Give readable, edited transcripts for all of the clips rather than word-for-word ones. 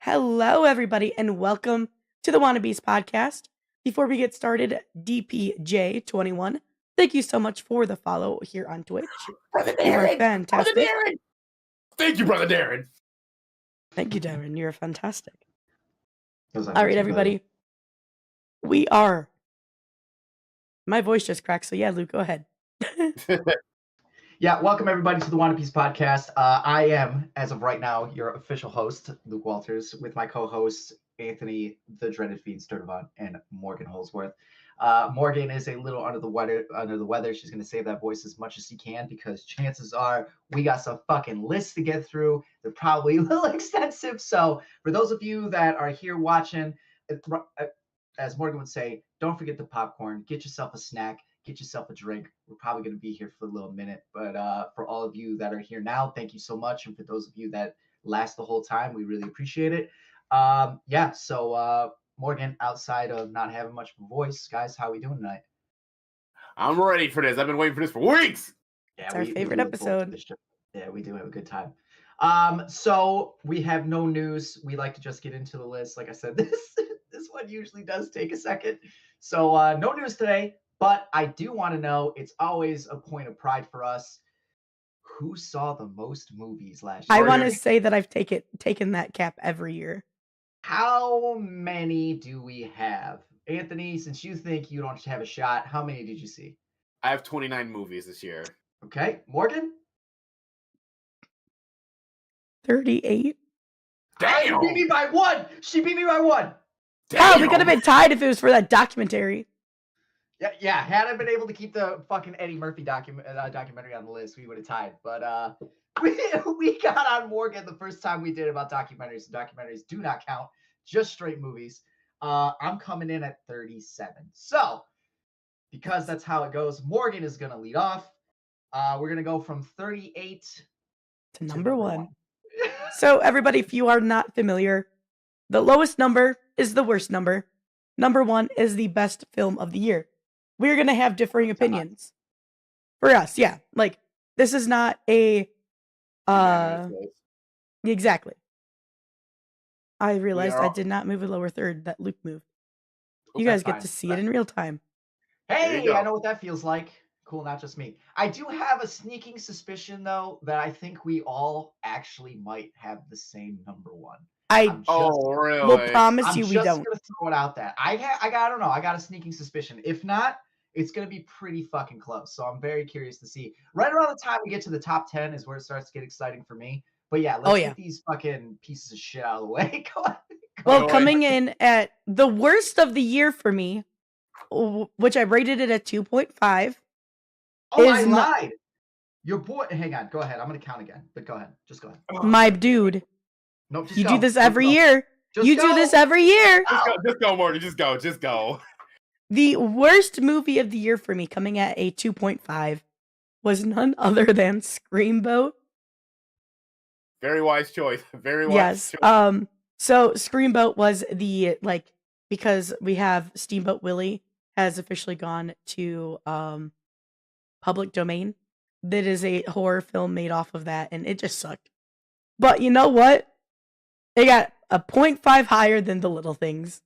Hello, everybody, and welcome to the Wannabes podcast. Before we get started, DPJ21, thank you so much for the follow here on Twitch. Brother You are Darren! Brother fantastic. Darren! Thank you, Brother Darren. Thank you, Darren. You're fantastic. Those All right, everybody. We are. My voice just cracked, so yeah, Luke, go ahead. Yeah, welcome everybody to the Wannabes podcast. I am, as of right now, your official host, Luke Walters, with my co-hosts, Anthony, the Dreaded Fiend Sturdivant, and Morgan Holsworth. Morgan is a little under the weather. She's going to save that voice as much as she can because chances are we got some fucking lists to get through. They're probably a little extensive. So for those of you that are here watching, as Morgan would say, don't forget the popcorn. Get yourself a snack. Get yourself a drink. We're probably going to be here for a little minute. But for all of you that are here now, thank you so much. And for those of you that last the whole time, we really appreciate it. So Morgan, outside of not having much of a voice, guys, how are we doing tonight? I'm ready for this. I've been waiting for this for weeks. Yeah, it's our favorite episode. Yeah, we do have a good time. So we have no news. We like to just get into the list. Like I said, this one usually does take a second. So no news today. But I do want to know, it's always a point of pride for us, who saw the most movies last year? I want to say that I've taken that cap every year. How many do we have? Anthony, since you think you don't have a shot, how many did you see? I have 29 movies this year. Okay. Morgan? 38. Damn! She beat me by one! Oh, we could have been tied if it was for that documentary. Yeah. Had I been able to keep the fucking Eddie Murphy documentary on the list, we would have tied. But we got on Morgan the first time we did about documentaries. The documentaries do not count, just straight movies. I'm coming in at 37. So, because that's how it goes, Morgan is going to lead off. We're going to go from 38 to number one. So, everybody, if you are not familiar, the lowest number is the worst number. Number one is the best film of the year. We're going to have differing opinions. For us, yeah. Like, this is not a... Exactly. I realized I did not move a lower third that Luke moved. You guys get to see it in real time. Hey, I know what that feels like. Cool, not just me. I do have a sneaking suspicion, though, that I think we all actually might have the same number one. Really? Will promise you we don't. I'm just gonna throw it out there. I don't know. I got a sneaking suspicion. If not, it's gonna be pretty fucking close. So I'm very curious to see. Right around the time we get to the top 10 is where it starts to get exciting for me. But yeah, let's get these fucking pieces of shit out of the way. Coming in at the worst of the year for me, which I rated it at 2.5. Oh, I lied. Your boy. Hang on. Go ahead. I'm gonna count again. But go ahead. Just go ahead. My dude. Nope, you do this every year. You do this every year. Just go, Morty. Just go. The worst movie of the year for me, coming at a 2.5, was none other than Screamboat. Very wise choice. Very wise choice. So Screamboat was because we have Steamboat Willie has officially gone to public domain. That is a horror film made off of that, and it just sucked. But you know what? It got a 0.5 higher than The Little Things.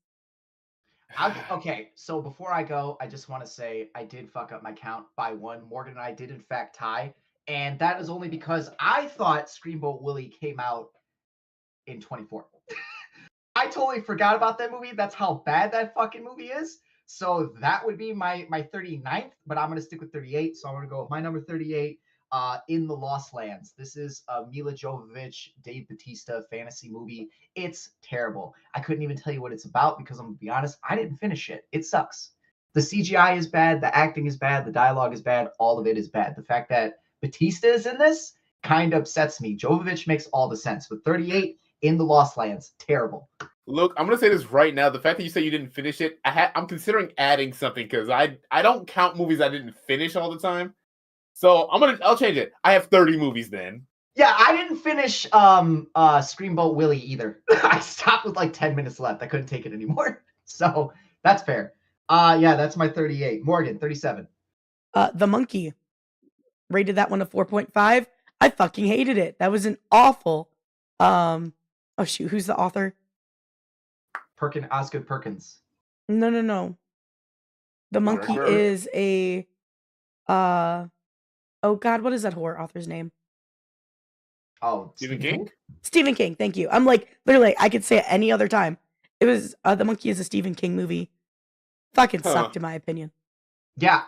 Okay, so before I go, I just want to say I did fuck up my count by one. Morgan and I did, in fact, tie. And that is only because I thought Screamboat Willie came out in 24. I totally forgot about that movie. That's how bad that fucking movie is. So that would be my 39th, but I'm going to stick with 38. So I'm going to go with my number 38. In the Lost Lands. This is a Mila Jovovich, Dave Bautista fantasy movie. It's terrible. I couldn't even tell you what it's about because I'm going to be honest, I didn't finish it. It sucks. The CGI is bad. The acting is bad. The dialogue is bad. All of it is bad. The fact that Bautista is in this kind of upsets me. Jovovich makes all the sense. But 38 in the Lost Lands, terrible. Look, I'm going to say this right now. The fact that you say you didn't finish it, I'm considering adding something because I don't count movies I didn't finish all the time. So I'll change it. I have 30 movies then. Yeah, I didn't finish Screamboat Willie either. I stopped with like 10 minutes left. I couldn't take it anymore. So that's fair. Yeah, that's my 38. Morgan, 37. The Monkey. Rated that one a 4.5. I fucking hated it. That was an awful. Oh shoot, who's the author? Osgood Perkins. No, no, no. The monkey Sure. is a oh god, what is that horror author's name? Oh, Stephen King? Stephen King, thank you. I'm like, literally, I could say it any other time. It was The Monkey is a Stephen King movie. Fucking Huh. sucked in my opinion. Yeah,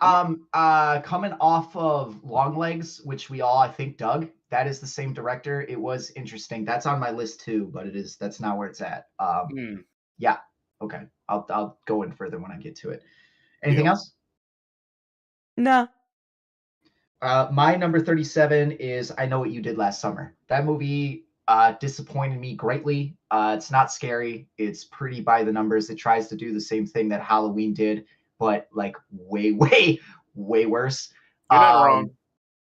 coming off of Longlegs, which we all I think dug, that is the same director. It was interesting. That's on my list too, but that's not where it's at. Hmm. Yeah. Okay. I'll go in further when I get to it. Anything Deal. else? No. My number 37 is I Know What You Did Last Summer. That movie disappointed me greatly. It's not scary. It's pretty by the numbers. It tries to do the same thing that Halloween did, but like way, way, way worse. You're not wrong.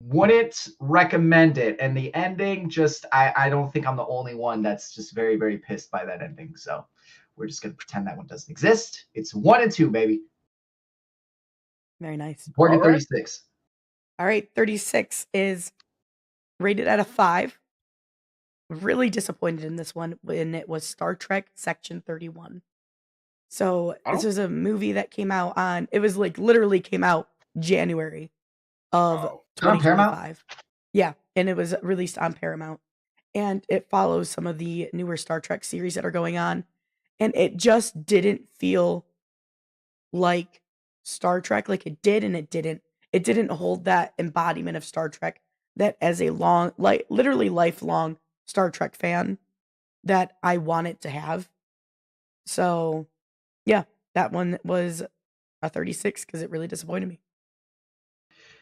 Wouldn't recommend it. And the ending, just I don't think I'm the only one that's just very, very pissed by that ending. So we're just gonna pretend that one doesn't exist. It's 1 and 2, baby. Very nice. Morgan All right. 36. All right, 36 is rated at a 5. Really disappointed in this one when it was Star Trek Section 31. So this was a movie that came out it was like literally came out January of Oh. On Paramount? 2025. Yeah, and it was released on Paramount. And it follows some of the newer Star Trek series that are going on. And it just didn't feel like Star Trek like it did and it didn't. It didn't hold that embodiment of Star Trek that as a long like literally lifelong Star Trek fan that I wanted to have. So, yeah, that one was a 36 because it really disappointed me.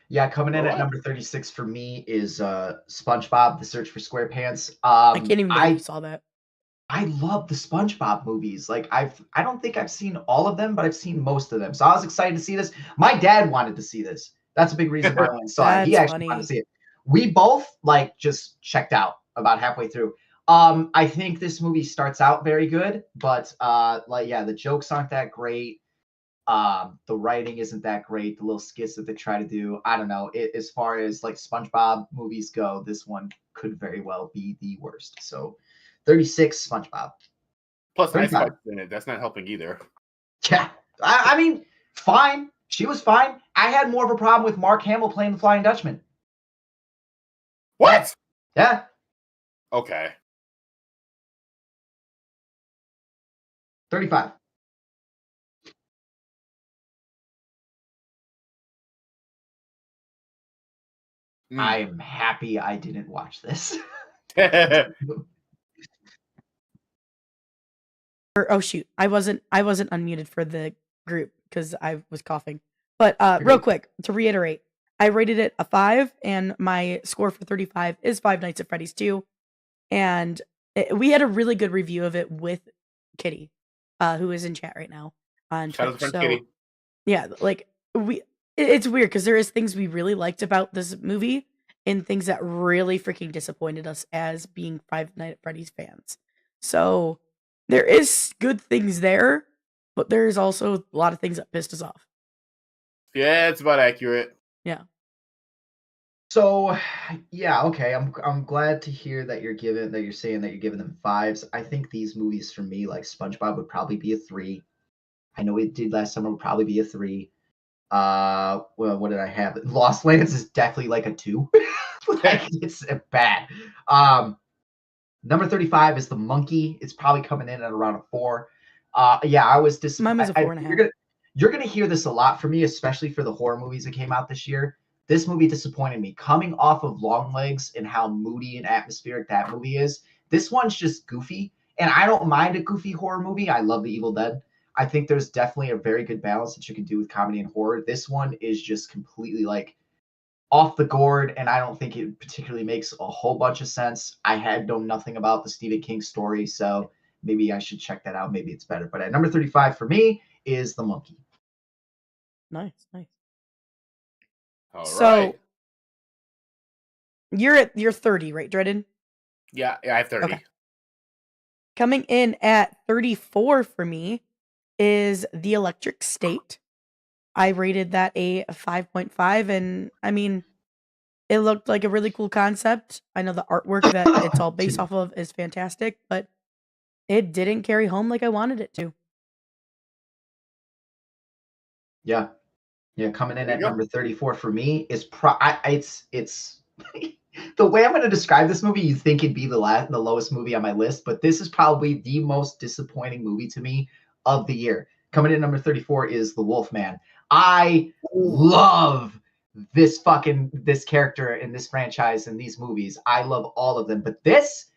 Yeah, coming in All at right. number 36 for me is SpongeBob: The Search for SquarePants. I can't even believe you saw that. I love the SpongeBob movies. Like I don't think I've seen all of them, but I've seen most of them. So I was excited to see this. My dad wanted to see this. That's a big reason why I went and saw it. He That's actually wanted funny. to see it. We both like just checked out about halfway through. I think this movie starts out very good, but like yeah, the jokes aren't that great. The writing isn't that great. The little skits that they try to do, I don't know. As far as like SpongeBob movies go, this one could very well be the worst. So 36 SpongeBob. Plus, Ice 35. Spice in it. That's not helping either. Yeah. I mean, fine. She was fine. I had more of a problem with Mark Hamill playing the Flying Dutchman. What? Yeah. Okay. 35. I am happy I didn't watch this. Oh shoot, I wasn't unmuted for the group because I was coughing. But real quick to reiterate, I rated it a 5, and my score for 35 is Five Nights at Freddy's 2. And we had a really good review of it with Kitty, who is in chat right now on Shout out to Twitch. friend So Kitty. yeah, like it's weird because there is things we really liked about this movie and things that really freaking disappointed us as being Five Nights at Freddy's fans. So there is good things there, but there's also a lot of things that pissed us off. Yeah, it's about accurate. Yeah. So yeah, okay. I'm glad to hear that you're saying that you're giving them 5s. I think these movies for me, like SpongeBob, would probably be a 3. I Know It Did Last Summer would probably be a 3. Well, what did I have? Lost Lands is definitely like a 2. Like it's bad. Number 35 is The Monkey. It's probably coming in at around a 4. Yeah, I was disappointed. Mine was a 4.5. You're gonna hear this a lot from me, especially for the horror movies that came out this year. This movie disappointed me. Coming off of Longlegs and how moody and atmospheric that movie is, this one's just goofy. And I don't mind a goofy horror movie. I love The Evil Dead. I think there's definitely a very good balance that you can do with comedy and horror. This one is just completely like off the gourd, and I don't think it particularly makes a whole bunch of sense. I had known nothing about the Stephen King story, so maybe I should check that out. Maybe it's better. But at number 35 for me is The Monkey. Nice. All So right. you're 30, right, Dredden? Yeah, I have 30. Okay. Coming in at 34 for me is The Electric State. I rated that a 5.5, and I mean, it looked like a really cool concept. I know the artwork that it's all based off of is fantastic, but it didn't carry home like I wanted it to. Yeah. Yeah, coming in There you at go. number 34 for me is it's the way I'm going to describe this movie. You think it'd be the lowest movie on my list, but this is probably the most disappointing movie to me of the year. Coming in at number 34 is The Wolfman. I Ooh. love this character in this franchise and these movies. I love all of them, but this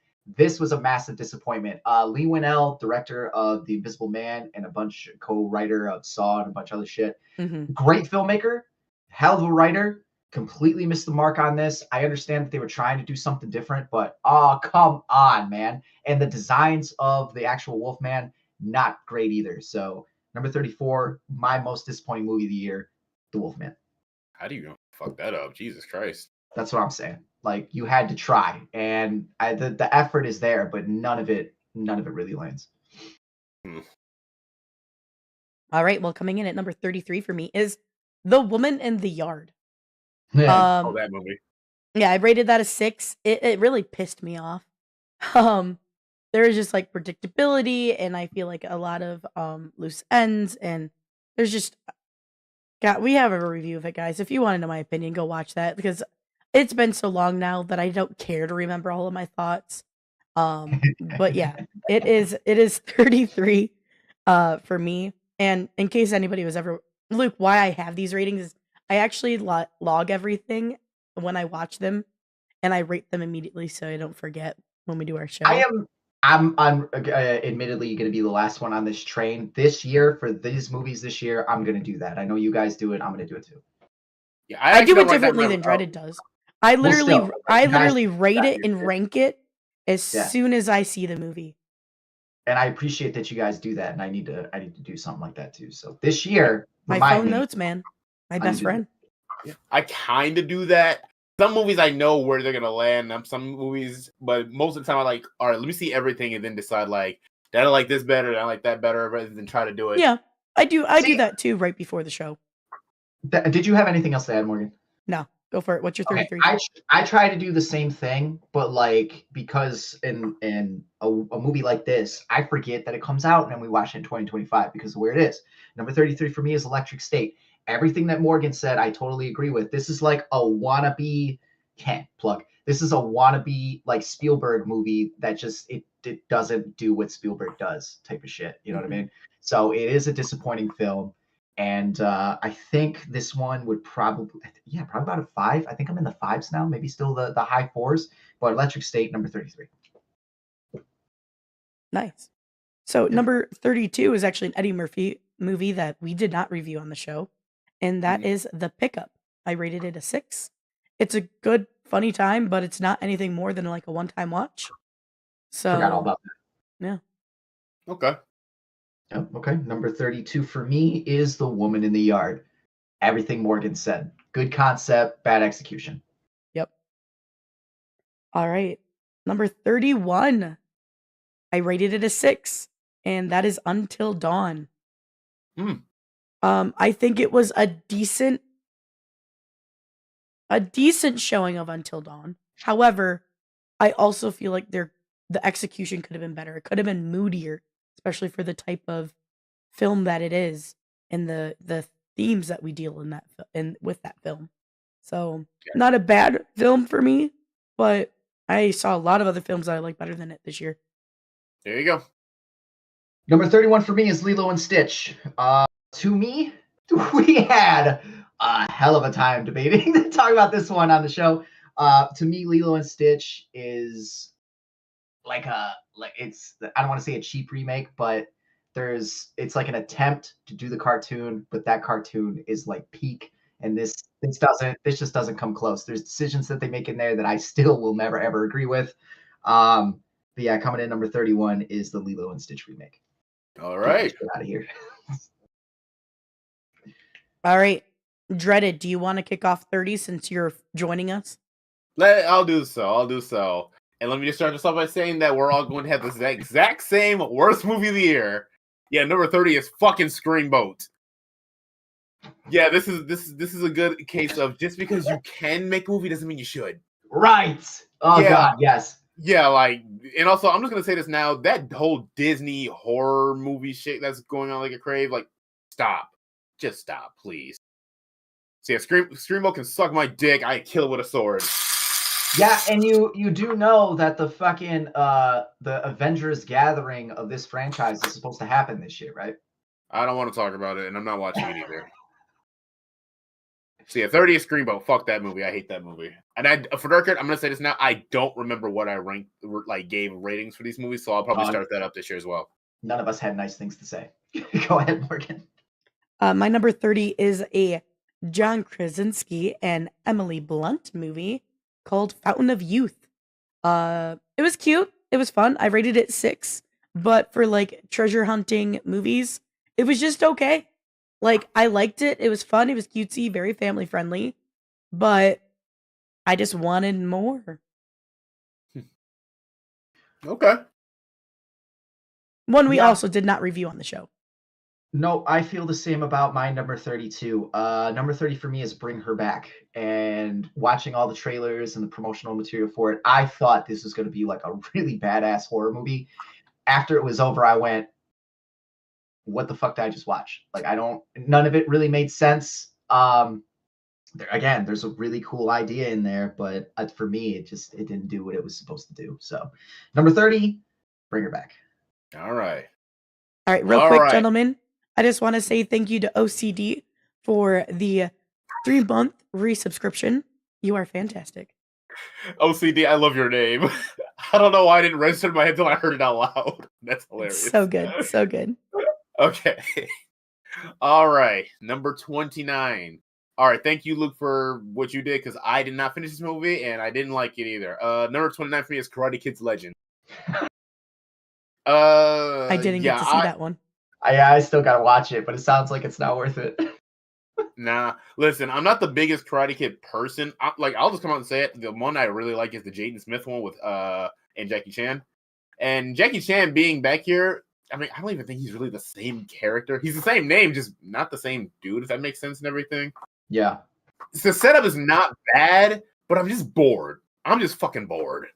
was a massive disappointment. Lee Winnell, director of The Invisible Man and a bunch co-writer of Saw and a bunch of other shit. Mm-hmm. Great filmmaker, hell of a writer. Completely missed the mark on this. I understand that they were trying to do something different, but come on, man. And the designs of the actual Wolfman, not great either. So number 34, my most disappointing movie of the year, The Wolfman. How do you fuck that up? Jesus Christ. That's what I'm saying. Like you had to try, and the effort is there, but none of it really lands. All right. Well, coming in at number 33 for me is The Woman in the Yard. Yeah. Oh, that movie. Yeah, I rated that a 6. It really pissed me off. There is just like predictability, and I feel like a lot of loose ends, and there's just we have a review of it, guys. If you want to know my opinion, go watch that because it's been so long now that I don't care to remember all of my thoughts. But yeah, it is 33 for me. And in case anybody was ever Luke, why I have these ratings is I actually log everything when I watch them, and I rate them immediately so I don't forget when we do our show. I'm admittedly going to be the last one on this train this year for these movies this year. I'm going to do that. I know you guys do it. I'm going to do it too. Yeah, I do it differently than Dreaded does. I literally rate it and rank it as soon as I see the movie. And I appreciate that you guys do that, and I need to do something like that too. So this year, my phone notes, man, my best friend. Yeah, I kind of do that. Some movies I know where they're gonna land. Some movies, but most of the time I like, all right, let me see everything and then decide like, did I like this better? Did I like that better? Rather than try to do it. Yeah, I do. I do that too right before the show. Did you have anything else to add, Morgan? No, go for it. What's your 33? Okay, I try to do the same thing, but like because in a movie like this, I forget that it comes out and then we watch it in 2025 because of where it is. Number 33 for me is Electric State. Everything that Morgan said, I totally agree with. This is like a wannabe plug. This is a wannabe like Spielberg movie that just it doesn't do what Spielberg does type of shit. You know what I mean? So it is a disappointing film. And I think this one would probably about a 5. I think I'm in the 5s now, maybe still the high 4s. But Electric State, number 33. Nice. So number 32 is actually an Eddie Murphy movie that we did not review on the show, and that is The Pickup. I rated it a 6. It's a good, funny time, but it's not anything more than like a one-time watch. So forgot all about that. Yeah. Okay. Oh, okay. Number 32 for me is The Woman in the Yard. Everything Morgan said. Good concept, bad execution. Yep. All right. Number 31. I rated it a 6, and that is Until Dawn. I think it was a decent showing of Until Dawn. However, I also feel like the execution could have been better. It could have been moodier, especially for the type of film that it is and the themes that we deal with that film. So not a bad film for me, but I saw a lot of other films that I like better than it this year. There you go. Number 31 for me is Lilo and Stitch. To me, we had a hell of a time debating to talk about this one on the show. To me, Lilo and Stitch is like it's, I don't want to say a cheap remake, but it's like an attempt to do the cartoon, but that cartoon is like peak, and this just doesn't come close. There's decisions that they make in there that I still will never ever agree with. But yeah, coming in number 31 is the Lilo and Stitch remake. All right. Get out of here. All right. Dreaded, do you want to kick off 30 since you're joining us? I'll do so. And let me just start this off by saying that we're all going to have this exact same worst movie of the year. Yeah, number 30 is fucking Screamboat. Yeah, this is a good case of just because you can make a movie doesn't mean you should. Right. Oh yeah. God, yes. Yeah, like, and also I'm just gonna say this now, that whole Disney horror movie shit that's going on like a crave, like, stop. Just stop, please. See, a Screamboat can suck my dick. I kill it with a sword. Yeah, and you do know that the fucking the Avengers Gathering of this franchise is supposed to happen this year, right? I don't want to talk about it, and I'm not watching it either. See, a 30th Screamboat. Fuck that movie. I hate that movie. And for the record, I'm gonna say this now. I don't remember what I ranked, gave ratings for these movies, so I'll probably start that up this year as well. None of us had nice things to say. Go ahead, Morgan. My number 30 is a John Krasinski and Emily Blunt movie called Fountain of Youth. It was cute. It was fun. I rated it 6, but for like treasure hunting movies, it was just okay. Like, I liked it. It was fun. It was cutesy, very family friendly, but I just wanted more. Okay. One we also did not review on the show. No, I feel the same about my number 32. Number 30 for me is Bring Her Back. And watching all the trailers and the promotional material for it, I thought this was going to be like a really badass horror movie. After it was over, I went, what the fuck did I just watch? Like, none of it really made sense. Again, there's a really cool idea in there, but for me, it didn't do what it was supposed to do. So, number 30, Bring Her Back. All right. All right, real quick, gentlemen. I just want to say thank you to OCD for the 3-month resubscription. You are fantastic. OCD, I love your name. I don't know why I didn't register in my head until I heard it out loud. That's hilarious. So good. So good. Okay. All right. Number 29. All right. Thank you, Luke, for what you did, because I did not finish this movie and I didn't like it either. Number 29 for me is Karate Kid's Legend. I didn't get to see that one. I still gotta watch it, but it sounds like it's not worth it. Nah, listen, I'm not the biggest Karate Kid person. I'll just come out and say it. The one I really like is the Jaden Smith one with and Jackie Chan. And Jackie Chan being back here, I mean, I don't even think he's really the same character. He's the same name, just not the same dude, if that makes sense and everything. Yeah. The setup is not bad, but I'm just bored. I'm just fucking bored.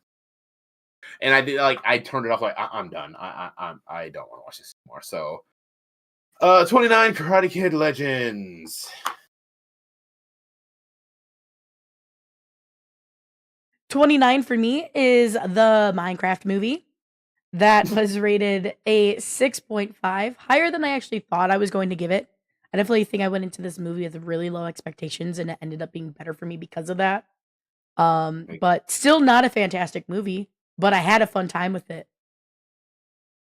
And I turned it off I'm done. I don't want to watch this anymore. So 29 Karate Kid Legends. 29 for me is the Minecraft movie. That was rated a 6.5, higher than I actually thought I was going to give it. I definitely think I went into this movie with really low expectations, and it ended up being better for me because of that. But still not a fantastic movie, but I had a fun time with it.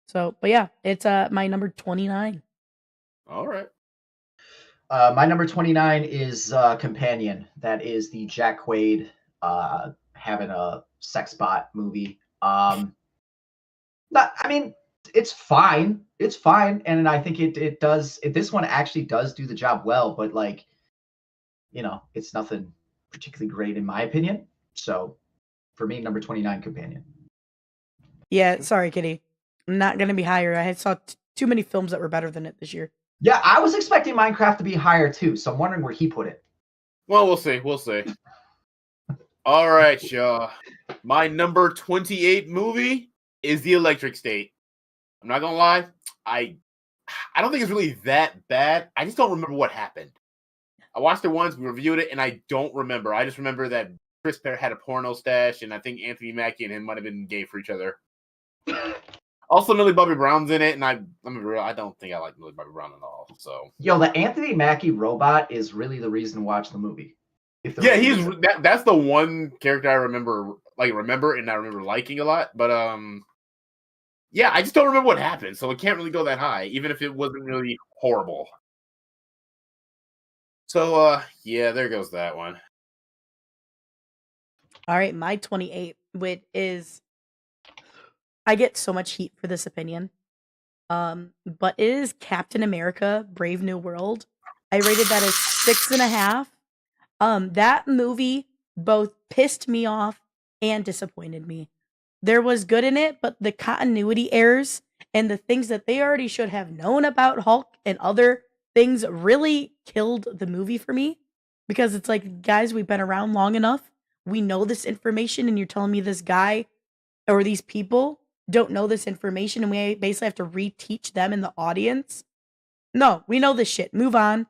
So, but yeah, it's my number 29. All right. My number 29 is Companion. That is the Jack Quaid having a sex bot movie. I mean, it's fine. It's fine, and I think it does. This one actually does do the job well, but like, it's nothing particularly great in my opinion. So, for me, number 29, Companion. Yeah, sorry, Kitty. I'm not gonna be higher. I saw too many films that were better than it this year. Yeah, I was expecting Minecraft to be higher too, so I'm wondering where he put it. Well, we'll see. We'll see. All right, y'all. My number 28 movie is The Electric State. I'm not gonna lie. I don't think it's really that bad. I just don't remember what happened. I watched it once, we reviewed it, and I don't remember. I just remember that Chris Pear had a porno stash, and I think Anthony Mackie and him might have been gay for each other. Also, Millie Bobby Brown's in it, and I don't think I like Millie Bobby Brown at all. So, yo, the Anthony Mackie robot is really the reason to watch the movie. Yeah, that's the one character I remember, and I remember liking a lot. But yeah, I just don't remember what happened, so it can't really go that high, even if it wasn't really horrible. So, yeah, there goes that one. All right, my 28, which is, I get so much heat for this opinion, but it is Captain America: Brave New World. I rated that as 6.5. That movie both pissed me off and disappointed me. There was good in it, but the continuity errors and the things that they already should have known about Hulk and other things really killed the movie for me. Because it's like, guys, we've been around long enough. We know this information, and you're telling me this guy or these people don't know this information, and we basically have to reteach them in the audience. No, we know this shit. Move on.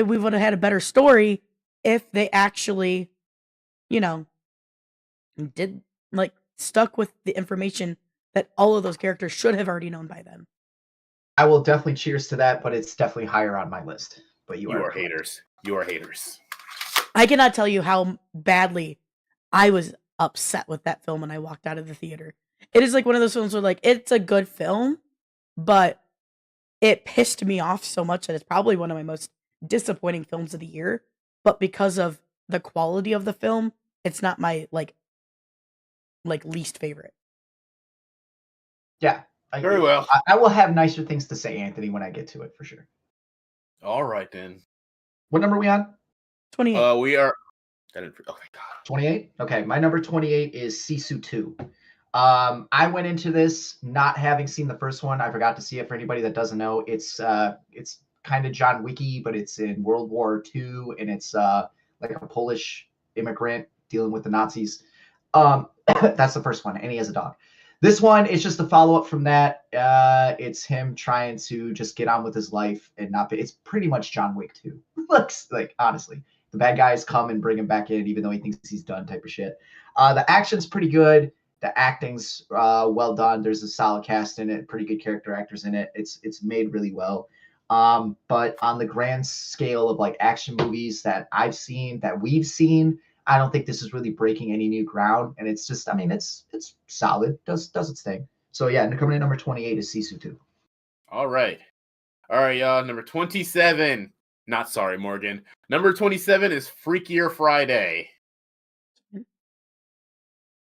we would have had a better story if they actually, you know, did like stuck with the information that all of those characters should have already known by then. I will definitely cheers to that, but it's definitely higher on my list. But you You are are correct. haters. You are haters. I cannot tell you how badly I was upset with that film when I walked out of the theater. It is like one of those films where like it's a good film, but it pissed me off so much that it's probably one of my most disappointing films of the year. But because of the quality of the film, it's not my like least favorite. Yeah. Very well. I will have nicer things to say, Anthony, when I get to it for sure. All right then. What number are we on? 28. We are. Oh my god. 28? Okay, my number 28 is Sisu 2. I went into this not having seen the first one. I forgot to see it for anybody that doesn't know. It's kind of John Wicky, but it's in World War II, and it's like a Polish immigrant dealing with the Nazis. That's the first one, and he has a dog. This one is just a follow-up from that. It's him trying to just get on with his life and not be. It's pretty much John Wick 2. Looks like, honestly. The bad guys come and bring him back in, even though he thinks he's done, type of shit. The action's pretty good. The acting's well done. There's a solid cast in it, pretty good character actors in it. It's made really well. But on the grand scale of like action movies that I've seen, that we've seen, I don't think this is really breaking any new ground. And it's just, I mean, it's solid, does its thing. So yeah, coming in number 28 is Sisu 2. All right, y'all. Number 27. Not sorry, Morgan. Number 27 is Freakier Friday.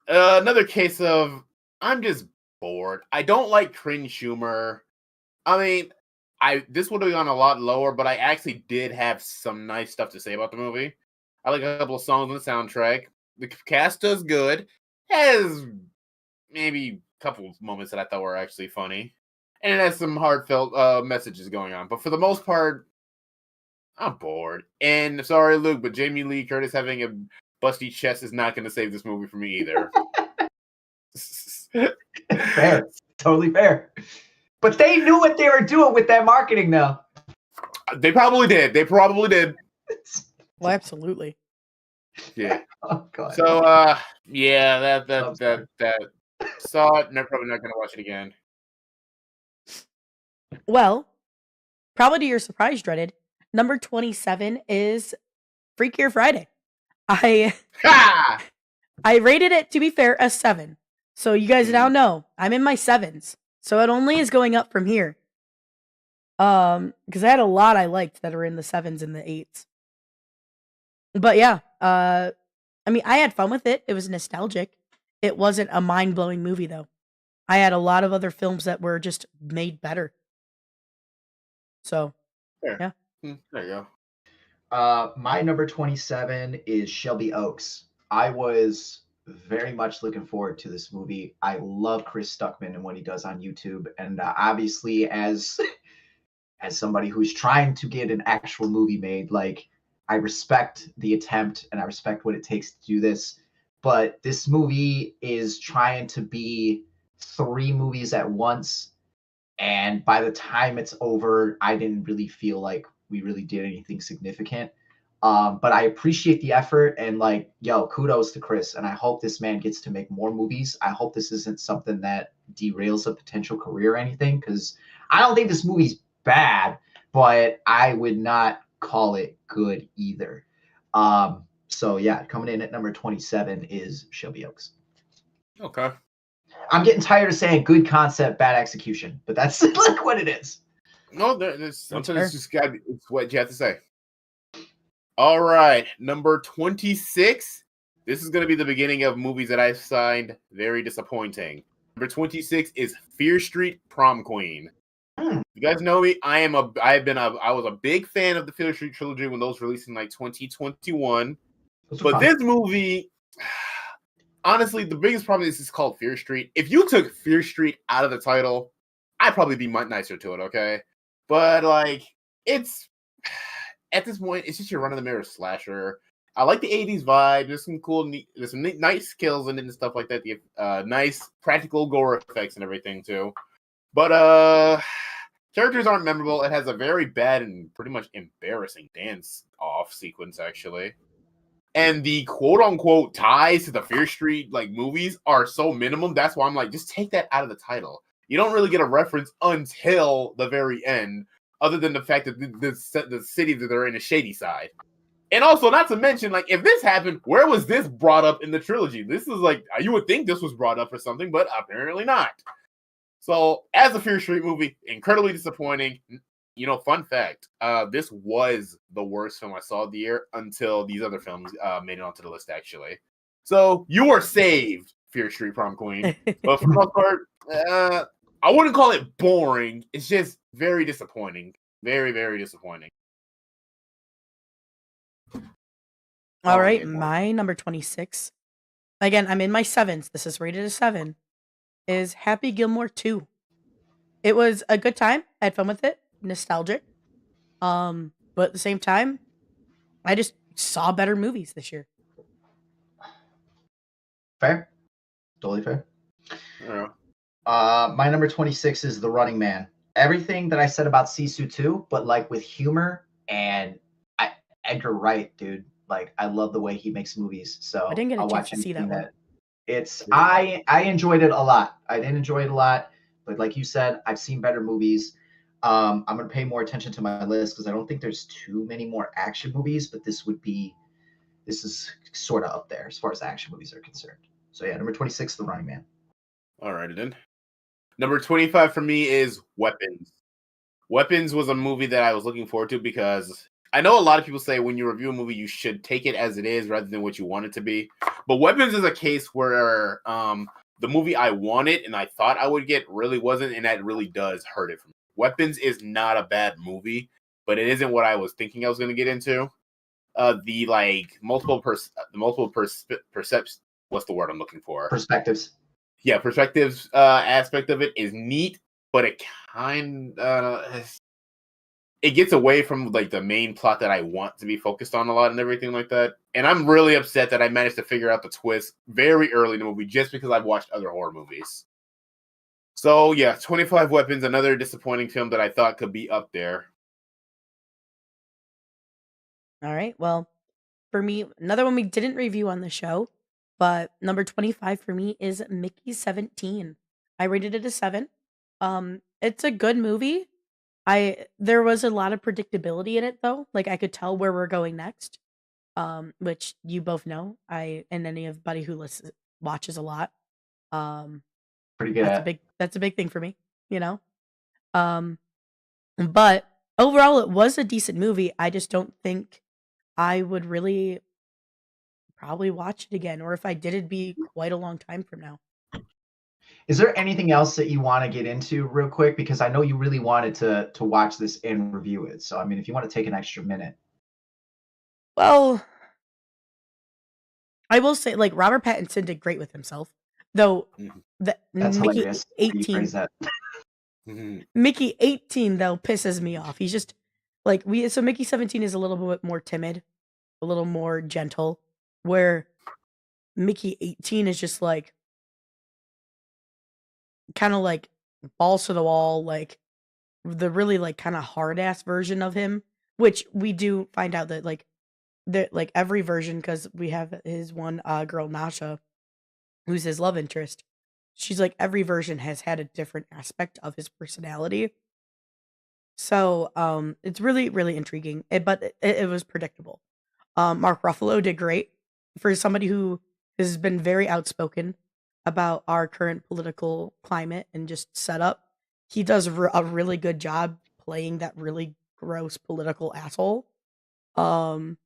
Another case of I'm just bored. I don't like cringe humor. I mean, this would have gone a lot lower, but I actually did have some nice stuff to say about the movie. I like a couple of songs on the soundtrack. The cast does good. Has maybe a couple of moments that I thought were actually funny. And it has some heartfelt messages going on. But for the most part, I'm bored. And sorry, Luke, but Jamie Lee Curtis having a busty chest is not going to save this movie for me either. Fair. Totally fair. But they knew what they were doing with that marketing, though. They probably did. Well, absolutely. Yeah. Oh god. So yeah, that saw it, and I'm probably not gonna watch it again. Well, probably to your surprise, Dreaded, number 27 is Freakier Friday. I rated it, to be fair, a 7. So you guys now know I'm in my 7s. So it only is going up from here. Because I had a lot I liked that are in the 7s and the 8s. But yeah, I mean, I had fun with it. It was nostalgic. It wasn't a mind-blowing movie, though. I had a lot of other films that were just made better. So, Fair. Yeah. There you go. My number 27 is Shelby Oaks. I was very much looking forward to this movie. I love Chris Stuckman and what he does on YouTube. And obviously, as somebody who's trying to get an actual movie made, like, I respect the attempt and I respect what it takes to do this. But this movie is trying to be 3 movies at once. And by the time it's over, I didn't really feel like we really did anything significant. But I appreciate the effort and like, yo, kudos to Chris. And I hope this man gets to make more movies. I hope this isn't something that derails a potential career or anything, because I don't think this movie's bad, but I would not call it good either. So yeah, coming in at number 27 is Shelby Oaks. Okay. I'm getting tired of saying good concept, bad execution, but that's like what it is. No, sometimes it's just it's what you have to say. All right, number 26. This is going to be the beginning of movies that I've signed very disappointing. Number 26 is Fear Street Prom Queen. You guys know me. I was a big fan of the Fear Street trilogy when those released in like 2021. But this movie, honestly, the biggest problem is it's called Fear Street. If you took Fear Street out of the title, I'd probably be much nicer to it, okay? But like, it's at this point, it's just your run-of-the-mirror slasher. I like the 80s vibe. There's some cool, there's some nice kills in it and stuff like that. The nice practical gore effects and everything too. But Characters aren't memorable. It has a very bad and pretty much embarrassing dance off sequence, actually. And the quote unquote ties to the Fear Street like movies are so minimum. That's why I'm like, just take that out of the title. You don't really get a reference until the very end, other than the fact that the city that they're in is shady side. And also, not to mention, like, if this happened, where was this brought up in the trilogy? This is like, you would think this was brought up for something, but apparently not. So, as a Fear Street movie, incredibly disappointing. You know, fun fact, this was the worst film I saw of the year until these other films made it onto the list, actually. So, you are saved, Fear Street Prom Queen. But for the most part, I wouldn't call it boring. It's just very disappointing. Very, very disappointing. All right, my number 26. Again, I'm in my sevens. This is rated a 7. Is Happy Gilmore 2. It was a good time. I had fun with it. Nostalgic. But at the same time, I just saw better movies this year. Fair. Totally fair. Yeah. My number 26 is The Running Man. Everything that I said about Sisu 2, but like with humor and Edgar Wright, dude. Like I love the way he makes movies. So I didn't get a I'll chance watch to see that anything one. I enjoyed it a lot. I didn't enjoy it a lot, but like you said, I've seen better movies. I'm gonna pay more attention to my list because I don't think there's too many more action movies, but this is sort of up there as far as action movies are concerned. So yeah, number 26, The Running Man. All right, then. Number 25 for me is Weapons. Weapons was a movie that I was looking forward to because I know a lot of people say when you review a movie, you should take it as it is rather than what you want it to be. But Weapons is a case where the movie I wanted and I thought I would get really wasn't, and that really does hurt it for me. Weapons is not a bad movie, but it isn't what I was thinking I was going to get into. The like multiple perceptions. What's the word I'm looking for? Perspectives. Yeah, perspectives aspect of it is neat, but it kind it gets away from like the main plot that I want to be focused on a lot and everything like that. And I'm really upset that I managed to figure out the twist very early in the movie just because I've watched other horror movies. So yeah, 25 Weapons, another disappointing film that I thought could be up there. All right. Well, for me, another one we didn't review on the show, but number 25 for me is Mickey 17. I rated it a 7. It's a good movie. There was a lot of predictability in it though. Like I could tell where we're going next. Which you both know. And anybody who watches a lot. Pretty good. That's a big thing for me, you know. But overall it was a decent movie. I just don't think I would really probably watch it again, or if I did, it'd be quite a long time from now. Is there anything else that you want to get into real quick? Because I know you really wanted to watch this and review it. So I mean, if you want to take an extra minute. Well, I will say, like Robert Pattinson did great with himself, though. That's Mickey hilarious. 18, That. Mickey 18 though pisses me off. He's just like so Mickey 17 is a little bit more timid, a little more gentle, where Mickey 18 is just like kind of like balls to the wall, like the really like kind of hard ass version of him, which we do find out that like every version, because we have his one girl Nasha, who's his love interest. She's like every version has had a different aspect of his personality. So it's really really intriguing. But it was predictable. Mark Ruffalo did great for somebody who has been very outspoken about our current political climate and just setup. He does a really good job playing that really gross political asshole. There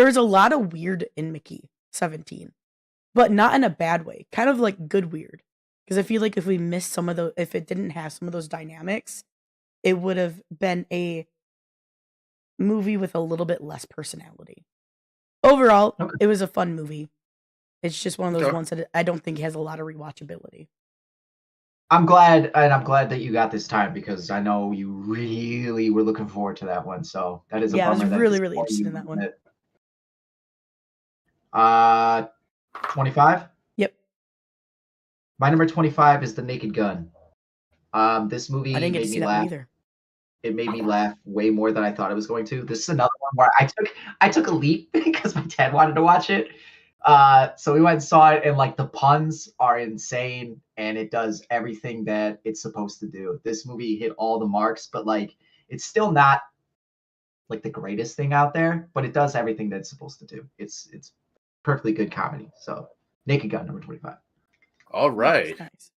is a lot of weird in Mickey 17, but not in a bad way. Kind of like good weird. Because I feel like if we missed some of those, if it didn't have some of those dynamics, it would have been a movie with a little bit less personality. Overall, It was a fun movie. It's just one of those ones that I don't think has a lot of rewatchability. I'm glad that you got this time because I know you really were looking forward to that one. So that is a bummer. I was really really interested in that one. 25. Yep. My number 25 is The Naked Gun. This I movie didn't get to made see me that one laugh. either. It made me laugh way more than I thought it was going to. This is another one where I took a leap because my dad wanted to watch it. So we went and saw it, and like the puns are insane, and it does everything that it's supposed to do. This movie hit all the marks, but like it's still not like the greatest thing out there, but it does everything that it's supposed to do. It's perfectly good comedy. So Naked Gun, number 25. All right. Nice.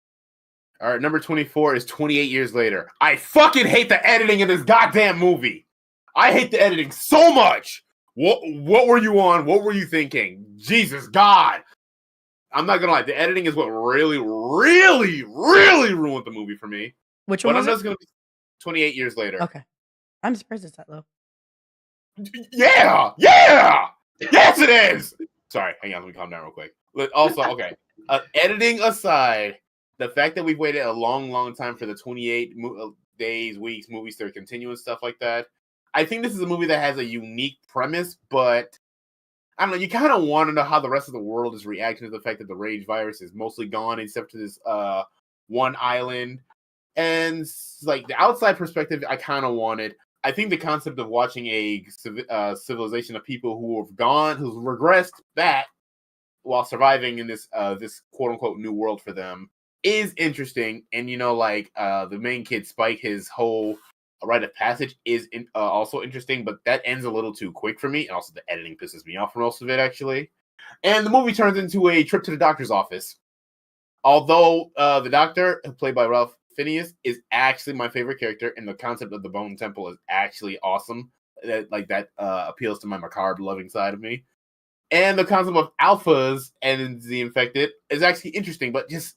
All right, number 24 is 28 years later. I fucking hate the editing of this goddamn movie. I hate the editing so much. What were you on? What were you thinking? Jesus God. I'm not gonna lie, the editing is what really, really, really ruined the movie for me. Which one But was I'm it? just gonna be 28 years later. Okay. I'm surprised it's that low. Yeah! Yes, it is! Sorry, hang on, let me calm down real quick. Also, okay, editing aside, the fact that we've waited a long, long time for the 28 days, weeks, movies to continue and stuff like that, I think this is a movie that has a unique premise, but I don't know, you kind of want to know how the rest of the world is reacting to the fact that the rage virus is mostly gone except for this one island. And like the outside perspective, I kind of wanted. I think the concept of watching a civilization of people who have gone, who've regressed back while surviving in this this quote unquote new world for them is interesting. And you know, like the main kid Spike, his whole rite of passage is also interesting, but that ends a little too quick for me. And also the editing pisses me off for most of it, actually. And the movie turns into a trip to the doctor's office. Although the doctor, played by Ralph Fiennes, is actually my favorite character, and the concept of the Bone Temple is actually awesome. That appeals to my macabre loving side of me. And the concept of alphas and the infected is actually interesting, but just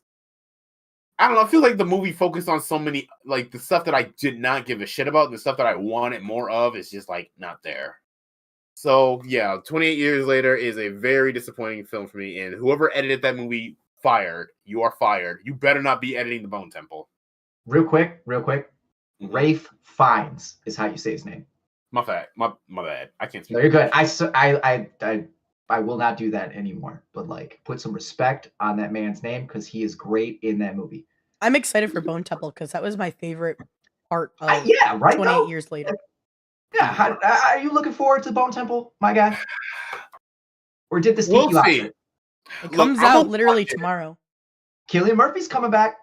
I don't know. I feel like the movie focused on so many, like the stuff that I did not give a shit about, and the stuff that I wanted more of is just like not there. So yeah, 28 years later is a very disappointing film for me. And whoever edited that movie, fired. You are fired. You better not be editing the Bone Temple. Real quick. Mm-hmm. Rafe Fiennes is how you say his name. My bad. My bad. I can't speak. No, you're good. I will not do that anymore. But like, put some respect on that man's name because he is great in that movie. I'm excited for Bone Temple because that was my favorite part of Yeah, right. 28 though? years later. Yeah. Are you looking forward to Bone Temple, my guy? Or did this We'll take you out? see. It comes out literally tomorrow. Cillian Murphy's coming back.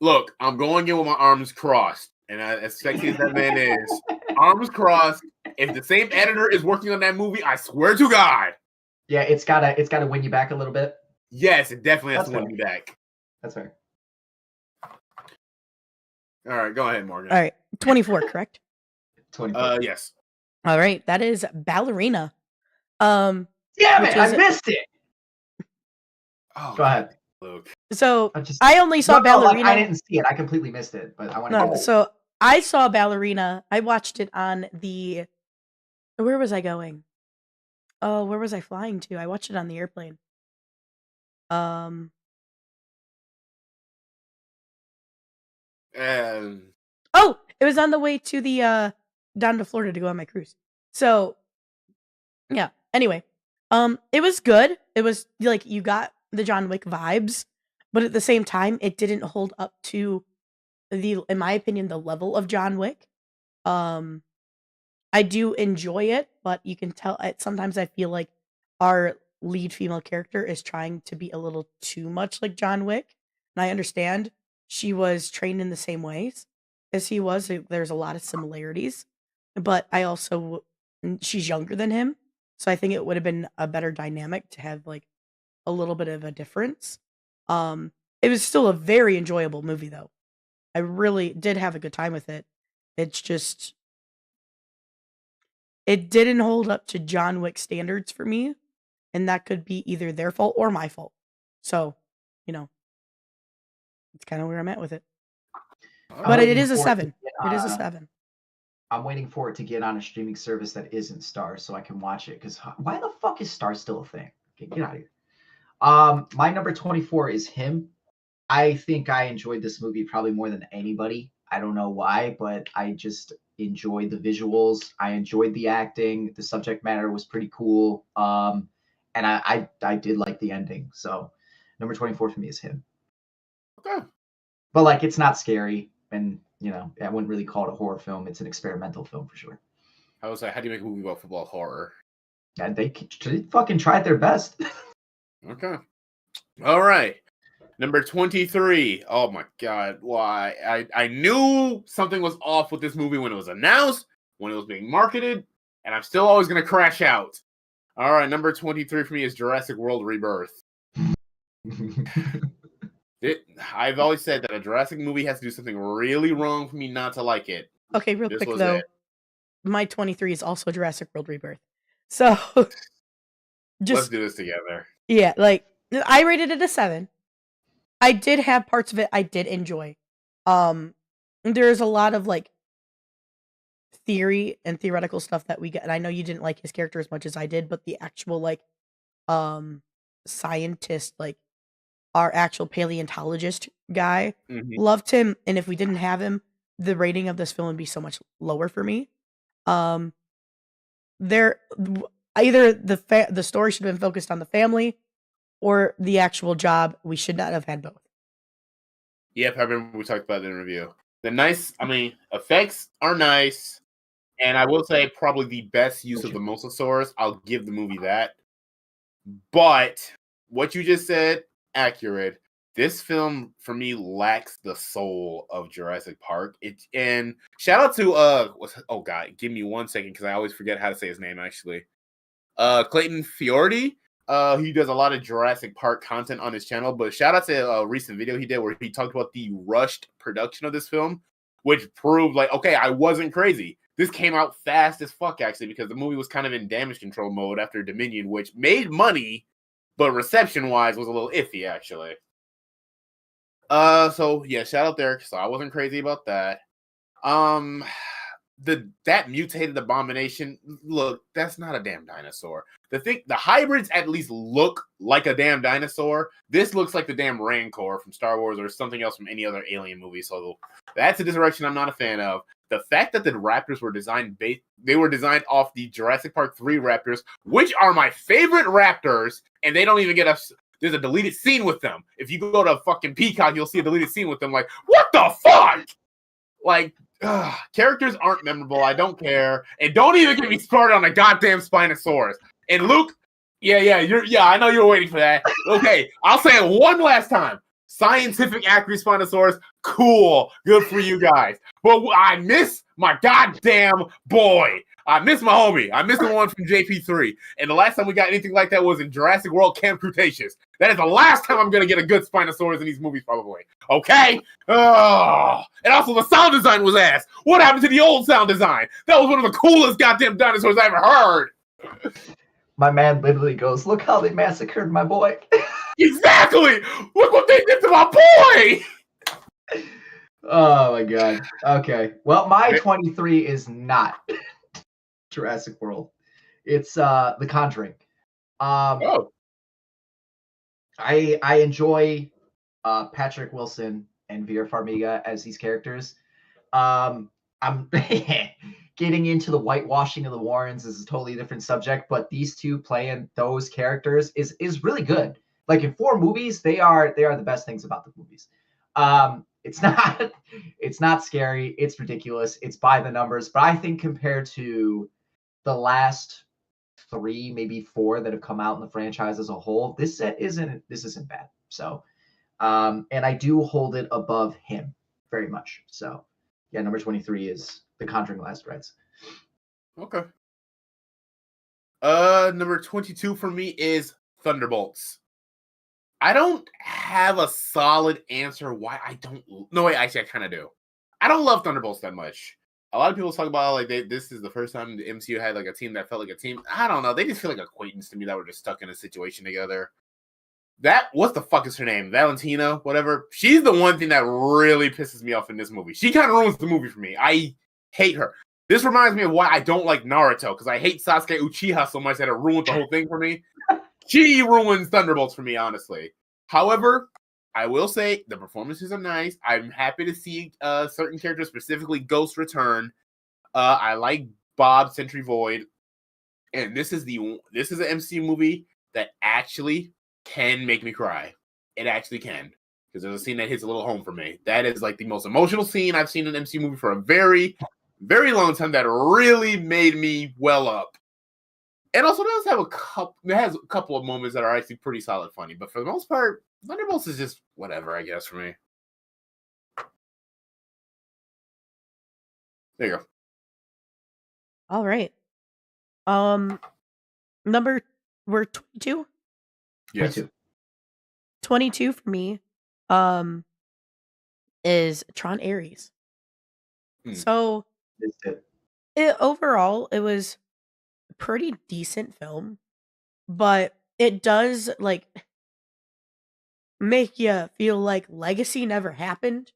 Look, I'm going in with my arms crossed. And as sexy as that man is, arms crossed. If the same editor is working on that movie, I swear to God. Yeah, it's gotta win you back a little bit. Yes, it definitely has That's to win fair. me back. That's fair. All right, go ahead, Morgan. All right, 24, correct? 24. Yes. All right, that is Ballerina. Damn it! I missed it. Oh, Go ahead. Luke. So I only saw Ballerina. I didn't see it. I completely missed it, but I want to. No, so I saw Ballerina. I watched it on the. Where was I going? Oh, where was I flying to? I watched it on the airplane. Oh, it was on the way to the down to Florida to go on my cruise. So, yeah. Anyway, it was good. It was like you got the John Wick vibes, but at the same time, it didn't hold up to in my opinion, the level of John Wick. I do enjoy it, but you can tell sometimes I feel like our lead female character is trying to be a little too much like John Wick. And I understand she was trained in the same ways as he was. There's a lot of similarities, but I also she's younger than him, so I think it would have been a better dynamic to have like a little bit of a difference. It was still a very enjoyable movie though. I really did have a good time with it. It's just it didn't hold up to John Wick standards for me, and that could be either their fault or my fault. So, it's kind of where I'm at with it. But it is a 7. It is a 7. I'm waiting for it to get on a streaming service that isn't Star so I can watch it. Because why the fuck is Star still a thing? Okay, get out of here. My number 24 is Him. I think I enjoyed this movie probably more than anybody. I don't know why, but I just enjoyed the visuals. I enjoyed the acting. The subject matter was pretty cool. And I did like the ending. So number 24 for me is Him. Okay. But like, it's not scary, and I wouldn't really call it a horror film. It's an experimental film for sure. I was like, how do you make a movie about football horror? And they fucking tried their best. Okay. All right. Number 23. Oh my god. Why? I knew something was off with this movie when it was announced, when it was being marketed, and I'm still always gonna crash out. All right, number 23 for me is Jurassic World Rebirth. I've always said that a Jurassic movie has to do something really wrong for me not to like it. Okay, real This quick was though, it. my 23 is also Jurassic World Rebirth. So Let's just do this together. yeah, like I rated it a 7. I did have parts of it I did enjoy. There's a lot of like theory and theoretical stuff that we get, and I know you didn't like his character as much as I did, but the actual like um scientist, like our actual paleontologist guy, Mhm. loved him, and if we didn't have him, the rating of this film would be so much lower for me. Um there either the story should have been focused on the family or the actual job. We should not have had both. Yep, I remember we talked about it in review. Effects are nice, and I will say probably the best use of the Mosasaurus. I'll give the movie that. But what you just said, accurate. This film for me lacks the soul of Jurassic Park. And shout out to oh god, give me 1 second because I always forget how to say his name actually. Clayton Fiordi. He does a lot of Jurassic Park content on his channel, but shout out to a recent video he did where he talked about the rushed production of this film, which proved like, okay, I wasn't crazy. This came out fast as fuck actually because the movie was kind of in damage control mode after Dominion, which made money, but reception wise was a little iffy actually. So yeah, shout out there. So I wasn't crazy about that. That mutated abomination, look, that's not a damn dinosaur. The hybrids at least look like a damn dinosaur. This looks like the damn Rancor from Star Wars or something else from any other alien movie. So that's a direction I'm not a fan of. The fact that the raptors were designed off the Jurassic Park 3 raptors, which are my favorite raptors, and they don't even get us. There's a deleted scene with them. If you go to fucking Peacock, you'll see a deleted scene with them. Like, what the fuck? Like, characters aren't memorable. I don't care. And don't even get me started on a goddamn Spinosaurus. And Luke, I know you're waiting for that. Okay, I'll say it one last time. Scientific accurate Spinosaurus, cool. Good for you guys. But I miss my goddamn boy. I miss my homie. I miss the one from JP3. And the last time we got anything like that was in Jurassic World Camp Cretaceous. That is the last time I'm going to get a good Spinosaurus in these movies, probably. Okay? And also, the sound design was ass. What happened to the old sound design? That was one of the coolest goddamn dinosaurs I ever heard. My man literally goes, look how they massacred my boy. Exactly! Look what they did to my boy! Oh my god. Okay. Well, my 23 is not Jurassic World. It's The Conjuring. I enjoy Patrick Wilson and Vera Farmiga as these characters. I'm getting into the whitewashing of the Warrens is a totally different subject, but these two playing those characters is really good. Like in 4 movies, they are the best things about the movies. It's not scary, it's ridiculous, it's by the numbers, but I think compared to the last 3, maybe 4 that have come out in the franchise as a whole, this isn't bad. So, and I do hold it above him very much. So, yeah, number 23 is The Conjuring: Last Rites. Okay. Number 22 for me is Thunderbolts. I don't have a solid answer why I don't. No, wait, actually, I kind of do. I don't love Thunderbolts that much. A lot of people talk about like this is the first time the MCU had like a team that felt like a team. I don't know. They just feel like acquaintance to me that were just stuck in a situation together. What the fuck is her name? Valentina, whatever. She's the one thing that really pisses me off in this movie. She kind of ruins the movie for me. I hate her. This reminds me of why I don't like Naruto, because I hate Sasuke Uchiha so much that it ruined the whole thing for me. She ruins Thunderbolts for me, honestly. However, I will say the performances are nice. I'm happy to see certain characters, specifically Ghost, return. I like Bob Sentry Void, and this is an MCU movie that actually can make me cry. It actually can. because there's a scene that hits a little home for me. That is like the most emotional scene I've seen in an MCU movie for a very, very long time. That really made me well up. And also, it has a couple of moments that are actually pretty solid funny. But for the most part, Thunderbolts is just whatever, I guess, for me. There you go. All right. We're 22? Yes. 22 for me is Tron Ares. So overall, it was a pretty decent film, but it does like make you feel like legacy never happened.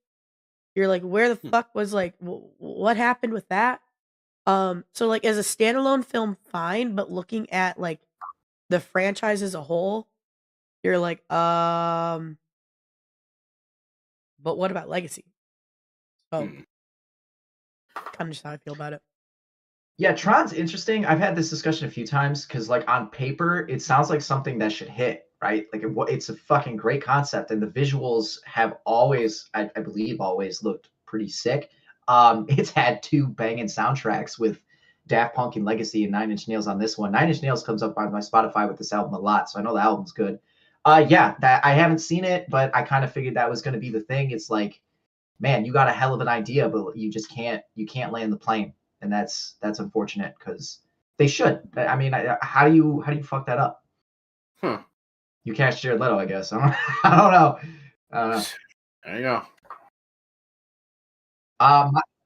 You're like, where the fuck was like what happened with that? So like as a standalone film, fine, but looking at like the franchise as a whole, you're like, but what about legacy? So kind of just how I feel about it. Yeah, Tron's interesting. I've had this discussion a few times because, like, on paper, it sounds like something that should hit, right? Like, it's a fucking great concept, and the visuals have always, I believe, always looked pretty sick. It's had 2 banging soundtracks with Daft Punk and Legacy and 9 Inch Nails on this one. 9 Inch Nails comes up on my Spotify with this album a lot, so I know the album's good. Yeah, that I haven't seen it, but I kind of figured that was going to be the thing. It's like, man, you got a hell of an idea, but you can't land the plane. And that's unfortunate because they should. I mean, how do you fuck that up? You cast Jared Leto, I guess. I don't know. There you go.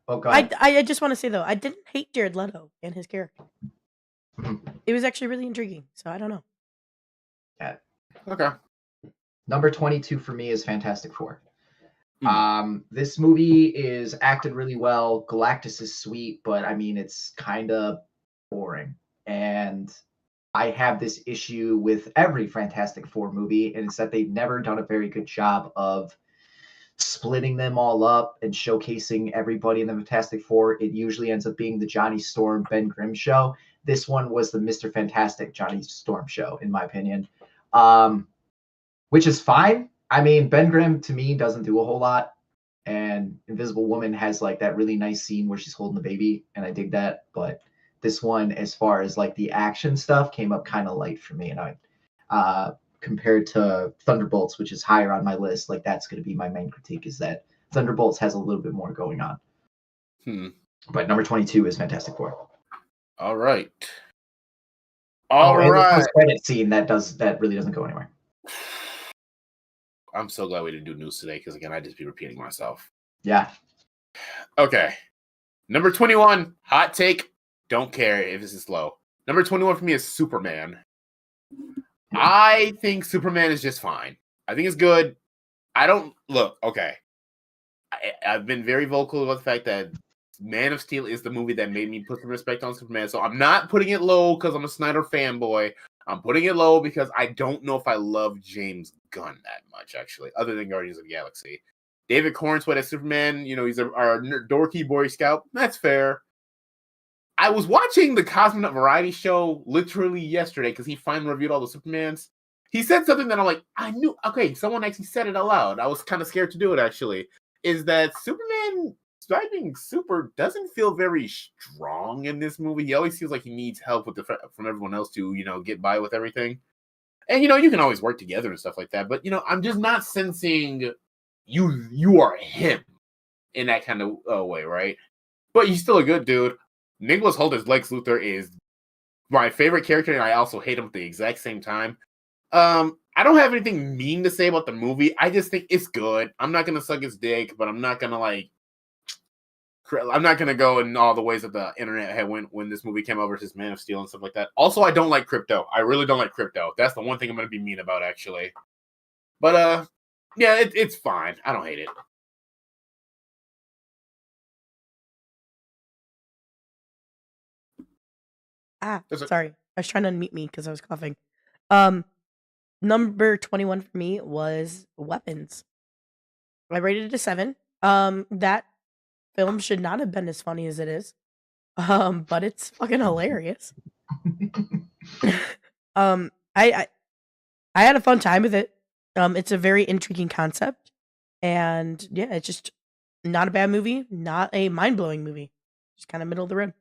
Go ahead. I just want to say though, I didn't hate Jared Leto and his character. It was actually really intriguing. So I don't know. Yeah. Okay. Number 22 for me is Fantastic Four. This movie is acted really well. Galactus is sweet, but I mean, it's kind of boring. And I have this issue with every Fantastic Four movie, and it's that they've never done a very good job of splitting them all up and showcasing everybody in the Fantastic Four. It usually ends up being the Johnny Storm, Ben Grimm show. This one was the Mr. Fantastic Johnny Storm show, in my opinion, which is fine. I mean, Ben Grimm to me doesn't do a whole lot, and Invisible Woman has like that really nice scene where she's holding the baby, and I dig that. But this one, as far as like the action stuff, came up kind of light for me, and I compared to Thunderbolts, which is higher on my list, like that's going to be my main critique, is that Thunderbolts has a little bit more going on. But number 22 is Fantastic Four. All right. And the post-credit scene that really doesn't go anywhere. I'm so glad we didn't do news today because, again, I'd just be repeating myself. Yeah. Okay. Number 21, hot take. Don't care if this is low. Number 21 for me is Superman. I think Superman is just fine. I think it's good. Okay. I've been very vocal about the fact that Man of Steel is the movie that made me put some respect on Superman. So I'm not putting it low because I'm a Snyder fanboy. I'm putting it low because I don't know if I love James Gunn that much, actually, other than Guardians of the Galaxy. David Cornsweet as Superman, he's our dorky Boy Scout. That's fair. I was watching the Cosmonaut Variety Show literally yesterday because he finally reviewed all the Supermans. He said something that I'm like, I knew. Okay, someone actually said it out loud. I was kind of scared to do it, actually. Is that Superman being super doesn't feel very strong in this movie. He always feels like he needs help from everyone else to, get by with everything. And, you can always work together and stuff like that. But, I'm just not sensing you are him in that kind of way, right? But he's still a good dude. Nicholas Hoult as Lex Luthor is my favorite character, and I also hate him at the exact same time. I don't have anything mean to say about the movie. I just think it's good. I'm not going to suck his dick, but I'm not going to go in all the ways that the internet had when this movie came out versus Man of Steel and stuff like that. Also, I don't like Crypto. I really don't like Crypto. That's the one thing I'm going to be mean about, actually. But, yeah, it's fine. I don't hate it. Sorry. I was trying to unmute me because I was coughing. Number 21 for me was Weapons. I rated it a 7. That film should not have been as funny as it is. But it's fucking hilarious. I had a fun time with it. It's a very intriguing concept. And yeah, it's just not a bad movie, not a mind blowing movie, just kind of middle of the road.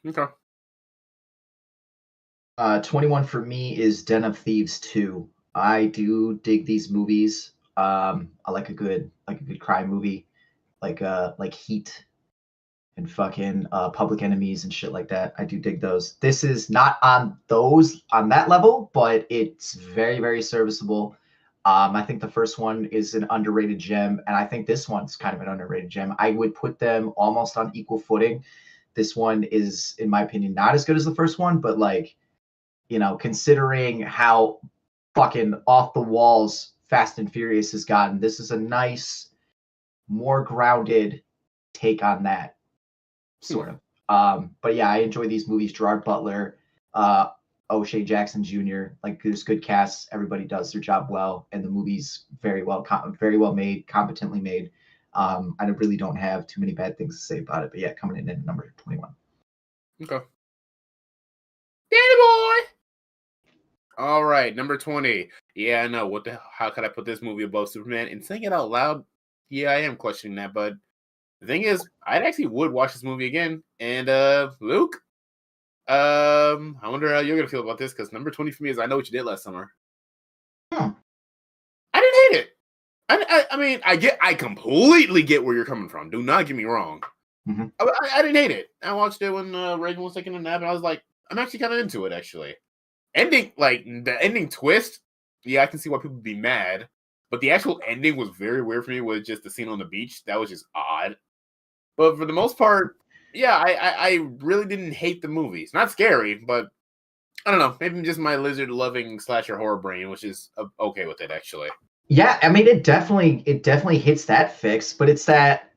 Okay. 21 for me is Den of Thieves 2. I do dig these movies. I like a good crime movie, like Heat and fucking Public Enemies and shit like that. I do dig those. This is not on that level, but it's very, very serviceable. I think the first one is an underrated gem, and I think this one's kind of an underrated gem. I would put them almost on equal footing. This one is, in my opinion, not as good as the first one, but like, considering how fucking off the walls Fast and Furious has gotten, this is a nice, more grounded take on that, sort of. But yeah, I enjoy these movies. Gerard Butler, O'Shea Jackson Jr. Like, there's good casts. Everybody does their job well, and the movie's very well made, competently made. I really don't have too many bad things to say about it. But yeah, coming in at number 21. Okay. Danny boy. All right, number 20. Yeah, I know. How could I put this movie above Superman? And saying it out loud, yeah, I am questioning that. But the thing is, I actually would watch this movie again. And Luke, I wonder how you're gonna feel about this, because number 20 for me is I Know What You Did Last Summer. Hmm. I didn't hate it. I mean, I completely get where you're coming from. Do not get me wrong. Mm-hmm. I didn't hate it. I watched it when Reagan was taking a nap, and I was like, I'm actually kind of into it, actually. The ending twist, yeah, I can see why people would be mad, but the actual ending was very weird for me, with just the scene on the beach. That was just odd. But for the most part, yeah, I really didn't hate the movie. It's not scary, but I don't know. Maybe just my lizard-loving slasher horror brain, which is okay with it, actually. Yeah, I mean, it definitely hits that fix, but it's that,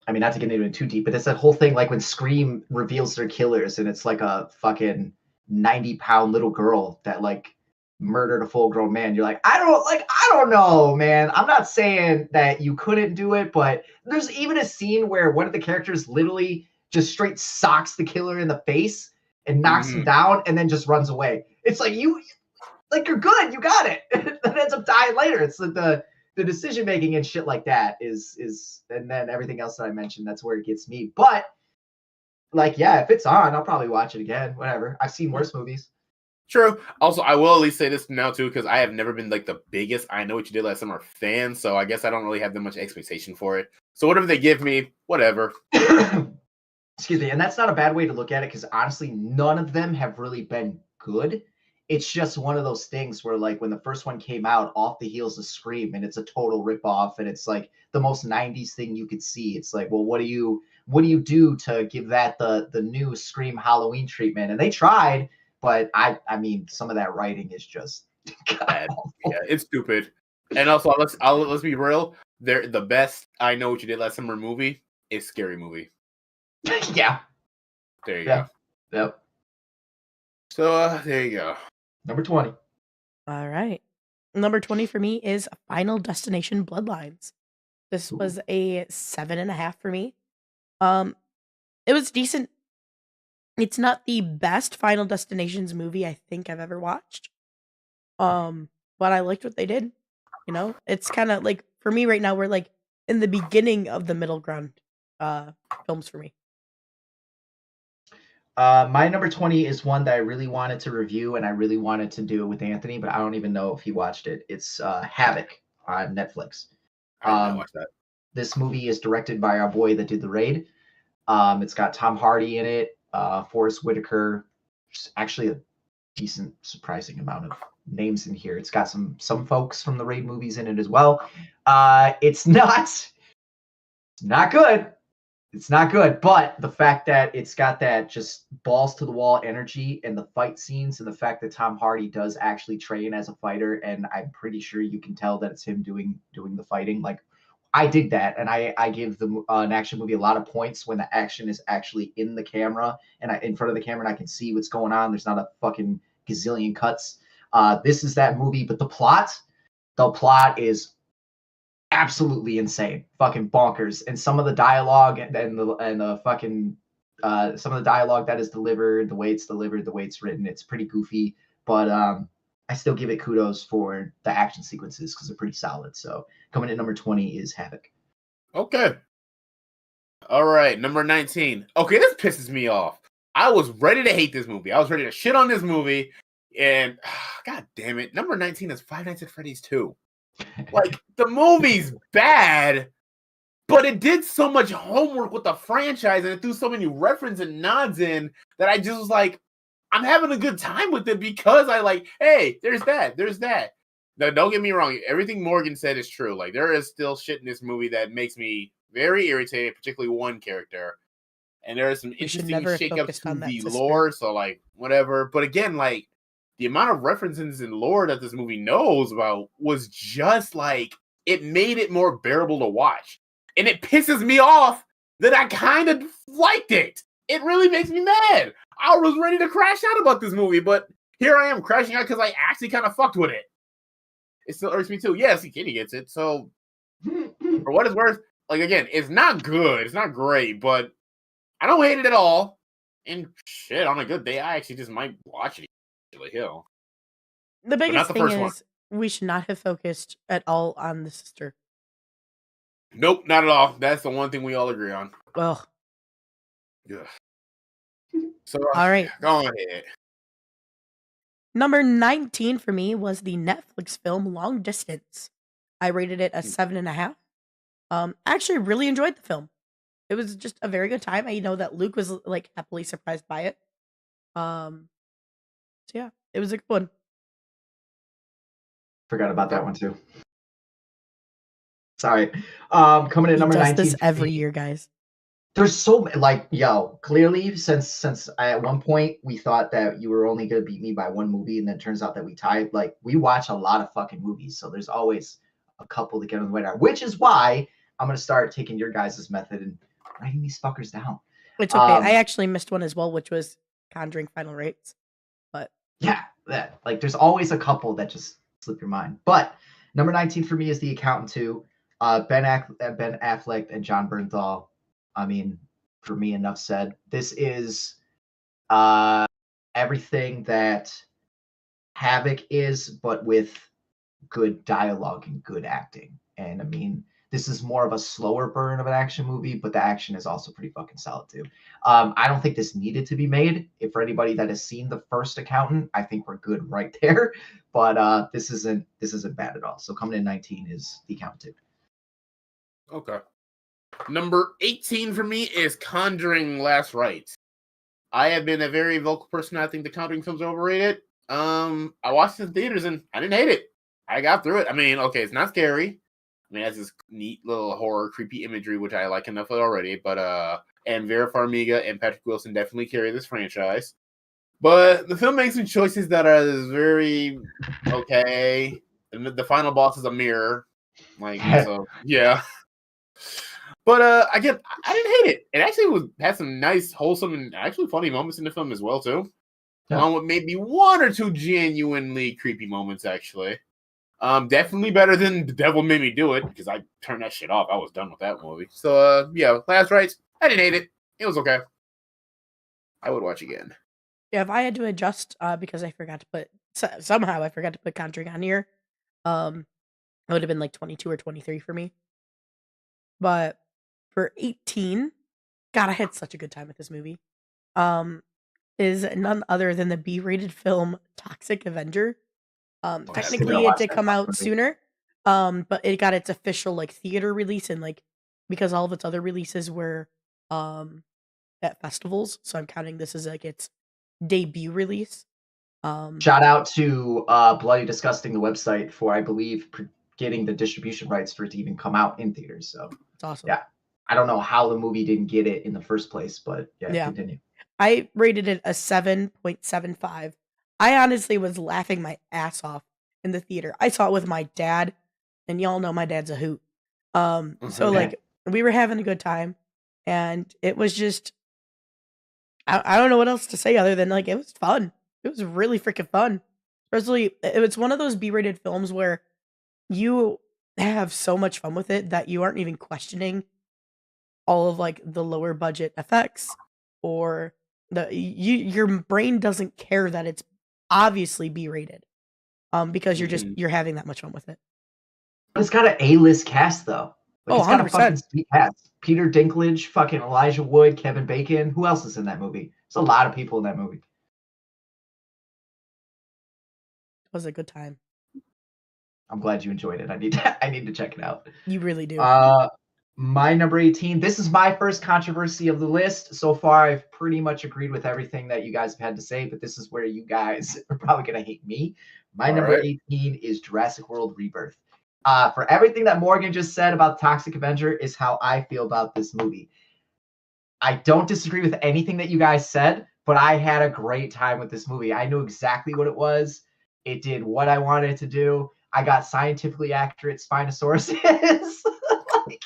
I mean, not to get into it too deep, but it's that whole thing, like when Scream reveals their killers, and it's like a fucking 90-pound little girl that like murdered a full-grown man. You're like, I don't know, man. I'm not saying that you couldn't do it, but there's even a scene where one of the characters literally just straight socks the killer in the face and knocks him down, and then just runs away. It's like, you're good, you got it. And ends up dying later. It's like the decision making and shit like that is and then everything else that I mentioned, that's where it gets me. But like, yeah, if it's on, I'll probably watch it again. Whatever. I've seen worse movies. True. Also, I will at least say this now too, because I have never been like the biggest I Know What You Did Last Summer fan, so I guess I don't really have that much expectation for it. So whatever they give me, whatever. Excuse me. And that's not a bad way to look at it, because honestly, none of them have really been good. It's just one of those things where, like, when the first one came out off the heels of Scream, and it's a total ripoff, and it's like the most 90s thing you could see. It's like, well, what do you do to give that the new Scream Halloween treatment? And they tried, but I mean, some of that writing is just bad. Yeah, it's stupid. And also, let's be real. The best I Know What You Did Last Summer movie is Scary Movie. Yeah. There you go. Yep. So there you go. Number 20. All right. Number 20 for me is Final Destination Bloodlines. This was a 7.5 for me. It was decent. It's not the best Final Destinations movie I think I've ever watched. But I liked what they did. It's kind of like, for me right now, we're like in the beginning of the middle ground films for me. My number 20 is one that I really wanted to review, and I really wanted to do it with Anthony, but I don't even know if he watched it. It's Havoc on Netflix. I did not watch that. This movie is directed by our boy that did The Raid. It's got Tom Hardy in it, Forrest Whitaker. Actually, a decent, surprising amount of names in here. It's got some folks from the Raid movies in it as well. It's not good. It's not good, but the fact that it's got that just balls to the wall energy, and the fight scenes, and the fact that Tom Hardy does actually train as a fighter, and I'm pretty sure you can tell that it's him doing the fighting. Like, I dig that, and I give an action movie a lot of points when the action is actually in the camera, and in front of the camera, and I can see what's going on. There's not a fucking gazillion cuts. This is that movie, but the plot is absolutely insane, fucking bonkers. And some of the dialogue and the fucking some of the dialogue that is delivered, the way it's written, it's pretty goofy. But I still give it kudos for the action sequences because they're pretty solid. So coming in number 20 is Havoc. Okay. All right, number 19. Okay, this pisses me off. I was ready to hate this movie. I was ready to shit on this movie. And god damn it, number 19 is Five Nights at Freddy's 2. Like, the movie's bad, but it did so much homework with the franchise and it threw so many references and nods in that I just was like, I'm having a good time with it because I like, hey, there's that. Now, don't get me wrong. Everything Morgan said is true. Like, there is still shit in this movie that makes me very irritated, particularly one character. And there are some We should interesting never have shakeups focused to on that, the sister. lore, so like whatever. But again, like the amount of references in lore that this movie knows about was just like it made it more bearable to watch. And it pisses me off that I kind of liked it. It really makes me mad. I was ready to crash out about this movie, but here I am crashing out because I actually kind of fucked with it. It still irks me too. Yes, Kitty gets it. So for what it's worth, like again, it's not good. It's not great, but I don't hate it at all. And shit, on a good day, I actually just might watch it. Hell, The but not biggest the thing first one. is we should not have focused at all on the sister. Nope, not at all. That's the one thing we all agree on. Well, Yeah. So, all right. go ahead. Number 19 for me was the Netflix film Long Distance. I rated it a 7.5. I actually really enjoyed the film. It was just a very good time. I know that Luke was like happily surprised by it. So yeah, it was a good one. Forgot about that one too. Sorry. Coming in He number does 19 this for every me, year, guys. there's so like clearly since at one point we thought that you were only gonna beat me by one movie, and then it turns out that we tied. Like, we watch a lot of fucking movies, so there's always a couple to get on the radar, which is why I'm gonna start taking your guys' method and writing these fuckers down. It's okay. I actually missed one as well, which was Conjuring Final Rates. But yeah, that like there's always a couple that just slip your mind. But number 19 for me is The Accountant 2. Ben Affleck and John Bernthal. I mean, for me, enough said. This is everything that Havoc is, but with good dialogue and good acting. And I mean, this is more of a slower burn of an action movie, but the action is also pretty fucking solid too. I don't think this needed to be made. If for anybody that has seen the first Accountant, I think we're good right there. But this isn't bad at all. So coming in 19 is The Accountant 2. Okay. Number 18 for me is Conjuring Last Rites. I have been a very vocal person. I think the Conjuring film's overrated. I watched it in theaters and I didn't hate it. I got through it. I mean, okay, it's not scary. I mean, it has this neat little horror, creepy imagery, which I like enough of already. But and Vera Farmiga and Patrick Wilson definitely carry this franchise. But the film makes some choices that are very okay. The final boss is a mirror, like so. Yeah. But again, I didn't hate it. It actually had some nice, wholesome, and actually funny moments in the film as well too. Yeah. Along with maybe one or two genuinely creepy moments, actually. Definitely better than The Devil Made Me Do It, because I turned that shit off. I was done with that movie. So yeah, Last Rites, I didn't hate it. It was okay. I would watch again. yeah, if I had to adjust, because I forgot to put somehow I forgot to put Conjuring on here, it would have been like 22 or 23 for me. But for 18, God, I had such a good time with this movie. Is none other than the B-rated film Toxic Avenger. Technically it did come out sooner, but it got its official like theater release and like because all of its other releases were at festivals, so I'm counting this as like its debut release. Shout out to Bloody Disgusting, the website, for I believe getting the distribution rights for it to even come out in theaters. So it's awesome. Yeah, I don't know how the movie didn't get it in the first place, but yeah. Continue. I rated it a 7.75. I honestly was laughing my ass off in the theater. I saw it with my dad, and y'all know my dad's a hoot. So like we were having a good time, and it was just I don't know what else to say other than like it was fun. It was really freaking fun. Especially it's one of those B-rated films where you have so much fun with it that you aren't even questioning all of like the lower budget effects or your brain doesn't care that it's obviously B-rated. because Mhm. you're having that much fun with it. It's got an A-list cast though. Like Oh, it's got a fucking 100%. sweet cast. Peter Dinklage, fucking Elijah Wood, Kevin Bacon. Who else is in that movie? There's a lot of people in that movie. It was a good time. I'm glad you enjoyed it. I need to check it out. You really do. My number 18. This is my first controversy of the list. So far, I've pretty much agreed with everything that you guys have had to say, but this is where you guys are probably gonna hate me. My All number right. 18 is Jurassic World Rebirth. For everything that Morgan just said about Toxic Avenger is how I feel about this movie. I don't disagree with anything that you guys said, but I had a great time with this movie. I knew exactly what it was. It did what I wanted it to do. I got scientifically accurate Spinosauruses. Like,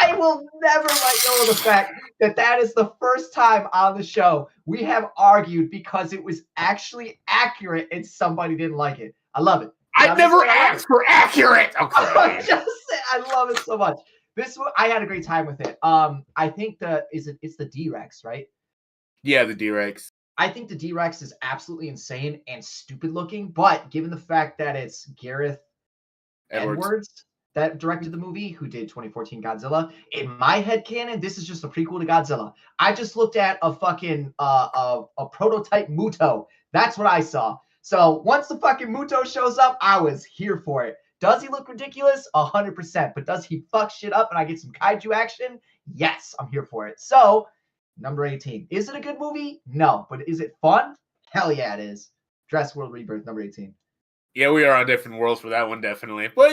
I will never let go of the fact that that is the first time on the show we have argued because it was actually accurate and somebody didn't like it. I love it. I never asked for accurate. I'm Okay. just saying, I love it so much. This one, I had a great time with it. I think it's the D-Rex, right? Yeah, the D-Rex. I think the D-Rex is absolutely insane and stupid looking, but given the fact that it's Gareth Edwards. Edwards that directed the movie, who did 2014 Godzilla, in my head canon, this is just a prequel to Godzilla. I just looked at a fucking a prototype Muto. That's what I saw. So once the fucking Muto shows up, I was here for it. Does he look ridiculous? 100%. But does he fuck shit up and I get some kaiju action? Yes, I'm here for it. So, number 18. Is it a good movie? No. But is it fun? Hell yeah, it is. Jurassic World Rebirth, number 18. Yeah, we are on different worlds for that one, definitely. But,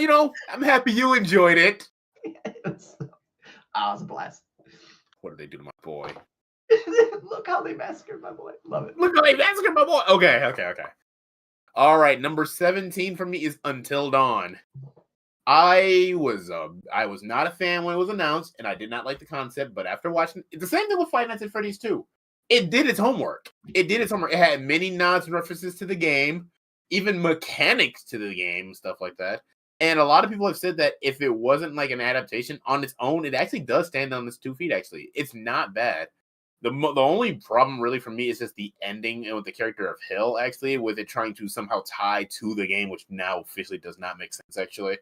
I'm happy you enjoyed it. It was a blast. What did they do to my boy? Look how they massacred my boy. Love it. Look how they massacred my boy. Okay. All right, number 17 for me is Until Dawn. I was not a fan when it was announced, and I did not like the concept. But after watching, it's the same thing with Five Nights at Freddy's 2. It did its homework. It had many nods and references to the game, even mechanics to the game, stuff like that. And a lot of people have said that if it wasn't like an adaptation on its own, it actually does stand on its 2 feet. Actually, it's not bad. The only problem really for me is just the ending and with the character of Hill, actually, with it trying to somehow tie to the game, which now officially does not make sense, actually.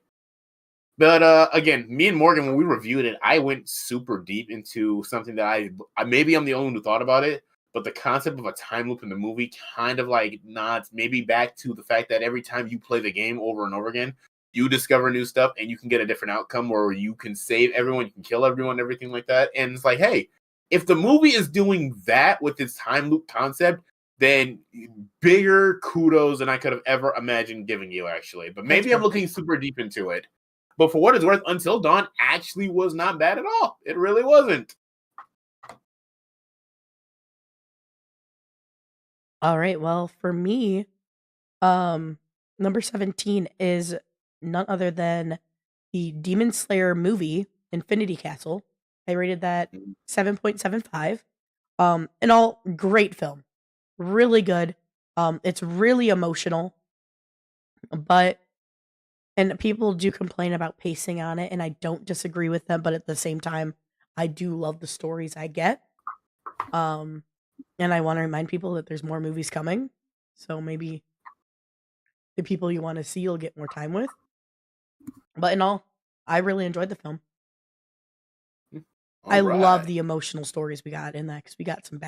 But again, me and Morgan, when we reviewed it, I went super deep into something that I maybe I'm the only one who thought about it, but the concept of a time loop in the movie kind of like nods maybe back to the fact that every time you play the game over and over again, you discover new stuff and you can get a different outcome where you can save everyone, you can kill everyone, everything like that. And it's like, hey, if the movie is doing that with its time loop concept, then bigger kudos than I could have ever imagined giving you, actually. But maybe I'm looking super deep into it. But for what it's worth, Until Dawn actually was not bad at all. It really wasn't. All right. Well, for me, number 17 is none other than the Demon Slayer movie, Infinity Castle. I rated that 7.75. An all great film. Really good. It's really emotional, but and people do complain about pacing on it, and I don't disagree with them, but at the same time, I do love the stories I get. Um, and I want to remind people that there's more movies coming. So maybe the people you want to see you'll get more time with. But in all, I really enjoyed the film. All I love right. the emotional stories we got in that because we got some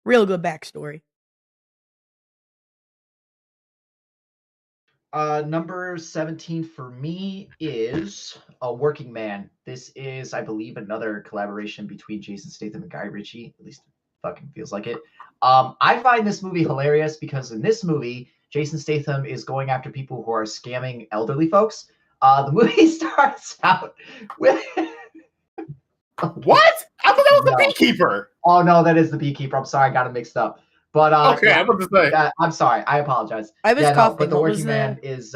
real good backstory. Number 17 for me is A Working Man. This is, I believe, another collaboration between Jason Statham and Guy Ritchie. At least it fucking feels like it. I find this movie hilarious because in this movie, Jason Statham is going after people who are scamming elderly folks. The movie starts out with What? I thought that was the no. beekeeper. Oh no, that is the beekeeper. I'm sorry, I got it mixed up. But Okay, yeah, I'm about to say. I'm sorry. I apologize. I was Yeah, no, coughing. but the What was Working Man is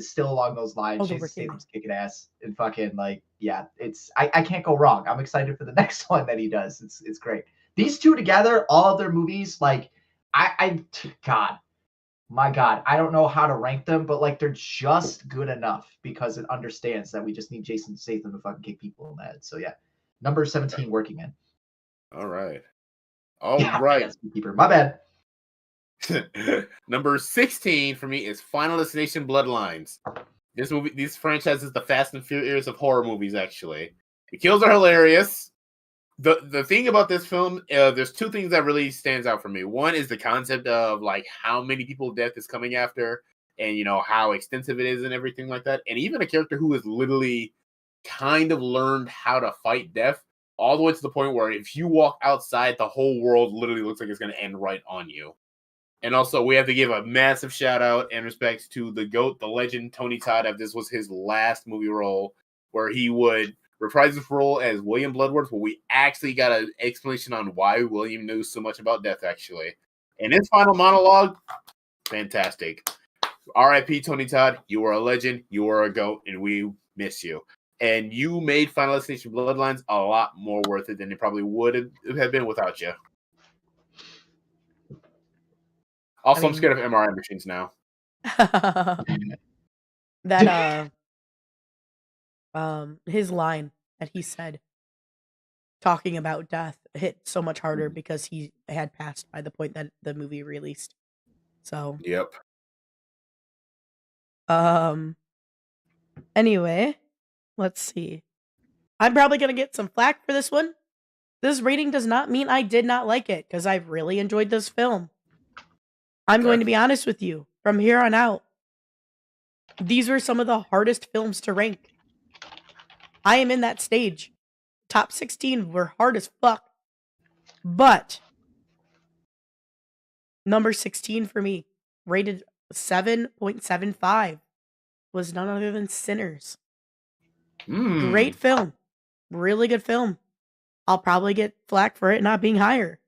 still along those lines. Oh, the Jason Working Man. Statham's kicking ass and fucking like yeah, it's I can't go wrong. I'm excited for the next one that he does. It's great. These two together, all of their movies, like God, my God, I don't know how to rank them, but like they're just good enough because it understands that we just need Jason Statham to fucking kick people in the head. So yeah, number 17, Working Man. All right. All Yeah, right. that's Beekeeper. My bad. Number 16 for me is Final Destination Bloodlines. This franchise is the Fast and Furious of horror movies, actually. The kills are hilarious. The thing about this film, there's two things that really stands out for me. One is the concept of like how many people death is coming after, and how extensive it is and everything like that. And even a character who has literally kind of learned how to fight death, all the way to the point where if you walk outside, the whole world literally looks like it's going to end right on you. And also, we have to give a massive shout out and respect to the GOAT, the legend, Tony Todd, if this was his last movie role, where he would reprise his role as William Bloodworth, where we actually got an explanation on why William knew so much about death, actually. And his final monologue, fantastic. R.I.P. Tony Todd, you are a legend, you are a GOAT, and we miss you. And you made Final Destination Bloodlines a lot more worth it than it probably would have been without you. Also, I'm scared of MRI machines now. That his line that he said talking about death hit so much harder because he had passed by the point that the movie released. So Yep. Anyway, let's see. I'm probably gonna get some flack for this one. This rating does not mean I did not like it, because I've really enjoyed this film. I'm going to be honest with you. From here on out, these were some of the hardest films to rank. I am in that stage. Top 16 were hard as fuck. But number 16 for me, rated 7.75, was none other than Sinners. Great film. Really good film. I'll probably get flack for it not being higher.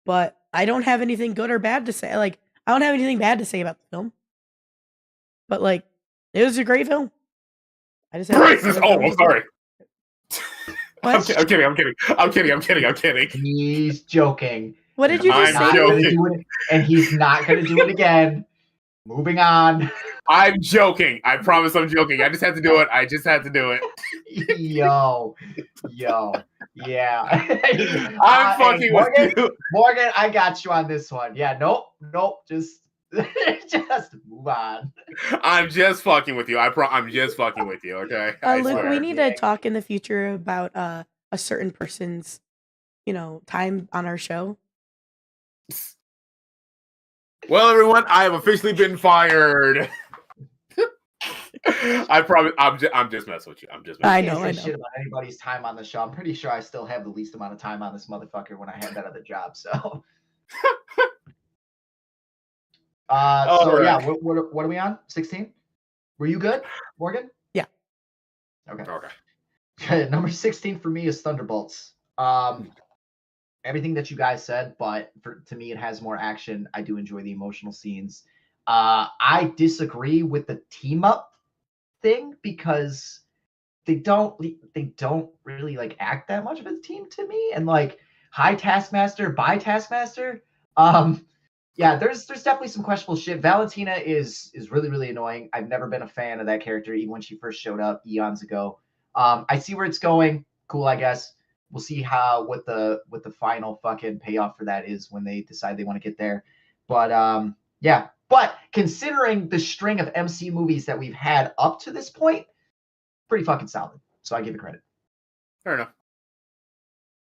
But I don't have anything good or bad to say. Like, I don't have anything bad to say about the film. But, like, it was a great film. I just have I'm sorry. I'm kidding. He's joking. What did you just say? And he's not going to do it again. Moving on. I'm joking. I promise I'm joking. I just had to do it. Yo. Yeah. I'm fucking with you. Morgan, I got you on this one. Yeah, nope. Just move on. I'm just fucking with you. I'm just fucking with you, okay? Luke, we need to talk in the future about a certain person's, time on our show. Well, everyone, I have officially been fired. I promise. I'm just messing with you. I know. Shit about anybody's time on the show. I'm pretty sure I still have the least amount of time on this motherfucker when I had that other job. So. Right. Yeah. What are we on? 16. Were you good, Morgan? Yeah. Okay. Number 16 for me is Thunderbolts. Everything that you guys said, but to me, it has more action. I do enjoy the emotional scenes. I disagree with the team up thing because they don't really like act that much of a team to me. And like High Taskmaster by Taskmaster, yeah, there's definitely some questionable shit. Valentina is really, really annoying. I've never been a fan of that character, even when she first showed up eons ago. I see where it's going. Cool, I guess. We'll see what the final fucking payoff for that is when they decide they want to get there. But yeah. But considering the string of MC movies that we've had up to this point, pretty fucking solid. So I give it credit. Fair enough.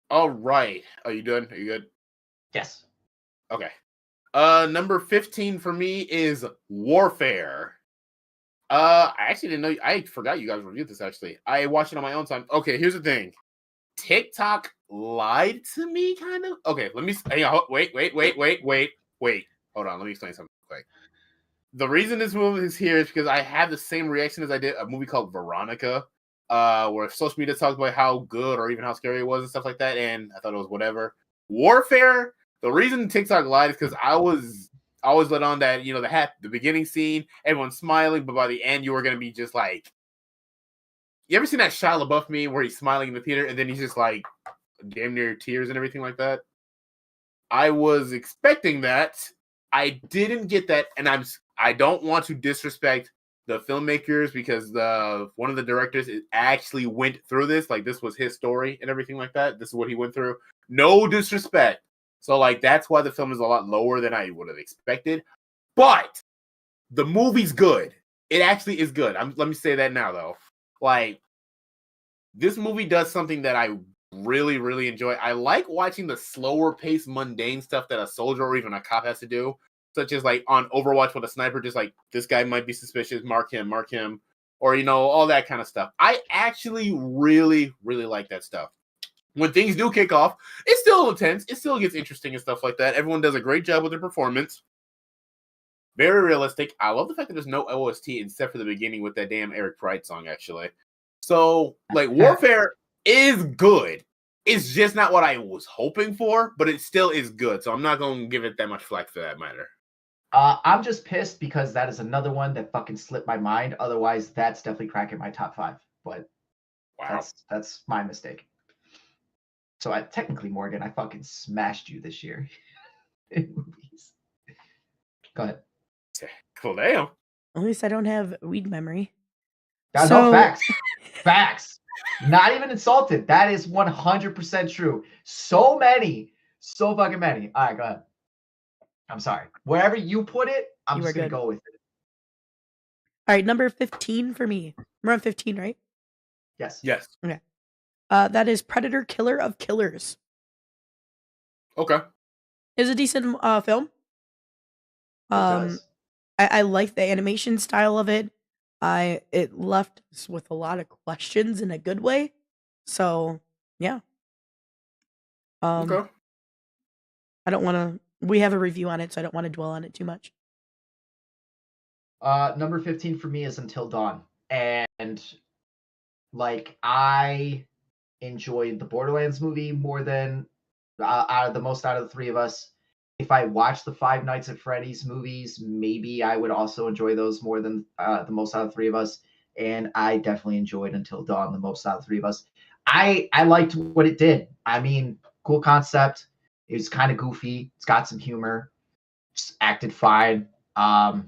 All right. Are you done? Are you good? Yes. Okay. Number 15 for me is Warfare. I actually didn't know. I forgot you guys reviewed this, actually. I watched it on my own time. Okay, here's the thing. TikTok lied to me, kind of. Okay, let me... Wait. Hold on, let me explain something quick. The reason this movie is here is because I had the same reaction as I did a movie called Veronica, where social media talked about how good or even how scary it was and stuff like that, and I thought it was whatever. Warfare, the reason TikTok lied is because I was let on that, the beginning scene, everyone's smiling, but by the end you were going to be just like... You ever seen that Shia LaBeouf meme where he's smiling in the theater and then he's just like damn near tears and everything like that? I was expecting that. I didn't get that, and I don't want to disrespect the filmmakers because one of the directors actually went through this. Like, this was his story and everything like that. This is what he went through. No disrespect. So like that's why the film is a lot lower than I would have expected. But the movie's good. It actually is good. Let me say that now though. Like this movie does something that I really, really enjoy. I like watching the slower paced, mundane stuff that a soldier or even a cop has to do, such as like on Overwatch with a sniper, just like this guy might be suspicious, mark him, or all that kind of stuff. I actually really, really like that stuff. When things do kick off, it's still intense. It still gets interesting and stuff like that. Everyone does a great job with their performance. Very realistic. I love the fact that there's no OST except for the beginning with that damn Eric Pride song, actually. So, like, Warfare is good. It's just not what I was hoping for, but it still is good. So I'm not going to give it that much flack for that matter. I'm just pissed because that is another one that fucking slipped my mind. Otherwise, that's definitely cracking my top 5. But wow, that's my mistake. So technically, Morgan, I fucking smashed you this year in movies. Go ahead. Cool, damn. At least I don't have weed memory. No, facts. Facts. Not even insulted. That is 100% true. So fucking many. All right, go ahead. I'm sorry. Wherever you put it, I'm just going to go with it. All right, number 15 for me. We're on 15, right? Yes. Yes. Okay. That is Predator Killer of Killers. Okay. It's a decent film. I like the animation style of it. It left us with a lot of questions in a good way. So yeah. Okay. I don't want to. We have a review on it, so I don't want to dwell on it too much. Number 15 for me is Until Dawn, and like I enjoyed the Borderlands movie more than out of the 3 of us. If I watched the Five Nights at Freddy's movies, maybe I would also enjoy those more than the most out of the 3 of us. And I definitely enjoyed Until Dawn the most out of the 3 of us. I liked what it did. I mean, cool concept. It was kind of goofy. It's got some humor. Just acted fine. I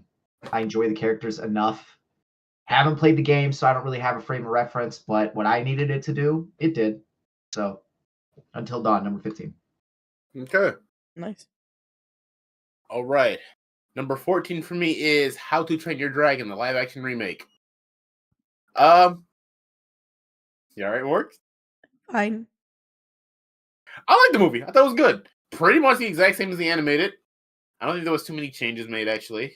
enjoy the characters enough. Haven't played the game, so I don't really have a frame of reference. But what I needed it to do, it did. So, Until Dawn, number 15. Okay. Nice. All right. Number 14 for me is How to Train Your Dragon, the live-action remake. Yeah, it works. Fine. I like the movie. I thought it was good. Pretty much the exact same as the animated. I don't think there was too many changes made, actually.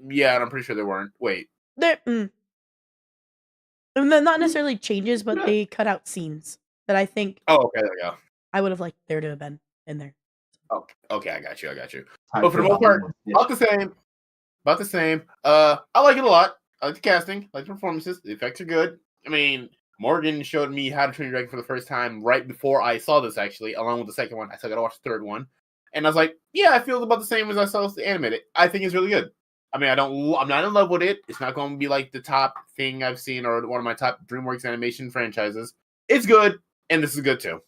Yeah, and I'm pretty sure there weren't. Wait. Not necessarily changes, but they cut out scenes that I think. Oh, okay, there we go. I would have liked there to have been in there. Oh, okay, I got you. But for the most part, about the same. I like it a lot. I like the casting, I like the performances. The effects are good. I mean, Morgan showed me How to Train Your Dragon for the first time right before I saw this, actually, along with the second one. I still got to watch the third one. And I was like, yeah, I feel about the same as I saw the animated. I think it's really good. I mean, I'm not in love with it. It's not going to be like the top thing I've seen or one of my top DreamWorks animation franchises. It's good, and this is good too.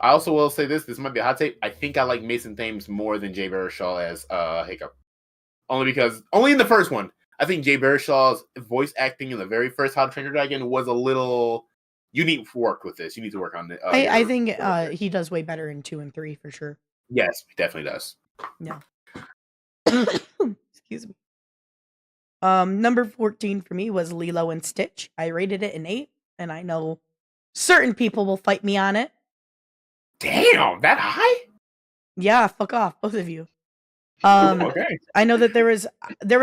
I also will say this might be a hot take. I think I like Mason Thames more than Jay Baruchel as Hiccup. Only in the first one. I think Jay Baruchel's voice acting in the very first How to Train Your Dragon was a little. You need to work with this. You need to work on it. I think he does way better in 2 and 3 for sure. Yes, he definitely does. Yeah. Excuse me. Number 14 for me was Lilo and Stitch. I rated it an 8, and I know certain people will fight me on it. Damn, that high? Yeah, fuck off, both of you. Okay. I know that there was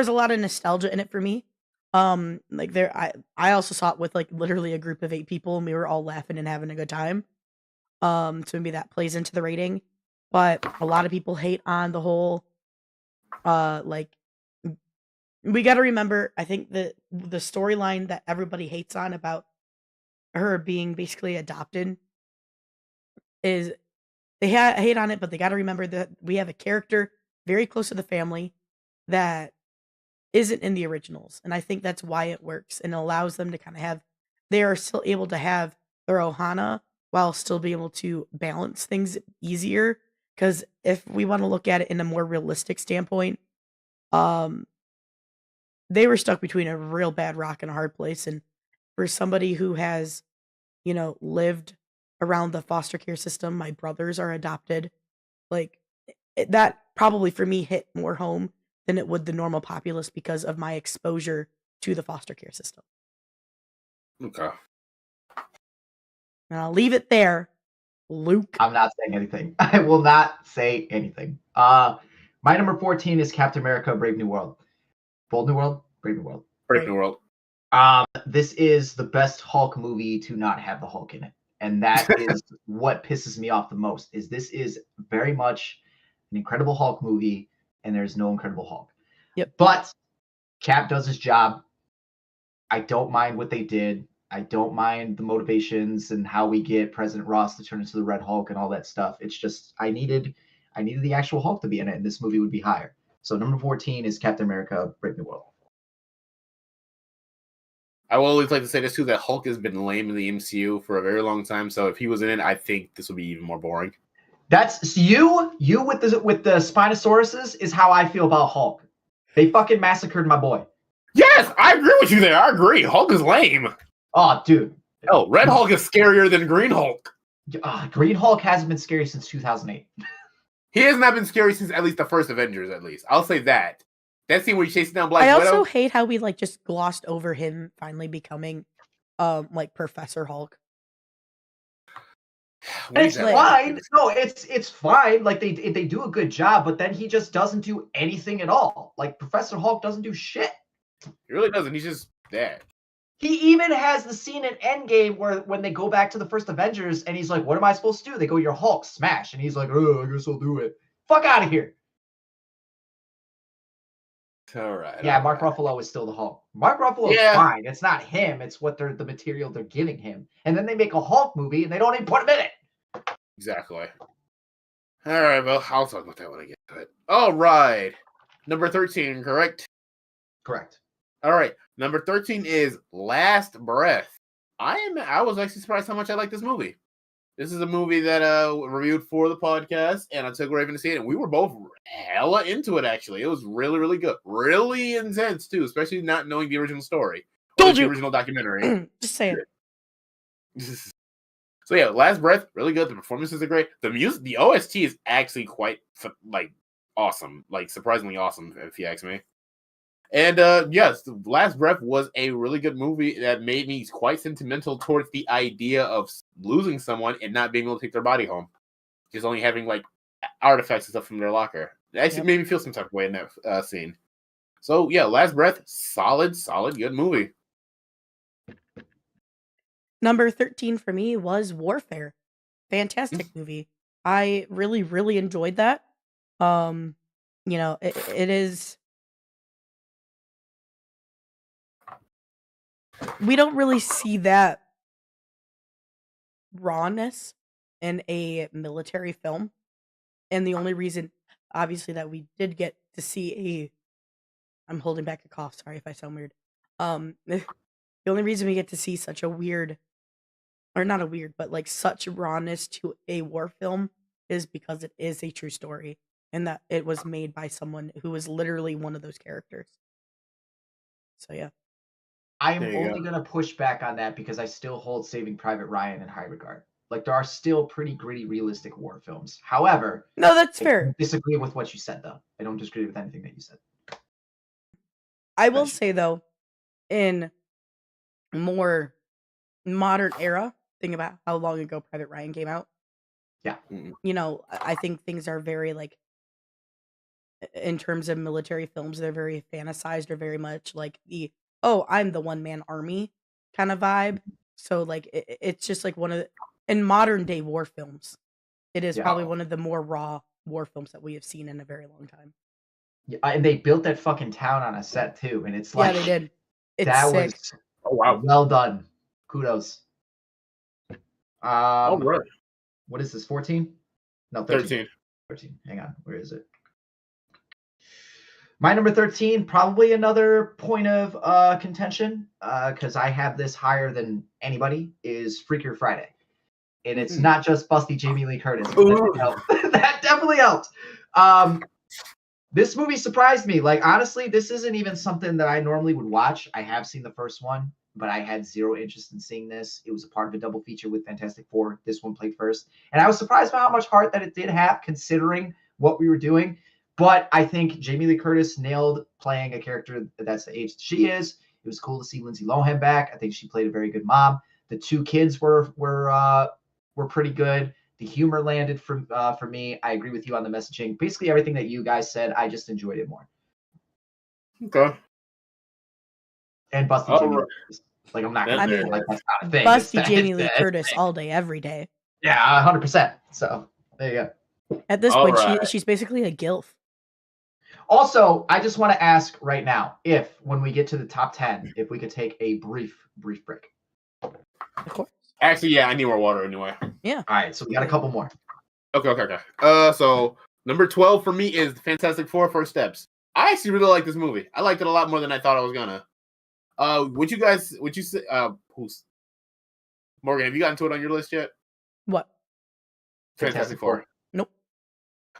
a lot of nostalgia in it for me. Like I also saw it with like literally a group of 8 people, and we were all laughing and having a good time. So maybe that plays into the rating. But a lot of people hate on the whole like we got to remember, I think the storyline that everybody hates on about her being basically adopted is they hate on it, but they got to remember that we have a character very close to the family that isn't in the originals, and I think that's why it works and allows them to kind of have they are still able to have their Ohana while still being able to balance things easier. Because if we want to look at it in a more realistic standpoint, they were stuck between a real bad rock and a hard place, and for somebody who has lived around the foster care system. My brothers are adopted. Like that probably for me hit more home than it would the normal populace because of my exposure to the foster care system. Okay. And I'll leave it there. Luke. I'm not saying anything. I will not say anything. My number 14 is Captain America: Brave New World. Bold New World? Brave New World. Brave New World. This is the best Hulk movie to not have the Hulk in it. And that is what pisses me off the most, is this is very much an Incredible Hulk movie, and there's no Incredible Hulk. Yep. But Cap does his job. I don't mind what they did. I don't mind the motivations and how we get President Ross to turn into the Red Hulk and all that stuff. It's just I needed the actual Hulk to be in it, and this movie would be higher. So number 14 is Captain America: Brave New World. I will always like to say this too, that Hulk has been lame in the MCU for a very long time. So if he was in it, I think this would be even more boring. That's you with the Spinosauruses is how I feel about Hulk. They fucking massacred my boy. Yes, I agree with you there. I agree. Hulk is lame. Oh, dude. Oh, Red Hulk is scarier than Green Hulk. Green Hulk hasn't been scary since 2008. He has not been scary since at least the first Avengers, at least. I'll say that. That scene where he's chasing down Black Widow. I also hate how we like just glossed over him finally becoming like Professor Hulk. It's fine. No, it's fine. Like they do a good job, but then he just doesn't do anything at all. Like Professor Hulk doesn't do shit. He really doesn't. He's just there. He even has the scene in Endgame where when they go back to the first Avengers and he's like, "What am I supposed to do?" They go, "You're Hulk, smash," and he's like, "Oh, I guess I'll do it." Fuck out of here. All right. Yeah, Mark Ruffalo is still the Hulk. Mark Ruffalo is fine. It's not him. It's what the material they're giving him. And then they make a Hulk movie and they don't even put him in it. Exactly. All right, well, I'll talk about that when I get to it. All right. Number 13, correct? Correct. All right. Number 13 is Last Breath. I was actually surprised how much I like this movie. This is a movie that reviewed for the podcast, and I took Raven to see it, and we were both hella into it, actually. It was really, really good. Really intense, too, especially not knowing the original story. Told you. The original documentary. Just say it. So, yeah, Last Breath, really good. The performances are great. The music, the OST is actually quite, like, awesome. Like, surprisingly awesome, if you ask me. And yes, Last Breath was a really good movie that made me quite sentimental towards the idea of losing someone and not being able to take their body home. Just only having like artifacts and stuff from their locker. It actually made me feel some type of way in that scene. So yeah, Last Breath, solid, good movie. Number 13 for me was Warfare. Fantastic movie. I really, really enjoyed that. You know, it is. We don't really see that rawness in a military film. And the only reason, obviously, that we did get to see I'm holding back a cough. Sorry if I sound weird. The only reason we get to see such a weird, or not a weird, but like such rawness to a war film is because it is a true story and that it was made by someone who was literally one of those characters. So, yeah. I am only going to push back on that because I still hold Saving Private Ryan in high regard. Like, there are still pretty gritty, realistic war films. However, no, that's fair. I disagree with what you said, though. I don't disagree with anything that you said. I will say, though, in more modern era, think about how long ago Private Ryan came out. Yeah. You know, I think things are very, like, in terms of military films, they're very fantasized or very much like the, oh, I'm the one-man army kind of vibe. So, like, it's just like one of the, in modern day war films, it is probably one of the more raw war films that we have seen in a very long time. Yeah, and they built that fucking town on a set too, and it's like, yeah, they did. It's that sick. Was well done. Kudos. All right. What is this? 14? No, 13. 13. Hang on. Where is it? My number 13, probably another point of contention, because I have this higher than anybody, is Freakier Friday. And it's not just busty Jamie Lee Curtis. That definitely helped. This movie surprised me. Like, honestly, this isn't even something that I normally would watch. I have seen the first one. but I had zero interest in seeing this. It was a part of a double feature with Fantastic Four. This one played first. And I was surprised by how much heart that it did have, considering what we were doing. But I think Jamie Lee Curtis nailed playing a character that's the age that she is. It was cool to see Lindsay Lohan back. I think she played a very good mom. The two kids were pretty good. The humor landed for me. I agree with you on the messaging. Basically everything that you guys said, I just enjoyed it more. Okay. And Busty All Jamie right. Lee Curtis. Like, I'm not gonna I say mean, like that's not a thing. Busty Jamie Lee Curtis all day, every day. Yeah, 100%. So there you go. At this All point, right. she's basically a gilf. Also, I just want to ask right now, if when we get to the top 10, if we could take a brief break. Of course. Actually, yeah, I need more water anyway. Yeah. All right, so we got a couple more. Okay. So number 12 for me is Fantastic Four: First Steps. I actually really like this movie. I liked it a lot more than I thought I was gonna. Would you say who's Morgan, have you gotten to it on your list yet? What? Fantastic Four. Nope.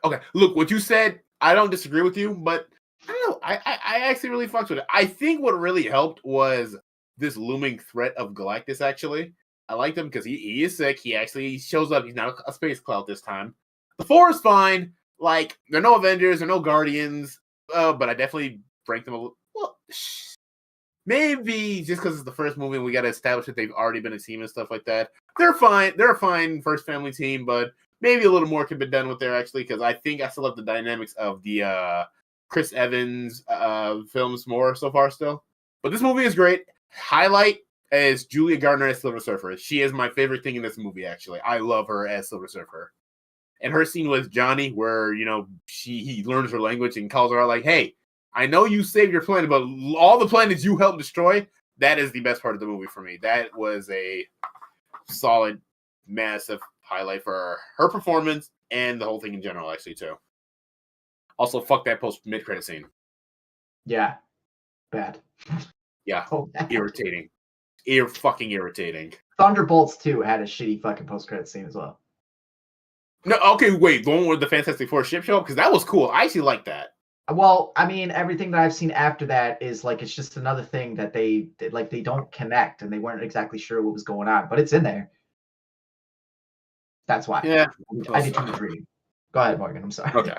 Okay, look, what you said, I don't disagree with you, but I don't know. I actually really fucked with it. I think what really helped was this looming threat of Galactus, actually. I liked him because he is sick. He shows up. He's not a space clout this time. The Four is fine. Like, there are no Avengers, there are no Guardians, but I definitely rank them a little. Well, maybe just because it's the first movie and we got to establish that they've already been a team and stuff like that. They're fine. They're a fine first family team, but maybe a little more could be done with there, actually, because I think I still have the dynamics of the Chris Evans films more so far still. But this movie is great. Highlight is Julia Gardner as Silver Surfer. She is my favorite thing in this movie, actually. I love her as Silver Surfer. And her scene with Johnny, where, he learns her language and calls her out like, hey, I know you saved your planet, but all the planets you helped destroy, that is the best part of the movie for me. That was a solid, massive highlight for her performance and the whole thing in general, actually, too. Also, fuck that mid-credit scene. Yeah. Bad. Yeah. Oh, bad. Irritating. Fucking irritating. Thunderbolts 2 had a shitty fucking post-credit scene as well. No, okay, wait. The one with the Fantastic Four ship show up? Because that was cool. I actually like that. Well, I mean, everything that I've seen after that is like it's just another thing that they don't connect and they weren't exactly sure what was going on, but it's in there. That's why. Yeah. I did too much reading. Go ahead, Morgan. I'm sorry. Okay.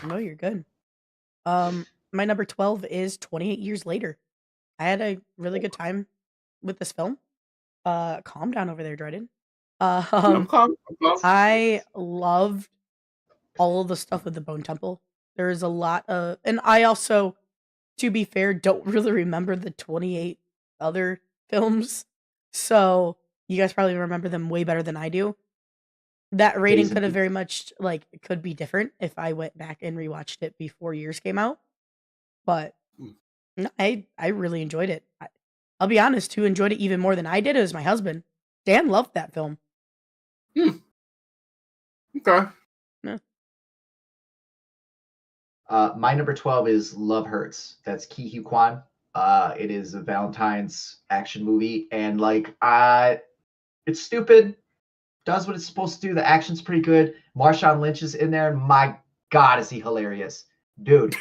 No, you're good. My number 12 is 28 Years Later. I had a really good time with this film. Calm down over there, Dryden. I'm calm. I loved all of the stuff with the Bone Temple. There's a lot of, and I also, to be fair, don't really remember the 28 other films. So you guys probably remember them way better than I do. That rating could have very much could be different if I went back and rewatched it before years came out. But no, I really enjoyed it. I'll be honest, who enjoyed it even more than I did is my husband. Dan loved that film. Okay. Yeah. My number 12 is Love Hurts. That's Ki Hugh Kwan. It is a Valentine's action movie, and it's stupid. Does what it's supposed to do. The action's pretty good. Marshawn Lynch is in there, and my God, is he hilarious, dude!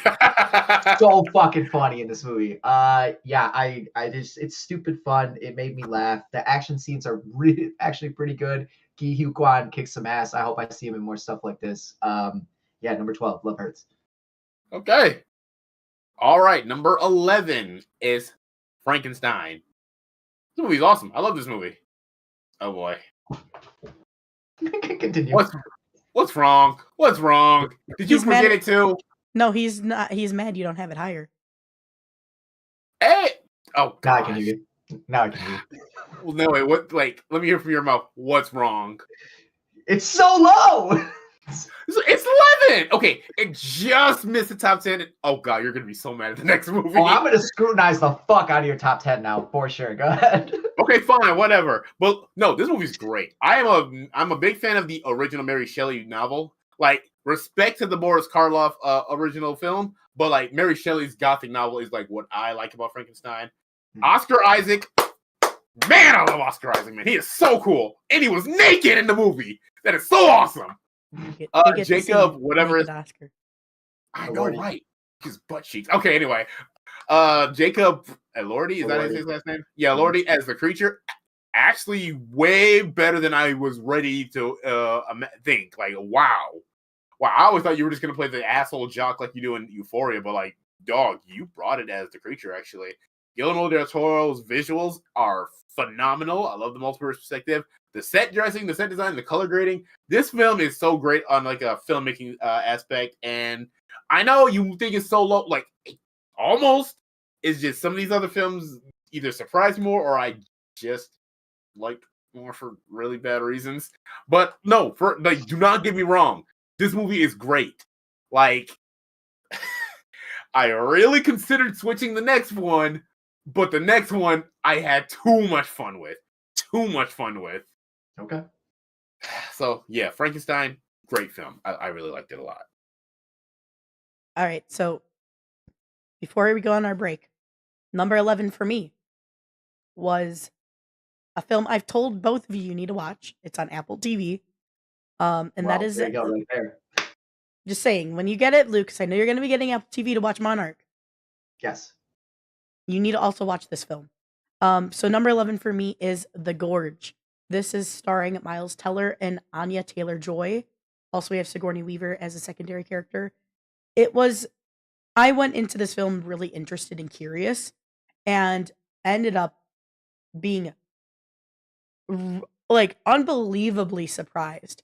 So fucking funny in this movie. It's stupid fun. It made me laugh. The action scenes are really actually pretty good. Ki Hugh Kwan kicks some ass. I hope I see him in more stuff like this. Number 12, Love Hurts. Okay. All right. Number 11 is Frankenstein. This movie's awesome. I love this movie. Oh boy. Continue. What's wrong? What's wrong? Did you forget it too? No, he's not. He's mad you don't have it higher. Hey! Oh, Now I gosh. can hear you. Now I can hear you. Well, no, wait, what? Let me hear from your mouth. What's wrong? It's so low! It's 11! Okay, it just missed the top 10. Oh, God, you're going to be so mad at the next movie. Oh, I'm going to scrutinize the fuck out of your top 10 now, for sure. Go ahead. Okay, fine, whatever. But no, this movie's great. I'm a big fan of the original Mary Shelley novel. Respect to the Boris Karloff original film, but Mary Shelley's gothic novel is what I like about Frankenstein. Oscar Isaac, man, I love Oscar Isaac, man. He is so cool, and he was naked in the movie. That is so awesome. Jacob, whatever. Oscar. I know, right? His butt cheeks. Okay, anyway. Jacob Elordi, is that his Elordi. last name? Yeah, Elordi as the creature. Actually, way better than I was ready to think. Like, wow. I always thought you were just gonna play the asshole jock like you do in Euphoria, but like, dog, you brought it as the creature. Actually, Guillermo del Toro's visuals are phenomenal. I love the multiple perspective, the set dressing, the set design, the color grading. This film is so great on like a filmmaking aspect, and I know you think it's so low, like almost. It's just some of these other films either surprise me more or I just like more for really bad reasons. But no, for like, do not get me wrong. This movie is great. Like, I really considered switching the next one, but the next one I had too much fun with. Too much fun with. Okay. So yeah, Frankenstein, great film. I really liked it a lot. All right, so before we go on our break, number 11 for me was a film I've told both of you you need to watch. It's on Apple TV. And that Well, is there you go, right there. just saying, when you get it, Luke, 'cause I know you're going to be getting Apple TV to watch Monarch. Yes. You need to also watch this film. So number 11 for me is The Gorge. This is starring Miles Teller and Anya Taylor-Joy. Also, we have Sigourney Weaver as a secondary character. I went into this film really interested and curious, and ended up being like unbelievably surprised.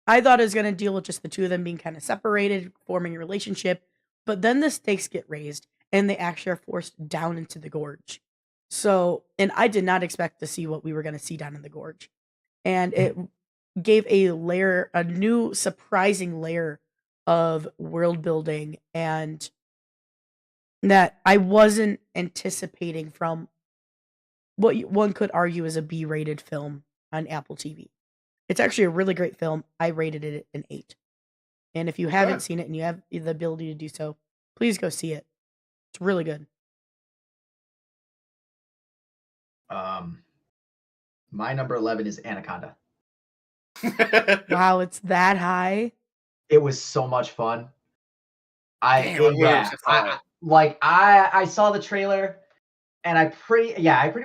I thought it was going to deal with just the two of them being kind of separated, forming a relationship, but then the stakes get raised and they actually are forced down into the gorge. So, and I did not expect to see what we were going to see down in the gorge. And it gave a new surprising layer of world building and that I wasn't anticipating from what one could argue is a B-rated film on Apple TV. It's actually a really great film. I rated it an 8. And if you haven't Okay. seen it and you have the ability to do so, please go see it. It's really good. My number 11 is Anaconda. Wow, it's that high. It was so much fun. Damn, I literally Yeah, just saw it. I saw the trailer and I pretty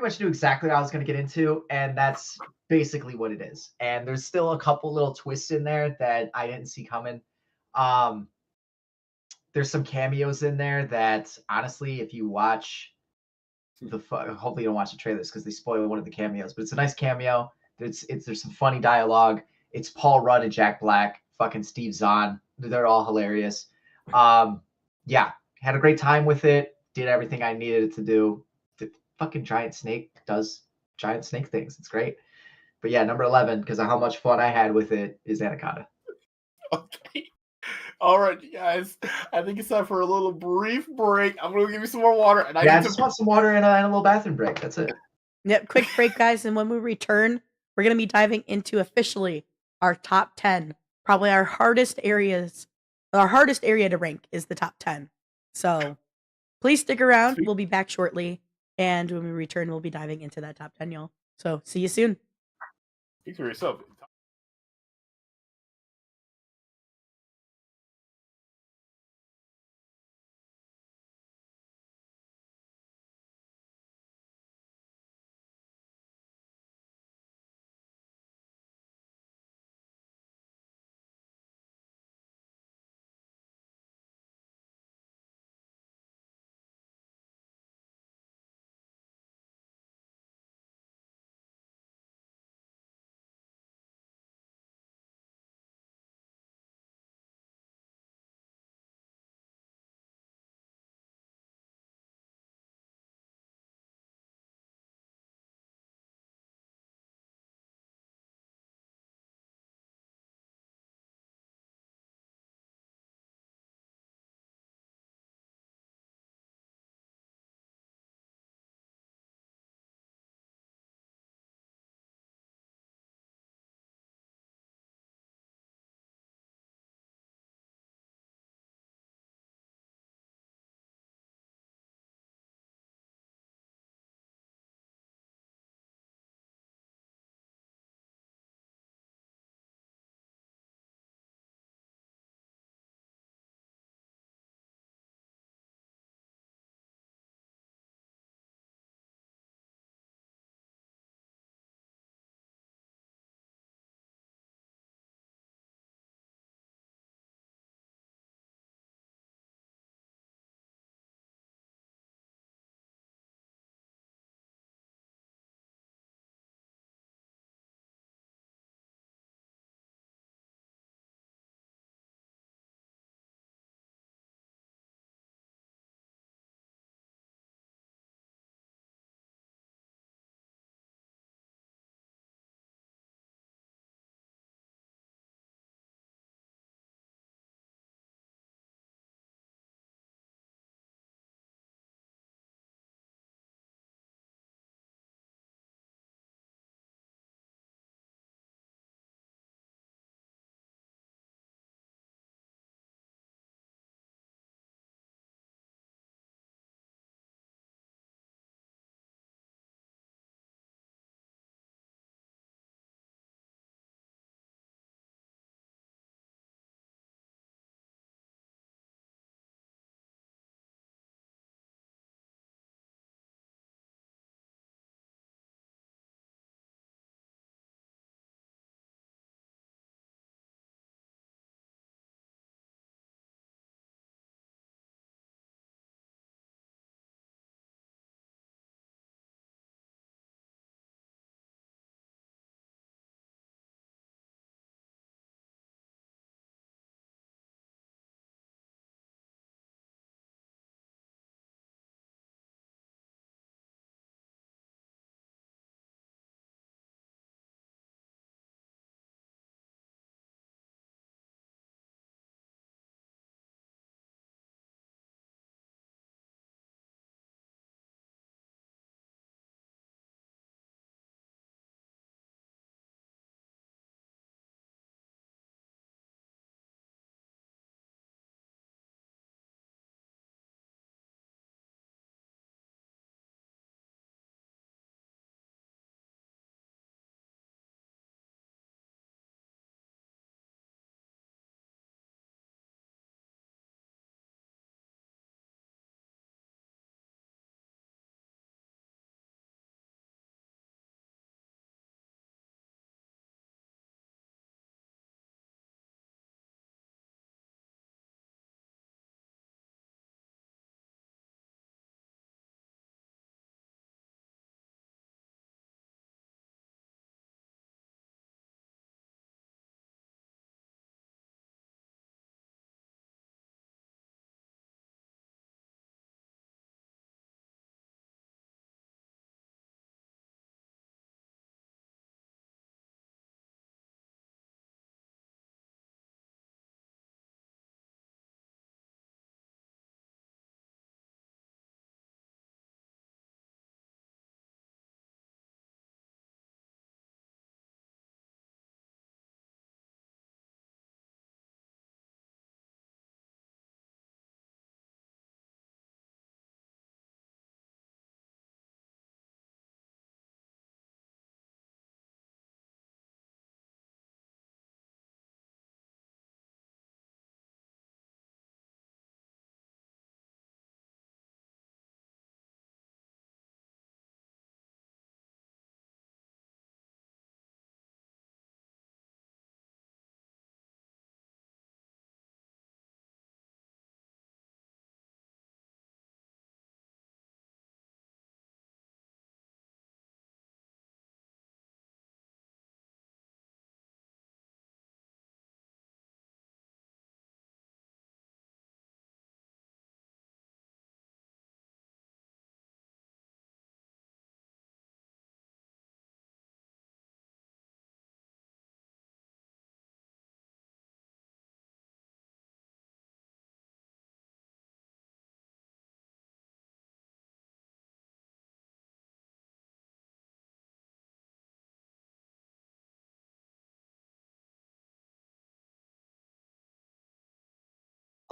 much knew exactly what I was going to get into, and that's basically what it is. And there's still a couple little twists in there that I didn't see coming. Um, there's some cameos in there that honestly, if you watch hopefully you don't watch the trailers because they spoil one of the cameos, but it's a nice cameo. There's some funny dialogue. It's Paul Rudd and Jack Black, fucking Steve Zahn. They're all hilarious. Yeah, had a great time with it. Did everything I needed it to do. The fucking giant snake does giant snake things. It's great. But yeah, number 11, because of how much fun I had with it, is Anaconda. Okay. All right, you guys. I think it's time for a little brief break. I'm gonna give you some more water, and I Yeah, I need just to. want some water and a little bathroom break. That's it. Yep, quick break, guys. And when we return, we're going to be diving into officially our top 10. Probably our hardest areas. Our hardest area to rank is the top 10. So please stick around. We'll be back shortly. And when we return, we'll be diving into that top 10, y'all. So see you soon. Speak for yourself.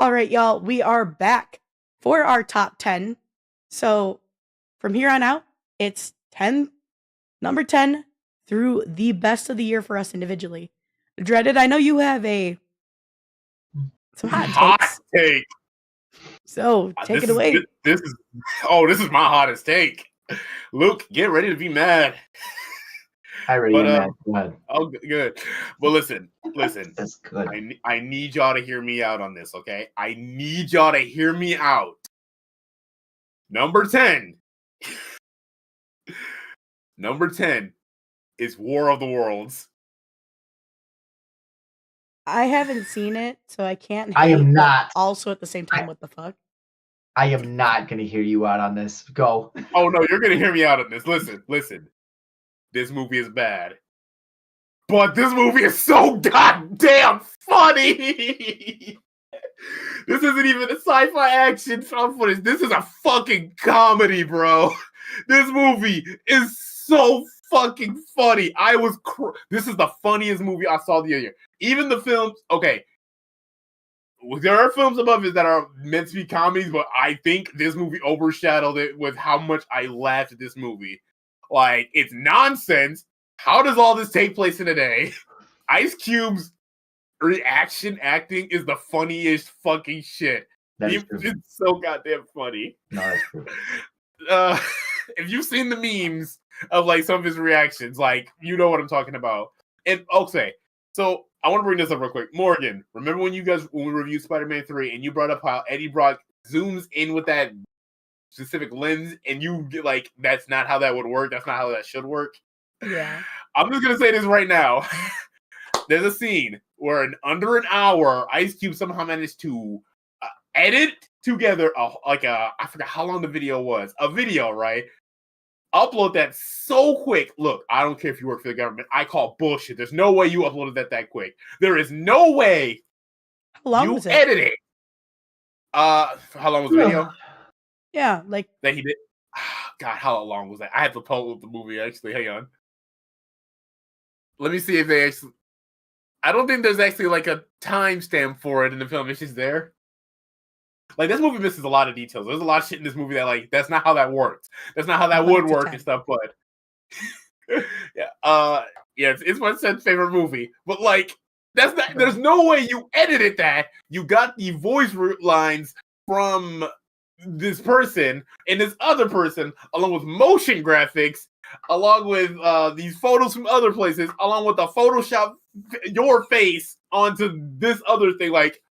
All right, y'all, we are back for our top 10. So from here on out, it's 10, number 10 through the best of the year for us individually. Dreaded, I know you have some hot Hot takes. take. So take it away. This is my hottest take. Luke, get ready to be mad. I already am mad. Go ahead. Oh, good. Well, listen. That's good. I need y'all to hear me out on this, okay? I need y'all to hear me out. Number 10. Number 10 is War of the Worlds. I haven't seen it, so I can't. I am hate, but not. Also, at the same time, what the fuck? I am not going to hear you out on this. Go. Oh, no, you're going to hear me out on this. Listen. This movie is bad. But this movie is so goddamn funny! This isn't even a sci-fi action found footage. This is a fucking comedy, bro. This movie is so fucking funny. This is the funniest movie I saw the other year. Even the films, okay. There are films above it that are meant to be comedies, but I think this movie overshadowed it with how much I laughed at this movie. Like, it's nonsense. How does all this take place in a day? Ice Cube's reaction acting is the funniest fucking shit. It's so goddamn funny. No, that's true. If you've seen the memes of like some of his reactions, like you know what I'm talking about. And okay, so I want to bring this up real quick. Morgan, remember when we reviewed Spider-Man 3 and you brought up how Eddie Brock zooms in with that specific lens and you get like, that's not how that would work. That's not how that should work. Yeah. I'm just going to say this right now. There's a scene where in under an hour, Ice Cube somehow managed to edit together I forgot how long the video was. A video, right? Upload that so quick. Look, I don't care if you work for the government. I call bullshit. There's no way you uploaded that quick. There is no way How long was it? Edit it. How long was the video? Yeah, like that he did. God, how long was that? I have to pull up the movie actually. Hang on. Let me see if they actually. I don't think there's actually like a timestamp for it in the film. It's just there. Like, this movie misses a lot of details. There's a lot of shit in this movie that, like, that's not how that works. That's not how that would work and stuff, but yeah. It's my son's favorite movie. But like, that's not, there's no way you edited that. You got the voice lines from this person and this other person, along with motion graphics, along with these photos from other places, along with the Photoshop your face onto this other thing. Like,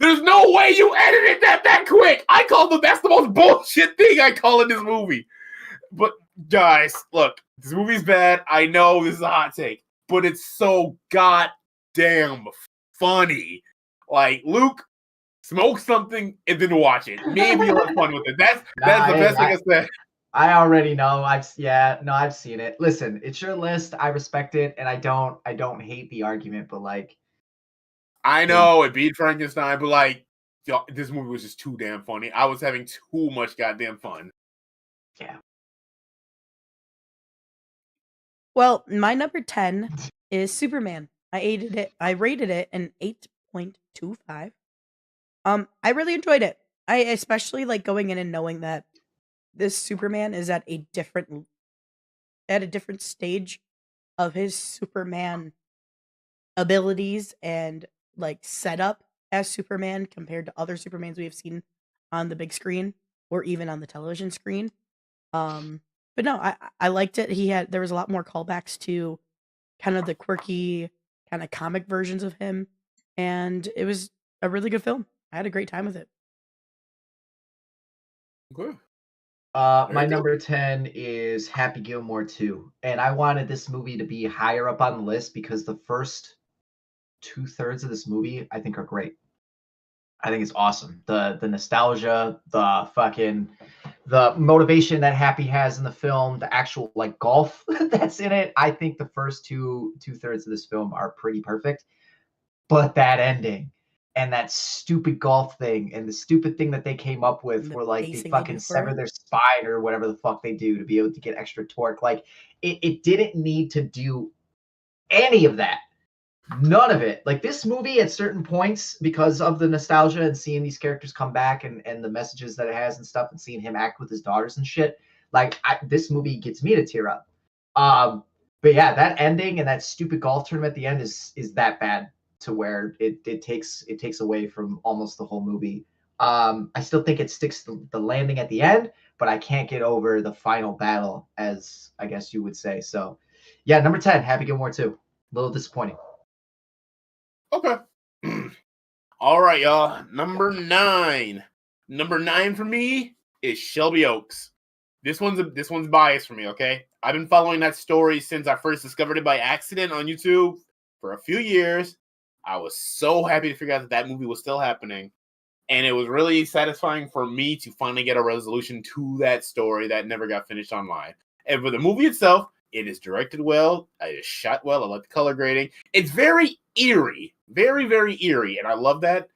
there's no way you edited that quick. That's the most bullshit thing I call in this movie. But guys, look, this movie's bad. I know this is a hot take, but it's so goddamn funny. Like, Luke, smoke something and then watch it. Maybe you'll have fun with it. That's the best thing I said. I already know. I've seen it. Listen, it's your list. I respect it, and I don't hate the argument, but like, I know it beat Frankenstein, but like, this movie was just too damn funny. I was having too much goddamn fun. Yeah. Well, my number 10 is Superman. I rated it an 8.25. I really enjoyed it. I especially like going in and knowing that this Superman is at a different stage of his Superman abilities and like setup as Superman compared to other Supermans we have seen on the big screen or even on the television screen. But no, I liked it. There was a lot more callbacks to kind of the quirky kind of comic versions of him, and it was a really good film. I had a great time with it. Okay. My number 10 is Happy Gilmore 2. And I wanted this movie to be higher up on the list because the first 2/3 of this movie I think are great. I think it's awesome. The nostalgia, the motivation that Happy has in the film, the actual like golf that's in it. I think the first 2/3 of this film are pretty perfect. But that ending and that stupid golf thing and the stupid thing that they came up with where like they fucking sever their spine or whatever the fuck they do to be able to get extra torque. Like, it didn't need to do any of that. None of it. Like this movie at certain points, because of the nostalgia and seeing these characters come back and the messages that it has and stuff, and seeing him act with his daughters and shit, like this movie gets me to tear up. Um, but yeah, that ending and that stupid golf tournament at the end is that bad to where it takes away from almost the whole movie. I still think it sticks the landing at the end, but I can't get over the final battle, as I guess you would say. So, yeah, number 10, Happy Gilmore 2. A little disappointing. Okay. All right, y'all. Number 9. Number 9 for me is Shelby Oaks. This one's biased for me, okay? I've been following that story since I first discovered it by accident on YouTube for a few years. I was so happy to figure out that movie was still happening. And it was really satisfying for me to finally get a resolution to that story that never got finished online. And for the movie itself, it is directed well. It is shot well. I like the color grading. It's very eerie. Very, very eerie. And I love that.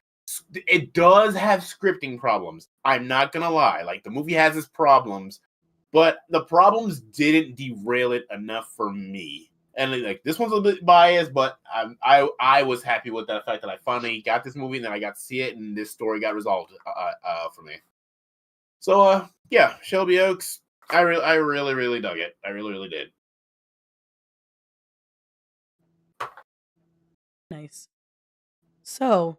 It does have scripting problems. I'm not going to lie. Like, the movie has its problems. But the problems didn't derail it enough for me. And like this one's a bit biased, but I was happy with the fact that I finally got this movie and then I got to see it, and this story got resolved for me. So yeah, Shelby Oaks. I really dug it. I really did. Nice. So,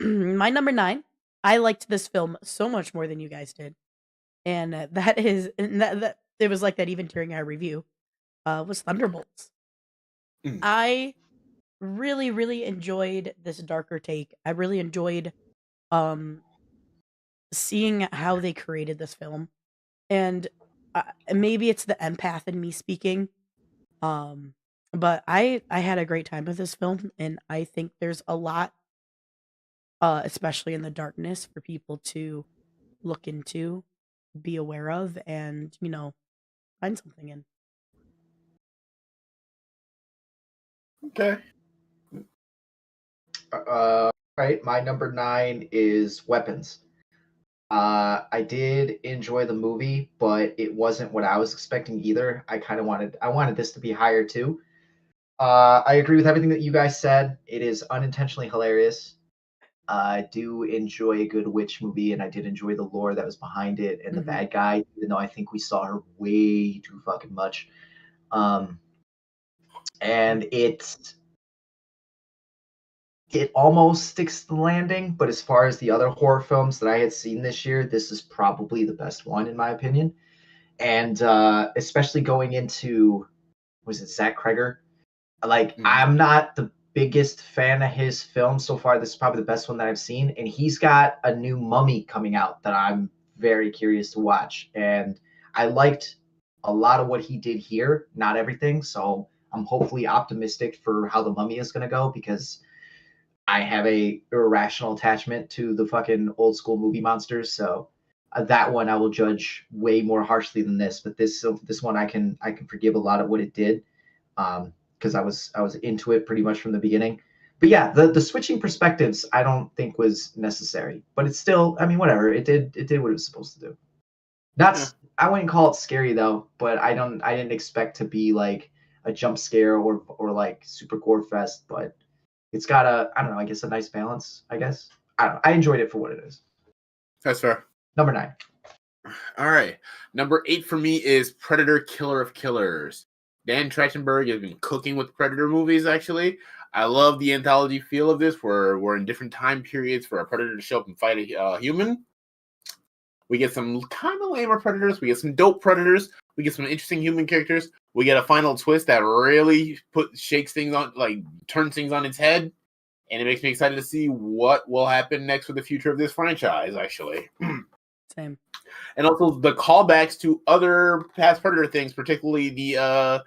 my number 9, I liked this film so much more than you guys did. And that it was like that even during our review, was Thunderbolts. Mm. I really enjoyed this darker take. I really enjoyed um seeing how they created this film. And maybe it's the empath in me speaking. Um but I had a great time with this film, and I think there's a lot, especially in the darkness, for people to look into, be aware of, and find something in. Okay. Right, my number 9 is Weapons. I did enjoy the movie, but it wasn't what I was expecting either. I wanted this to be higher too. I agree with everything that you guys said. It is unintentionally hilarious. I do enjoy a good witch movie, and I did enjoy the lore that was behind it and the Mhm. bad guy, even though I think we saw her way too fucking much. Um, and it almost sticks to the landing, but as far as the other horror films that I had seen this year, this is probably the best one in my opinion. And especially going into, was it Zach Kreger? Like, Mm-hmm. I'm not the biggest fan of his film so far. This is probably the best one that I've seen, and he's got a new Mummy coming out that I'm very curious to watch. And I liked a lot of what he did here, not everything. So I'm hopefully optimistic for how the Mummy is going to go, because I have a irrational attachment to the fucking old school movie monsters. So that one I will judge way more harshly than this. But this one I can forgive a lot of what it did, because I was into it pretty much from the beginning. But yeah, the switching perspectives I don't think was necessary. But it's still, I mean, whatever, it did what it was supposed to do. Yeah. Not, I wouldn't call it scary though, but I didn't expect to be like a jump scare or like super gore fest, but it's got a, I don't know, I guess a nice balance, I guess. I don't know. I enjoyed it for what it is. That's fair. Number 9. All right. Number 8 for me is Predator Killer of Killers. Dan Trachtenberg has been cooking with Predator movies, actually. I love the anthology feel of this, where we're in different time periods for a Predator to show up and fight a human. We get some kind of lamer Predators. We get some dope Predators. We get some interesting human characters. We get a final twist that really shakes things on, like, turns things on its head. And it makes me excited to see what will happen next with the future of this franchise, actually. Same. And also the callbacks to other past Predator things, particularly the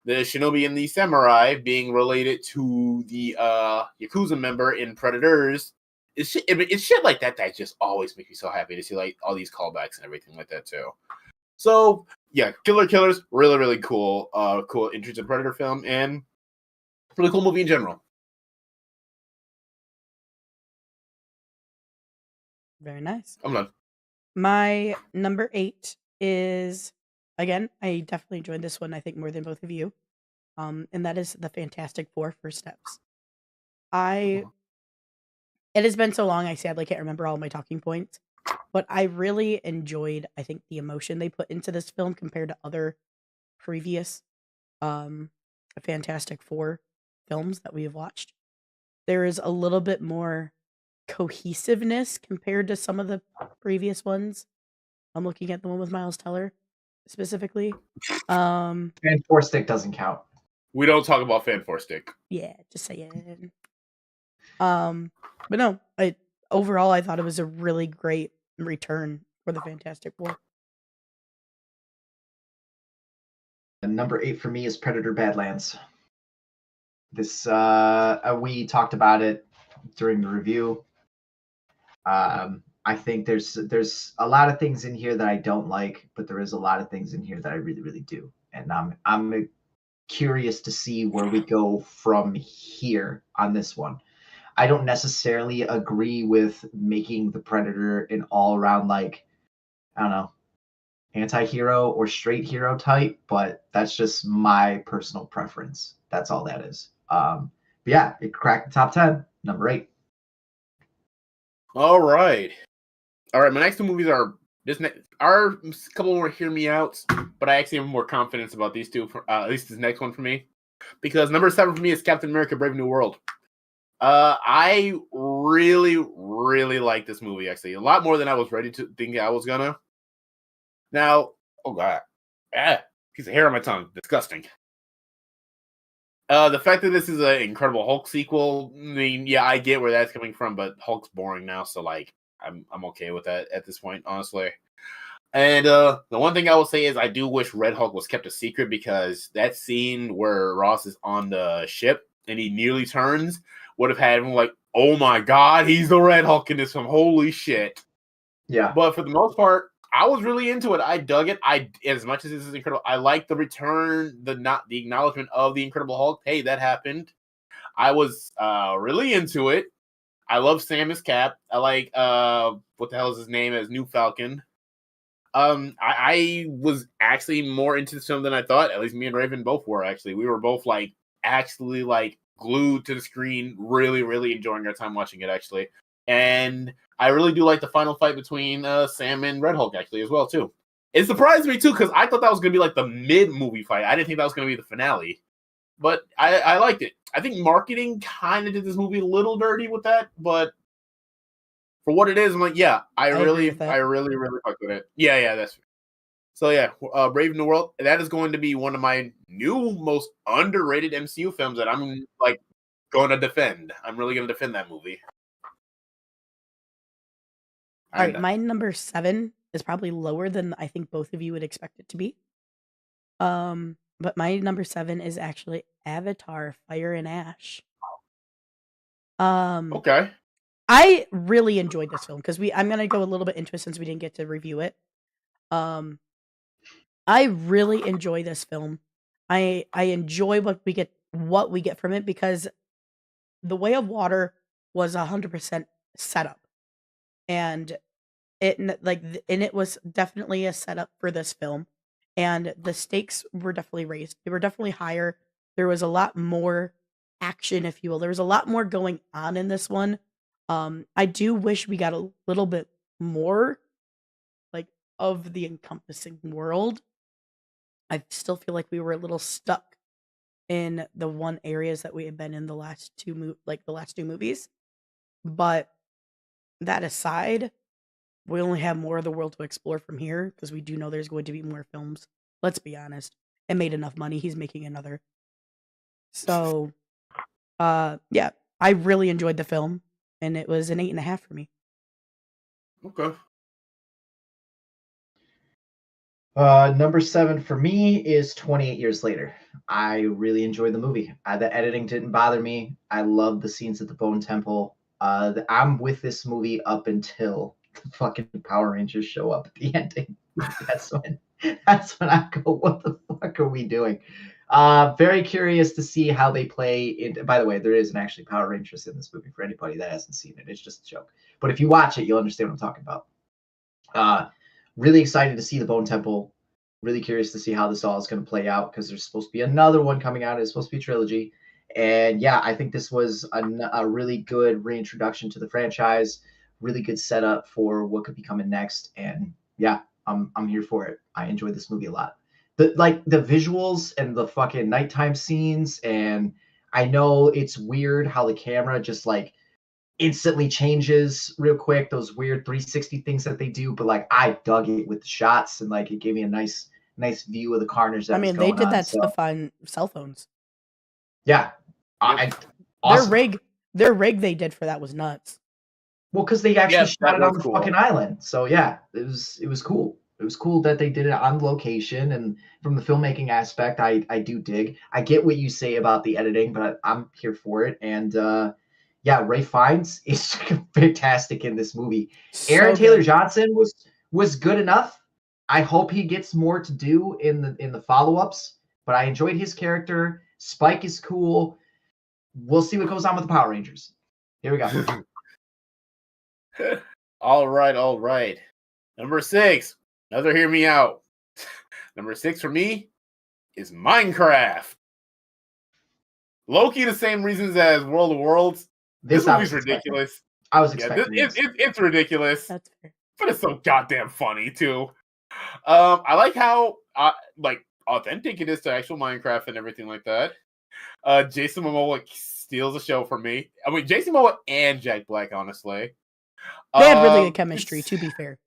Shinobi and the Samurai being related to the Yakuza member in Predators. It's shit like that that just always makes me so happy to see, like, all these callbacks and everything like that too. So yeah, Killers, really cool, cool entrance to Predator film, and really cool movie in general. Very nice. I'm done. My number 8 is, again, I definitely enjoyed this one, I think, more than both of you. And that is the Fantastic Four First Steps. It has been so long, I sadly can't remember all my talking points, but I really enjoyed, I think, the emotion they put into this film compared to other previous um Fantastic Four films that we have watched. There is a little bit more cohesiveness compared to some of the previous ones. I'm looking at the one with Miles Teller specifically. Um, And Four Stick doesn't count. We don't talk about Fan Four Stick. yeah, just saying. But no, overall I thought it was a really great return for the Fantastic Four. And number 8 for me is Predator Badlands. This we talked about it during the review. I think there's a lot of things in here that I don't like, but there is a lot of things in here that I really, really do. And I'm curious to see where we go from here on this one. I don't necessarily agree with making the Predator an all around, like, I don't know, anti-hero or straight hero type, but that's just my personal preference. That's all that is. But yeah, it cracked the top 10, number 8. All right. My next two movies are a couple more Hear Me Outs, but I actually have more confidence about these two, at least this next one for me, because number 7 for me is Captain America: Brave New World. I really, really like this movie, actually, a lot more than I was ready to think I was gonna. Now, oh god, piece of hair on my tongue, disgusting. The fact that this is an Incredible Hulk sequel, I mean, yeah, I get where that's coming from, but Hulk's boring now, so like, I'm okay with that at this point, honestly. And the one thing I will say is I do wish Red Hulk was kept a secret, because that scene where Ross is on the ship and he nearly turns would have had him like, oh my god, he's the Red Hulk in this film, holy shit. Yeah. But for the most part, I was really into it. I dug it. As much as this is incredible, I like the return, the acknowledgement of the Incredible Hulk. Hey, that happened. I was really into it. I love Sam as Cap. I like what the hell is his name as New Falcon. I was actually more into this film than I thought. At least me and Raven both were, actually. We were both actually glued to the screen, really, really enjoying our time watching it, actually. And I really do like the final fight between Sam and Red Hulk, actually, as well, too. It surprised me, too, because I thought that was going to be the mid-movie fight. I didn't think that was going to be the finale. But I liked it. I think marketing kind of did this movie a little dirty with that, but for what it is, I'm like, yeah, I really fuck with it. Yeah, that's so yeah. Brave New World. That is going to be one of my new most underrated MCU films that I'm going to defend. I'm really going to defend that movie. All right, my number 7 is probably lower than I think both of you would expect it to be. But my number 7 is actually Avatar: Fire and Ash. Okay. I really enjoyed this film because I'm gonna go a little bit into it since we didn't get to review it. I really enjoy this film. I enjoy what we get from it, because The Way of Water was 100% setup, and it was definitely a setup for this film, and the stakes were definitely raised. They were definitely higher. There was a lot more action, if you will. There was a lot more going on in this one. I do wish we got a little bit more of the encompassing world. I still feel like we were a little stuck in the one areas that we had been in the last two movies. But that aside, we only have more of the world to explore from here, because we do know there's going to be more films. Let's be honest. It made enough money. He's making another. So, yeah, I really enjoyed the film, and it was an 8.5 for me. Okay. Number 7 for me is 28 Years Later. I really enjoyed the movie. The editing didn't bother me. I love the scenes at the Bone Temple. I'm with this movie up until the fucking Power Rangers show up at the ending. That's when I go, what the fuck are we doing? Very curious to see how they play in. By the way, there isn't actually Power Rangers in this movie for anybody that hasn't seen it. It's just a joke. But if you watch it, you'll understand what I'm talking about. Really excited to see the Bone Temple. Really curious to see how this all is going to play out, because there's supposed to be another one coming out. It's supposed to be a trilogy. And yeah, I think this was a really good reintroduction to the franchise, really good setup for what could be coming next. And yeah, I'm here for it. I enjoyed this movie a lot. The visuals and the fucking nighttime scenes, and I know it's weird how the camera just like instantly changes real quick, those weird 360 things that they do, but like I dug it with the shots and like it gave me a nice view of the carnage I that was mean, they going did on. that So stuff on cell phones. yeah, Yep. Their awesome. rig they did for that was nuts. Well, because they actually Yes, shot that it on was the cool. fucking island. So yeah, it was cool. It was cool that they did it on location, and from the filmmaking aspect, I do dig. I get what you say about the editing, but I'm here for it. And yeah, Ray Fiennes is fantastic in this movie. Aaron So Taylor good. Johnson was good enough. I hope he gets more to do in the follow ups. But I enjoyed his character. Spike is cool. We'll see what goes on with the Power Rangers. Here we go. All right. Number 6. Another hear me out. Number 6 for me is Minecraft. Loki, the same reasons as World of Worlds. This I movie's was expecting. ridiculous. I was Yeah, expecting this. it's ridiculous, That's fair. but it's so goddamn funny too. I like how like authentic it is to actual Minecraft and everything like that. Jason Momoa steals the show from me. I mean, Jason Momoa and Jack Black, honestly. They had really good chemistry, It's- to be fair.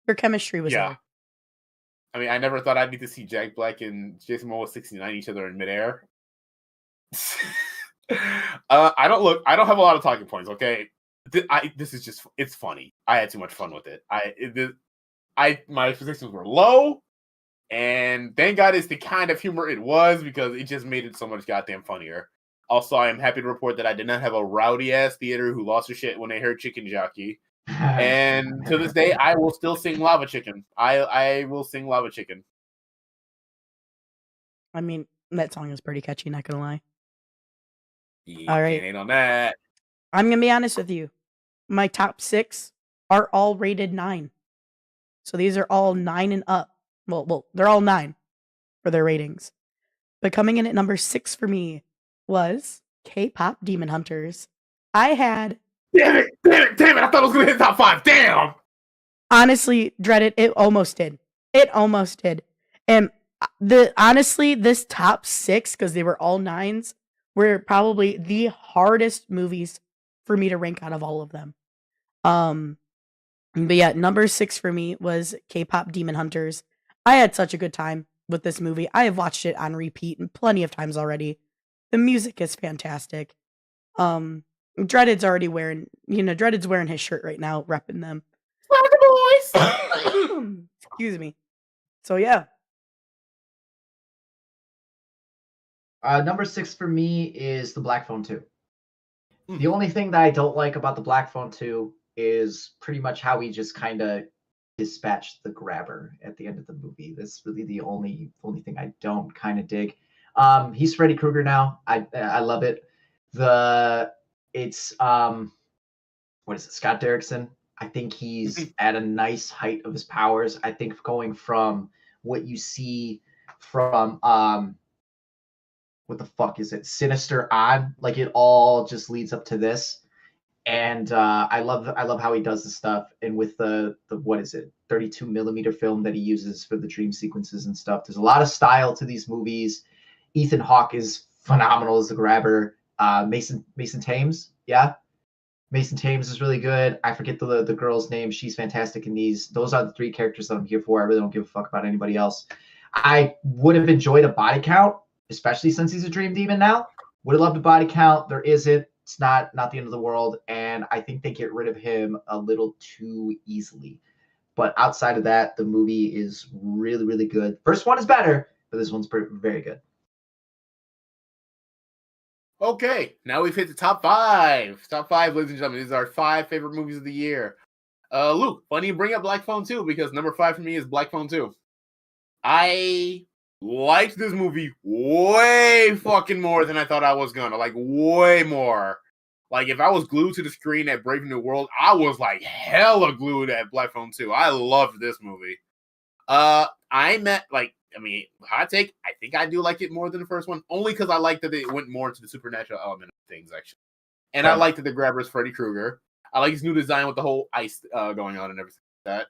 Their chemistry was yeah. there. I mean, I never thought I'd need to see Jack Black and Jason Momoa 69 each other in midair. I don't have a lot of talking points. Okay, this is just it's funny. I had too much fun with it. My expectations were low, and thank God it's the kind of humor it was because it just made it so much goddamn funnier. Also, I am happy to report that I did not have a rowdy ass theater who lost their shit when they heard Chicken Jockey. And to this day, I will still sing Lava Chicken. I will sing Lava Chicken. I mean, that song is pretty catchy, not gonna lie. You All can't right. hate on that. I'm gonna be honest with you. My top 6 are all rated 9. So these are all 9 and up. Well, they're all 9 for their ratings. But coming in at number 6 for me was K-pop Demon Hunters. I had Damn it! I thought I was gonna hit top 5. Damn! honestly dreaded it. Almost did. It almost did. And honestly, this top 6, because they were all 9s, were probably the hardest movies for me to rank out of all of them. But yeah, number 6 for me was K-pop Demon Hunters. I had such a good time with this movie. I have watched it on repeat plenty of times already. The music is fantastic. Dreaded's already wearing, Dreaded's wearing his shirt right now, repping them. Excuse me. So yeah. Number 6 for me is the Black Phone 2. The only thing that I don't like about the Black Phone 2 is pretty much how he just kind of dispatched the grabber at the end of the movie. That's really the only thing I don't kind of dig. He's Freddy Krueger now. I love it. It's what is it, Scott Derrickson? I think he's at a nice height of his powers. I think going from what you see from what the fuck is it, Sinister on, like it all just leads up to this. And I love how he does the stuff, and with the what is it, 32 millimeter film that he uses for the dream sequences and stuff. There's a lot of style to these movies. Ethan Hawke is phenomenal as the grabber. Mason Thames, yeah, Mason Thames is really good. I forget the girl's name. She's fantastic in these. Those are the 3 characters that I'm here for. I really don't give a fuck about anybody else. I would have enjoyed a body count, especially since he's a dream demon now. Would have loved a body count. There isn't. It's not the end of the world, and I think they get rid of him a little too easily. But outside of that, the movie is really, really good. First one is better, but this one's very good. Okay, now we've hit the top 5. Top 5, ladies and gentlemen. These are our 5 favorite movies of the year. Luke, funny you bring up Black Phone 2 because number 5 for me is Black Phone 2. I liked this movie way fucking more than I thought I was gonna. Like, way more. Like, if I was glued to the screen at Brave New World, I was like hella glued at Black Phone 2. I loved this movie. I met, like, I mean, hot take, I think I do like it more than the first one, only because I like that it went more into the supernatural element of things, actually. And I like that the grabber is Freddy Krueger. I like his new design with the whole ice going on and everything like that.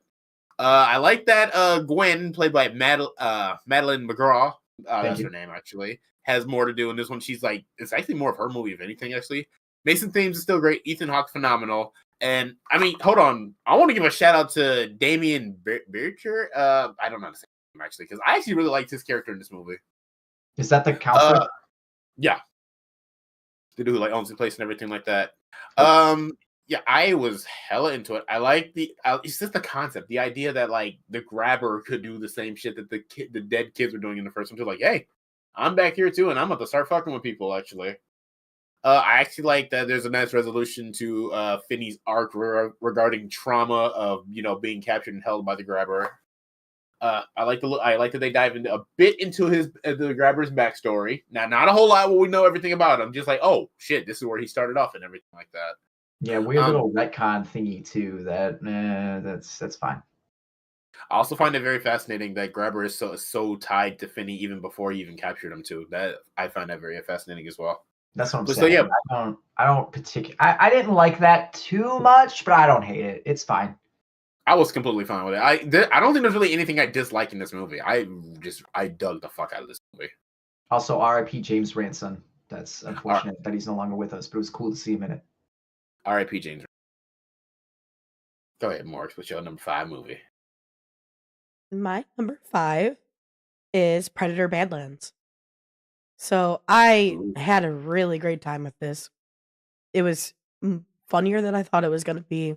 I like that Gwen, played by Madeline McGraw, that's her name, actually, has more to do in this one. She's like, it's actually more of her movie, if anything, actually. Mason Thames is still great. Ethan Hawke, phenomenal. And, I mean, hold on. I want to give a shout out to Damien Bircher. I don't know how to say him, actually, because I actually really liked his character in this movie. Is that the counselor? Yeah. The dude who like owns the place and everything like that. Yeah, I was hella into it. I like it's just the concept, the idea that like the grabber could do the same shit that the dead kids were doing in the first one. Too. Like, hey, I'm back here too, and I'm about to start fucking with people. Actually, I actually like that. There's a nice resolution to Finney's arc regarding trauma of being captured and held by the grabber. I like that they dive into a bit into the grabber's backstory. Now, not a whole lot where we know everything about him. Just like, oh shit, this is where he started off and everything like that. Yeah, weird little retcon thingy too. That's fine. I also find it very fascinating that Grabber is so tied to Finney even before he even captured him too. That I find that very fascinating as well. That's what I'm But saying. So yeah, I don't particularly. I didn't like that too much, but I don't hate it. It's fine. I was completely fine with it. I don't think there's really anything I dislike in this movie. I dug the fuck out of this movie. Also, R.I.P. James Ranson. That's unfortunate that he's no longer with us, but it was cool to see him in it. R.I.P. James. Go ahead, Mark. What's your number 5 movie? My number 5 is Predator Badlands. So I had a really great time with this. It was funnier than I thought it was going to be.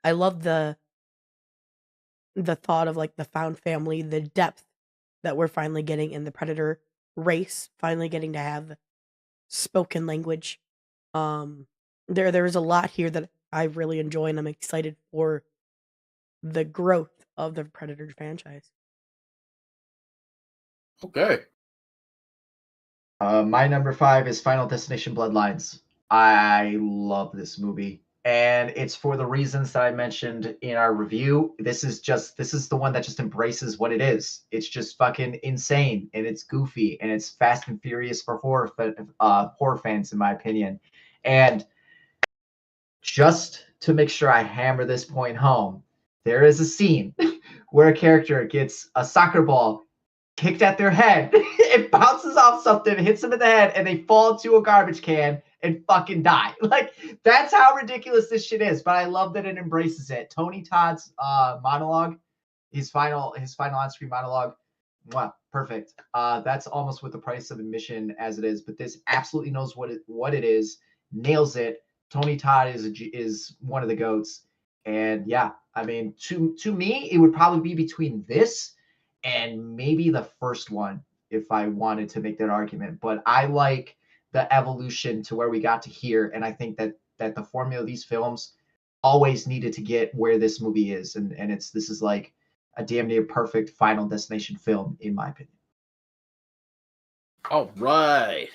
I love the thought of like the found family, the depth that we're finally getting in the Predator race, finally getting to have spoken language. There is a lot here that I really enjoy, and I'm excited for the growth of the Predator franchise. Okay. My number 5 is Final Destination Bloodlines. I love this movie, and it's for the reasons that I mentioned in our review. This is the one that just embraces what it is. It's just fucking insane, and it's goofy, and it's Fast and Furious for horror fans, in my opinion. And just to make sure I hammer this point home, there is a scene where a character gets a soccer ball kicked at their head. It bounces off something, hits them in the head, and they fall into a garbage can and fucking die. Like, that's how ridiculous this shit is. But I love that it embraces it. Tony Todd's monologue, his final on-screen monologue, wow, perfect. That's almost with the price of admission as it is. But this absolutely knows what it is, nails it. Tony Todd is one of the GOATs. And yeah, I mean, to me, it would probably be between this and maybe the first one if I wanted to make that argument. But I like the evolution to where we got to here, and I think that the formula of these films always needed to get where this movie is, and this is like a damn near perfect Final Destination film in my opinion. All right.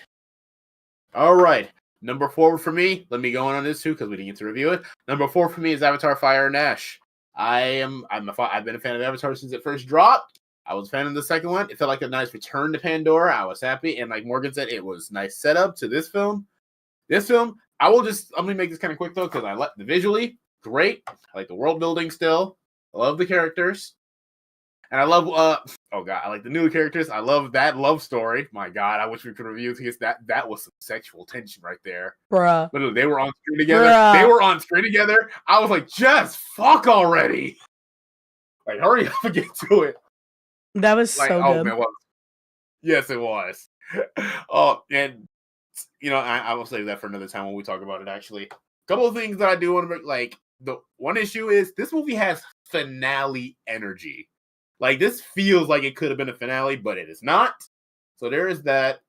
Number 4 for me. Let me go on this too because we didn't get to review it. Number 4 for me is Avatar: Fire and Ash. I've been a fan of Avatar since it first dropped. I was a fan of the second one. It felt like a nice return to Pandora. I was happy. And like Morgan said, it was nice setup to this film. I'm going to make this kind of quick though, because I like the visually, great. I like the world building still. I love the characters. And I love, I like the new characters. I love that love story. My God, I wish we could review because that was some sexual tension right there. Bruh. Literally, they were on screen together. I was like, just fuck already. Like, hurry up and get to it. That was Like, so oh good. man, yes, it was. Oh, and I will save that for another time when we talk about it. Actually, a couple of things that I do want to make. Like, the one issue is this movie has finale energy. Like, this feels like it could have been a finale, but it is not. So there is that.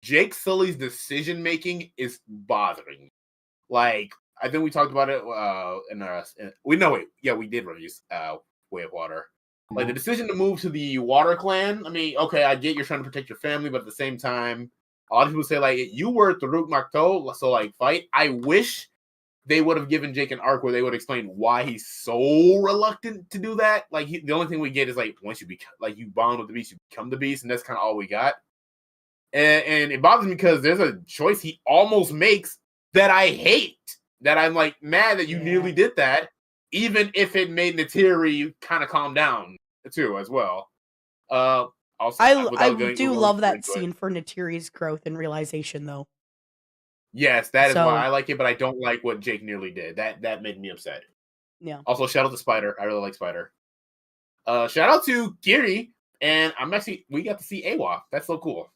Jake Sully's decision making is bothering me. Like, I think we talked about it we did review Way of Water. Like, the decision to move to the Water Clan, I mean, okay, I get you're trying to protect your family, but at the same time, a lot of people say, like, you were Taruk Makto, so, like, fight. I wish they would have given Jake an arc where they would explain why he's so reluctant to do that. Like the only thing we get is like once you become like you bond with the beast, you become the beast, and that's kind of all we got. And it bothers me because there's a choice he almost makes that I hate. That I'm like mad that you nearly did that, even if it made Neytiri kind of calm down too as well. Also, I do love that scene for Neytiri's growth and realization, though. Yes, that is why So I like it, but I don't like what Jake nearly did. That made me upset. yeah, Also, shout out to Spider. I really like Spider. Shout out to Giri, and we got to see Awa. That's so cool.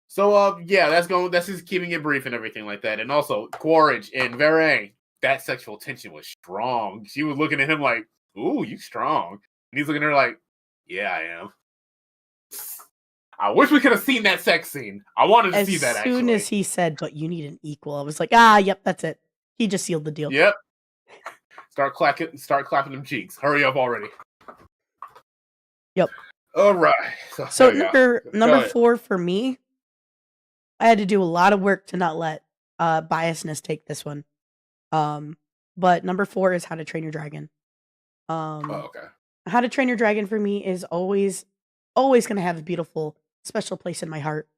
So yeah, that's just keeping it brief and everything like that. And also Quaritch and Varang, that sexual tension was strong. She was looking at him like, "Ooh, you strong." And he's looking at her like, "Yeah, I am." I wish we could have seen that sex scene. I wanted to see that actually. As soon as he said, "But you need an equal," I was like, "Yep, that's it." He just sealed the deal. Yep. Start clapping them cheeks. Hurry up already. Yep. All right. So number 4 for me, I had to do a lot of work to not let biasness take this one. But number 4 is How to Train Your Dragon. Okay. How to Train Your Dragon for me is always going to have a beautiful, special place in my heart.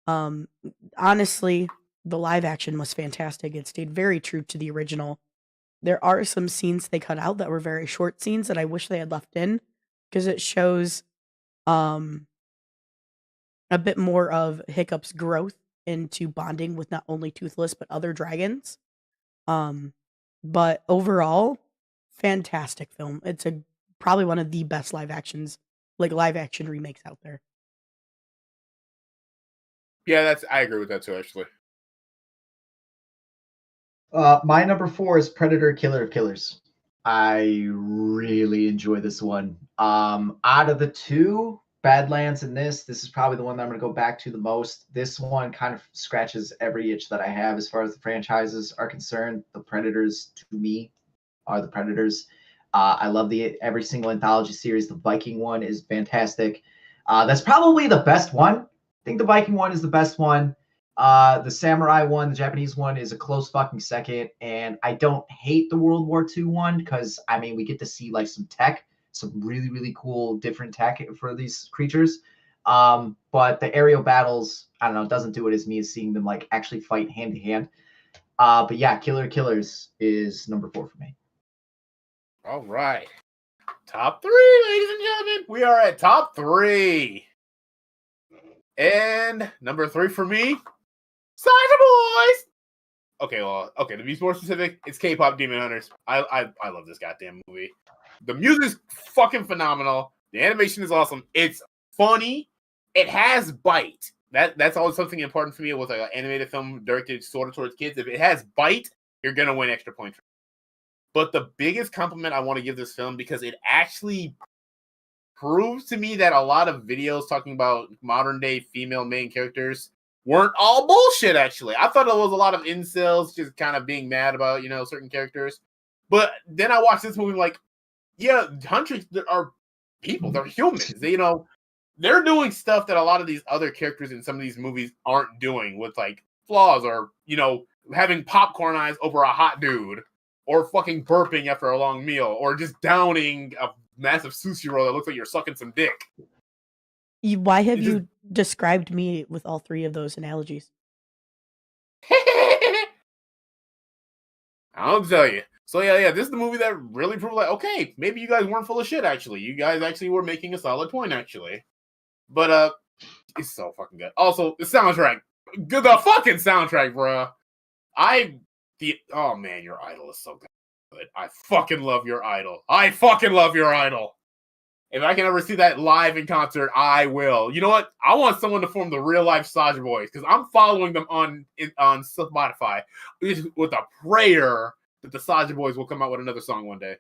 Honestly, the live action was fantastic. It stayed very true to the original. There are some scenes they cut out that were very short scenes that I wish they had left in because it shows a bit more of Hiccup's growth into bonding with not only Toothless but other dragons. But overall, fantastic film. It's probably one of the best live action remakes out there. Yeah, I agree with that too, actually. My number 4 is Predator Killer of Killers. I really enjoy this one. Out of the two, Badlands and this is probably the one that I'm going to go back to the most. This one kind of scratches every itch that I have as far as the franchises are concerned. The Predators, to me, are the Predators. I love every single anthology series. The Viking one is fantastic. That's probably the best one. I think the Viking one is the best one. The Samurai one, the Japanese one, is a close fucking second. And I don't hate the World War II one because, I mean, we get to see like some tech, some really, really cool different tech for these creatures. But the aerial battles, I don't know, doesn't do it as me as seeing them like actually fight hand to hand. But yeah, Killers is number 4 for me. All right. Top 3, ladies and gentlemen. We are at top 3. And number 3 for me, Soldier Boys. Okay, to be more specific, it's K-pop Demon Hunters. I love this goddamn movie. The music's fucking phenomenal. The animation is awesome. It's funny. It has bite. That's always something important for me with an animated film directed sort of towards kids. If it has bite, you're gonna win extra points. But the biggest compliment I want to give this film, because it actually proves to me that a lot of videos talking about modern day female main characters weren't all bullshit, actually. I thought it was a lot of incels just kind of being mad about, certain characters. But then I watched this movie like, yeah, hunters are people. They're humans. They're doing stuff that a lot of these other characters in some of these movies aren't doing with, like, flaws or, having popcorn eyes over a hot dude or fucking burping after a long meal or just downing a massive sushi roll that looks like you're sucking some dick. Why have you described me with all 3 of those analogies? I'll tell you. So yeah, this is the movie that really proved like, okay, maybe you guys weren't full of shit, actually. You guys actually were making a solid point, actually. But it's so fucking good. Also, the soundtrack. The fucking soundtrack, bro. Oh man, your idol is so good. I fucking love your idol. If I can ever see that live in concert, I will. You know what? I want someone to form the real life Saja Boys because I'm following them on Spotify with a prayer that the Saja Boys will come out with another song one day.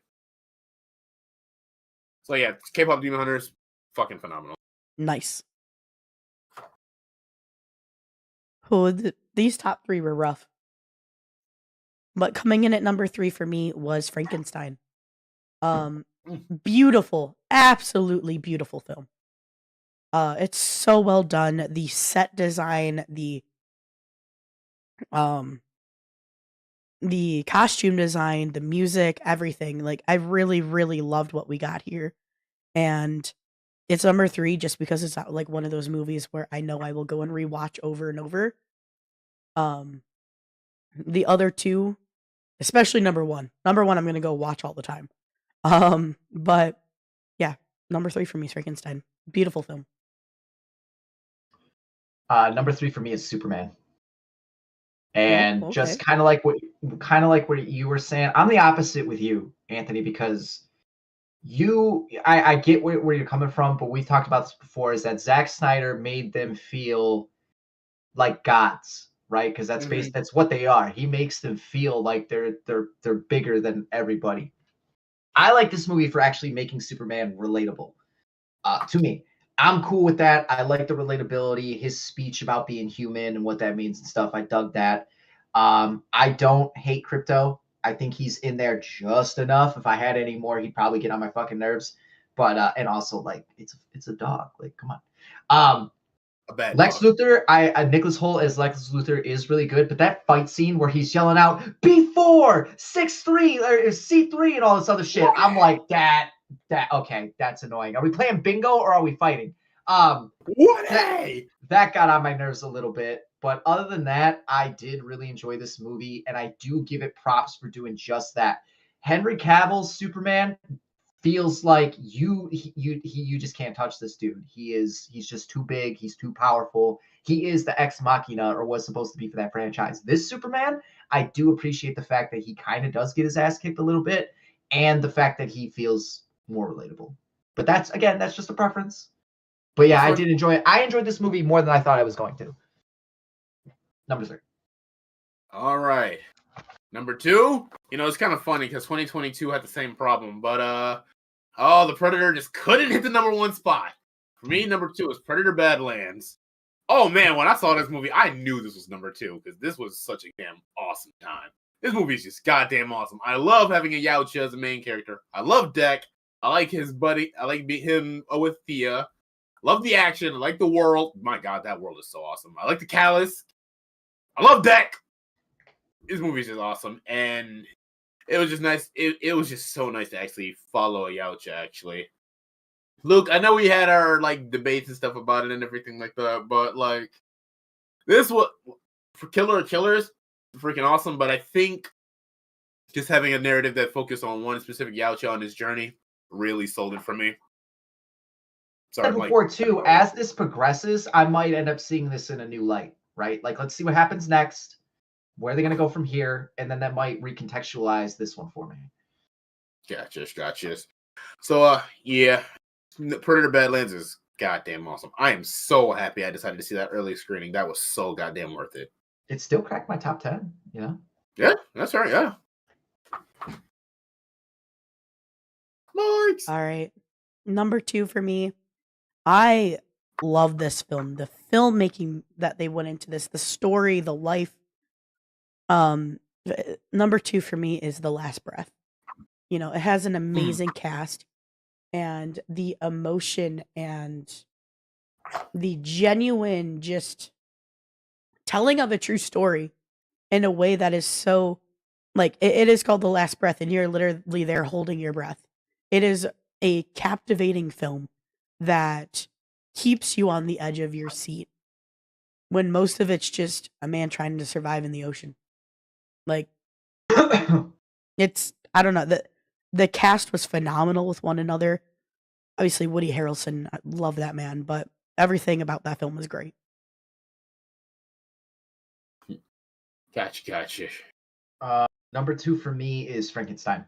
So yeah, K-pop Demon Hunters, fucking phenomenal. Nice. Oh, these top 3 were rough. But coming in at number 3 for me was Frankenstein. Beautiful, absolutely beautiful film. It's so well done. The set design, the the costume design, the music, everything. Like I really, really loved what we got here. And it's number 3 just because it's not like one of those movies where I know I will go and rewatch over and over. Um, the other 2, especially number 1. Number 1 I'm gonna go watch all the time. But yeah, number 3 for me is Frankenstein. Beautiful film. Number 3 for me is Superman. Oh, And just okay. kind of like what you were saying, I'm the opposite with you, Anthony, because I get where you're coming from, but we've talked about this before, is that Zack Snyder made them feel like gods, right? Because that's what they are. He makes them feel like they're bigger than everybody. I like this movie for actually making Superman relatable. To me, I'm cool with that. I like the relatability, his speech about being human and what that means and stuff. I dug that. I don't hate Crypto. I think he's in there just enough. If I had any more, he'd probably get on my fucking nerves. But and also like it's a dog. Like, come on. A bad Lex dog. Luthor, Nicholas Hoult as Lex Luthor is really good, but that fight scene where he's yelling out B4, 6-3, or C3 and all this other shit, I'm like, that okay, that's annoying. Are we playing bingo or are we fighting? What That got on my nerves a little bit. But other than that, I did really enjoy this movie, and I do give it props for doing just that. Henry Cavill's Superman feels like you just can't touch this dude. He's just too big. He's too powerful. He is the ex machina, or was supposed to be for that franchise. This Superman, I do appreciate the fact that he kind of does get his ass kicked a little bit, and the fact that he feels more relatable. But that's just a preference. But yeah, I did enjoy it. I enjoyed this movie more than I thought I was going to. Number 3. All right. Number 2, it's kind of funny because 2022 had the same problem, but the Predator just couldn't hit the number 1 spot. For me, number 2 is Predator Badlands. Oh man, when I saw this movie, I knew this was number 2 because this was such a damn awesome time. This movie is just goddamn awesome. I love having a Yautja as a main character. I love Deck. I like his buddy. I like him with Thea. Love the action. I like the world. My God, that world is so awesome. I like the Callus. I love Deck. This movie is just awesome, and it was just nice. It was just so nice to actually follow a Yautja. Actually, Luke, I know we had our like debates and stuff about it and everything like that, but like this was for Killer of Killers, freaking awesome. But I think just having a narrative that focused on one specific Yautja on his journey really sold it for me. Sorry, Before too, as this progresses, I might end up seeing this in a new light, right? Like, let's see what happens next. Where are they going to go from here? And then that might recontextualize this one for me. Gotcha. So, yeah, Predator Badlands is goddamn awesome. I am so happy I decided to see that early screening. That was so goddamn worth it. It still cracked my top 10, Yeah, that's right, yeah. All right. Number 2 for me. I love this film. The filmmaking that they went into this, the story, the life. Number 2 for me is The Last Breath. It has an amazing cast, and the emotion and the genuine just telling of a true story in a way that is so like it is called The Last Breath, and you're literally there holding your breath. It is a captivating film that keeps you on the edge of your seat when most of it's just a man trying to survive in the ocean. Like it's I don't know, the cast was phenomenal with one another. Obviously Woody Harrelson, I love that man, but everything about that film was great. Gotcha. Number 2 for me is Frankenstein.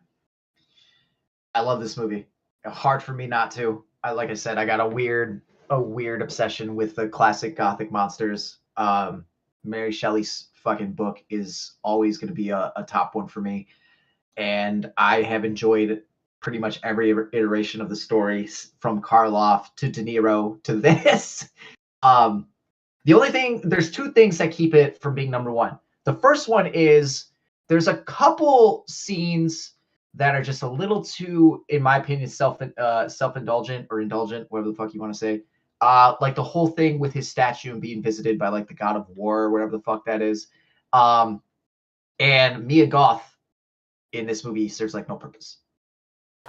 I love this movie. Hard for me not to. Like I said, I got a weird obsession with the classic Gothic monsters. Mary Shelley's fucking book is always going to be a top one for me. And I have enjoyed pretty much every iteration of the story, from Karloff to De Niro to this. There's 2 things that keep it from being number 1. The first one is there's a couple scenes that are just a little too, in my opinion, self-indulgent or indulgent, whatever the fuck you want to say. Like the whole thing with his statue and being visited by like the god of war or whatever the fuck that is. And Mia Goth in this movie serves like no purpose,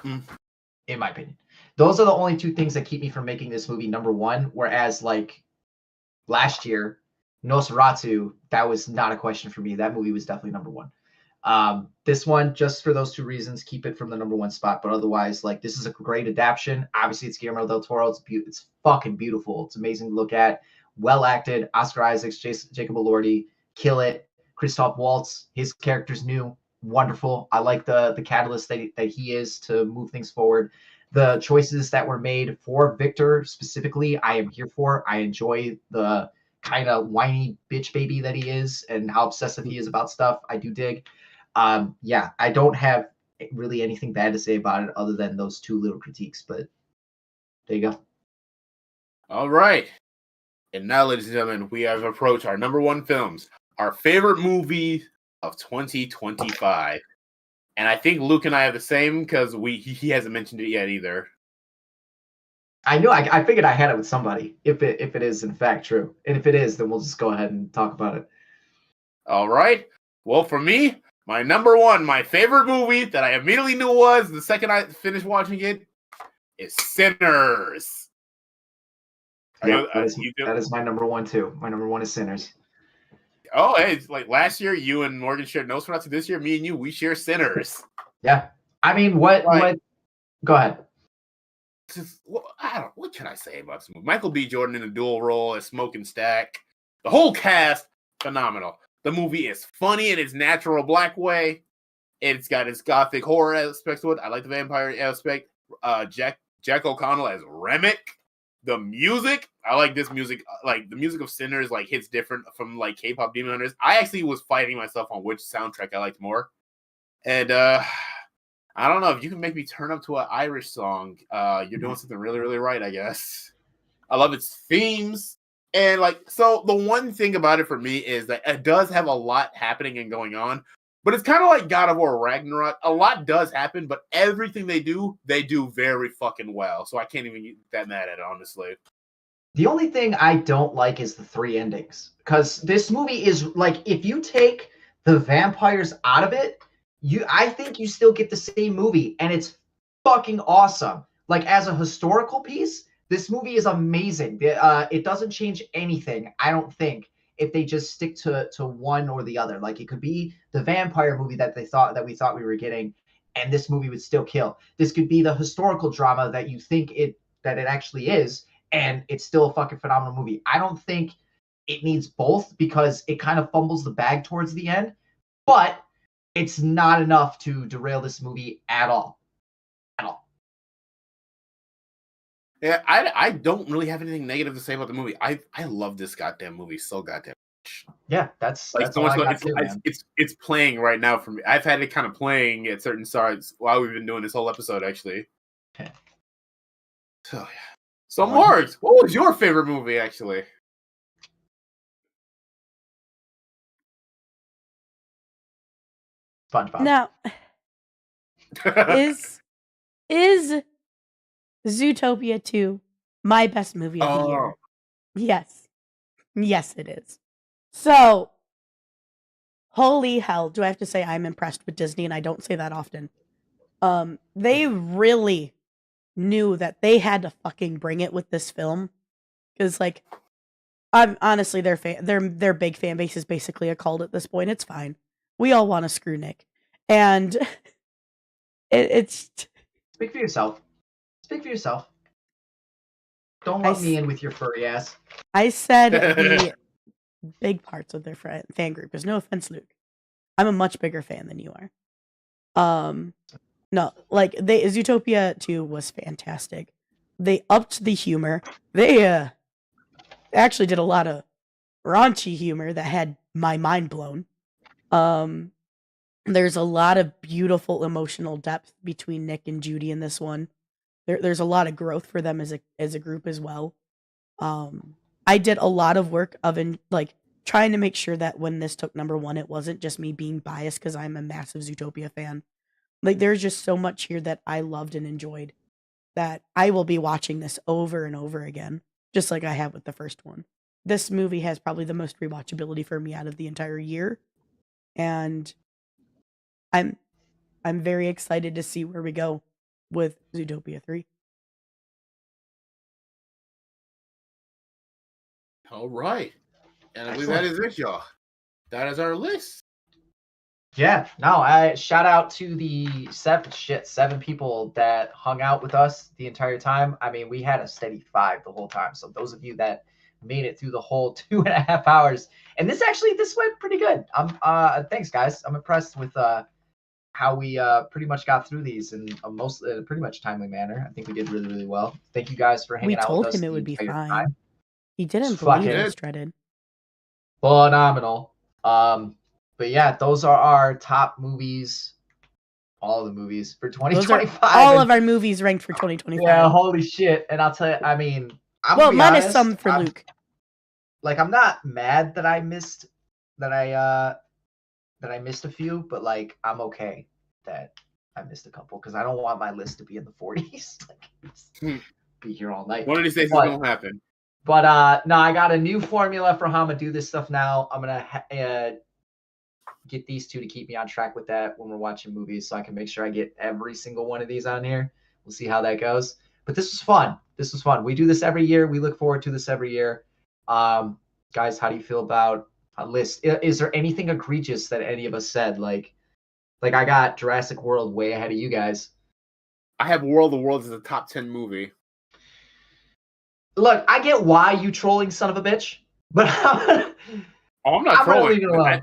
Mm. in my opinion. Those are the only two things that keep me from making this movie number one. Whereas like last year, Nosferatu, that was not a question for me. That movie was definitely number one. This one, just for those two reasons, keep it from the number one spot. But otherwise, like this is a great adaptation. Obviously, it's Guillermo del Toro. It's fucking beautiful. It's amazing to look at. Well acted. Oscar Isaacs, Jacob Elordi, kill it. Christoph Waltz, his character's new, wonderful. I like the catalyst that he is to move things forward. The choices that were made for Victor specifically, I am here for. I enjoy the kind of whiny bitch baby that he is and how obsessive he is about stuff. I do dig. Yeah, I don't have really anything bad to say about it other than those two little critiques, but there you go. All right. And now, ladies and gentlemen, we have approached our number one films, our favorite movie of 2025. And I think Luke and I have the same because he hasn't mentioned it yet either. I knew I figured I had it with somebody if it is in fact true. And if it is, then we'll just go ahead and talk about it. All right. Well, for me, my number one, my favorite movie that I immediately knew was the second I finished watching it is Sinners. Yeah, that is my number one too. My number one is Sinners. Oh, hey, it's like last year you and Morgan shared Nosferatu. This year, me and you, we share Sinners. Yeah. I mean, what go ahead. What can I say about this movie? Michael B. Jordan in a dual role as Smoking Stack. The whole cast, phenomenal. The movie is funny in its natural black way. It's got its gothic horror aspect to it. I like the vampire aspect. Jack O'Connell as Remick. The music, I like this music. Like the music of Sinners, like hits different from like K-pop Demon Hunters. I actually was fighting myself on which soundtrack I liked more. And I don't know if you can make me turn up to an Irish song. You're doing something really, really right, I guess. I love its themes. And like, so the one thing about it for me is that it does have a lot happening and going on, but it's kind of like God of War Ragnarok. A lot does happen, but everything they do very fucking well. So I can't even get that mad at it, honestly. The only thing I don't like is the three endings. Because this movie is like, if you take the vampires out of it, I think you still get the same movie, and it's fucking awesome. Like as a historical piece, this movie is amazing. It doesn't change anything, I don't think, if they just stick to one or the other. Like it could be the vampire movie that we thought we were getting, and this movie would still kill. This could be the historical drama that you think it actually is, and it's still a fucking phenomenal movie. I don't think it needs both because it kind of fumbles the bag towards the end, but it's not enough to derail this movie at all. At all. Yeah, I don't really have anything negative to say about the movie. I love this goddamn movie so goddamn much. Yeah, that's like so much. It's playing right now for me. I've had it kind of playing at certain starts while we've been doing this whole episode, actually. Okay. So yeah. So Mark, what was your favorite movie, actually? SpongeBob. Now, is Zootopia 2 my best movie of the year? Yes. Yes, it is. So, holy hell, do I have to say I'm impressed with Disney, and I don't say that often. They really knew that they had to fucking bring it with this film. Because, like, I'm honestly, their big fan base is basically a cult at this point. It's fine. We all want to screw Nick. And it's... Speak for yourself. Speak for yourself. Don't let me in with your furry ass. I said the big parts of their fan group. There's no offense, Luke. I'm a much bigger fan than you are. No, like Zootopia 2 was fantastic. They upped the humor. They actually did a lot of raunchy humor that had my mind blown. There's a lot of beautiful emotional depth between Nick and Judy in this one. There's a lot of growth for them as a group as well. I did a lot of work of trying to make sure that when this took number one, it wasn't just me being biased because I'm a massive Zootopia fan. Like there's just so much here that I loved and enjoyed that I will be watching this over and over again, just like I have with the first one. This movie has probably the most rewatchability for me out of the entire year. and I'm very excited to see where we go with Zootopia 3. All right. And I believe Excellent. that is it, y'all. That is our list. Yeah, no, I shout out to the seven people that hung out with us the entire time. I mean, we had a steady 5 the whole time. So those of you that made it through the whole 2.5 hours, and this went pretty good. Thanks guys. I'm impressed with how we pretty much got through these in a pretty much timely manner. I think we did really, really well. Thank you guys for We hanging out with told us him it the would be entire fine. time. He didn't It's believe fucking us, Dreaded. phenomenal. But yeah, those are our top movies, all the movies for Those 2025. are all of our movies ranked for 2025. Yeah, holy shit. And I'll tell you, I mean, I'm well, gonna be minus honest, some for Luke. Like, I'm not mad that I missed a few, but like I'm okay that I missed a couple because I don't want my list to be in the 40s. Like, be here all night. One of these days it's gonna happen. But no, I got a new formula for how I'm gonna do this stuff now. I'm gonna get these two to keep me on track with that when we're watching movies, so I can make sure I get every single one of these on here. We'll see how that goes. But this was fun. This was fun. We do this every year. We look forward to this every year. Guys, how do you feel about a list? Is there anything egregious that any of us said? Like I got Jurassic World way ahead of you guys. I have World of Worlds as a top 10 movie. Look, I get why you trolling son of a bitch, but I'm not trolling. Leave it alone.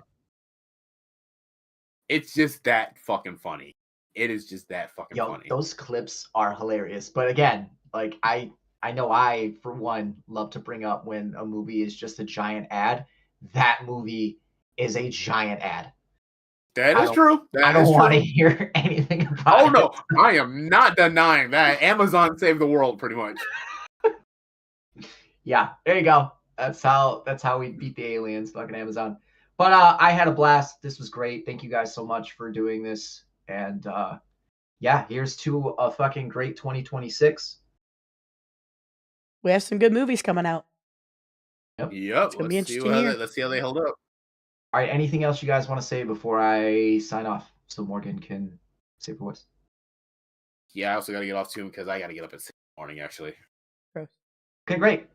It's just that fucking funny. It is just that fucking funny. Those clips are hilarious. But again, like I know I, for one, love to bring up when a movie is just a giant ad. That movie is a giant ad. That is true. I don't want to hear anything about it. Oh, no. I am not denying that. Amazon saved the world, pretty much. Yeah, there you go. That's how we beat the aliens, fucking Amazon. But I had a blast. This was great. Thank you guys so much for doing this. And yeah, here's to a fucking great 2026. We have some good movies coming out. Yep. It's gonna be interesting. Let's see how they hold up. All right. Anything else you guys want to say before I sign off so Morgan can say her voice? Yeah, I also got to get off soon because I got to get up at 6 in the morning, actually. Gross. Okay, great.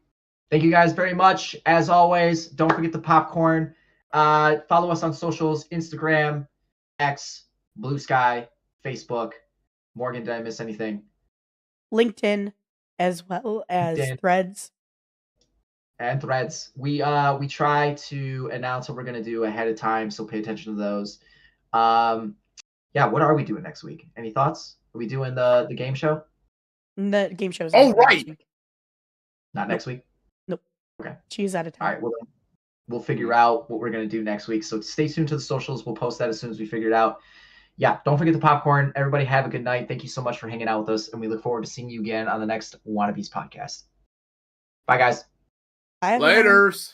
Thank you guys very much. As always, don't forget the popcorn. Follow us on socials: Instagram, X, Blue Sky, Facebook. Morgan, did I miss anything? LinkedIn, as well as Threads. And Threads. We try to announce what we're gonna do ahead of time, so pay attention to those. Yeah, what are we doing next week? Any thoughts? Are we doing the game show? The game show is right. Not next week? Nope. Okay. She's out of town. All right, well, we'll figure out what we're going to do next week. So stay tuned to the socials. We'll post that as soon as we figure it out. Yeah, don't forget the popcorn. Everybody have a good night. Thank you so much for hanging out with us, and we look forward to seeing you again on the next Wannabes podcast. Bye, guys. Bye, Laters.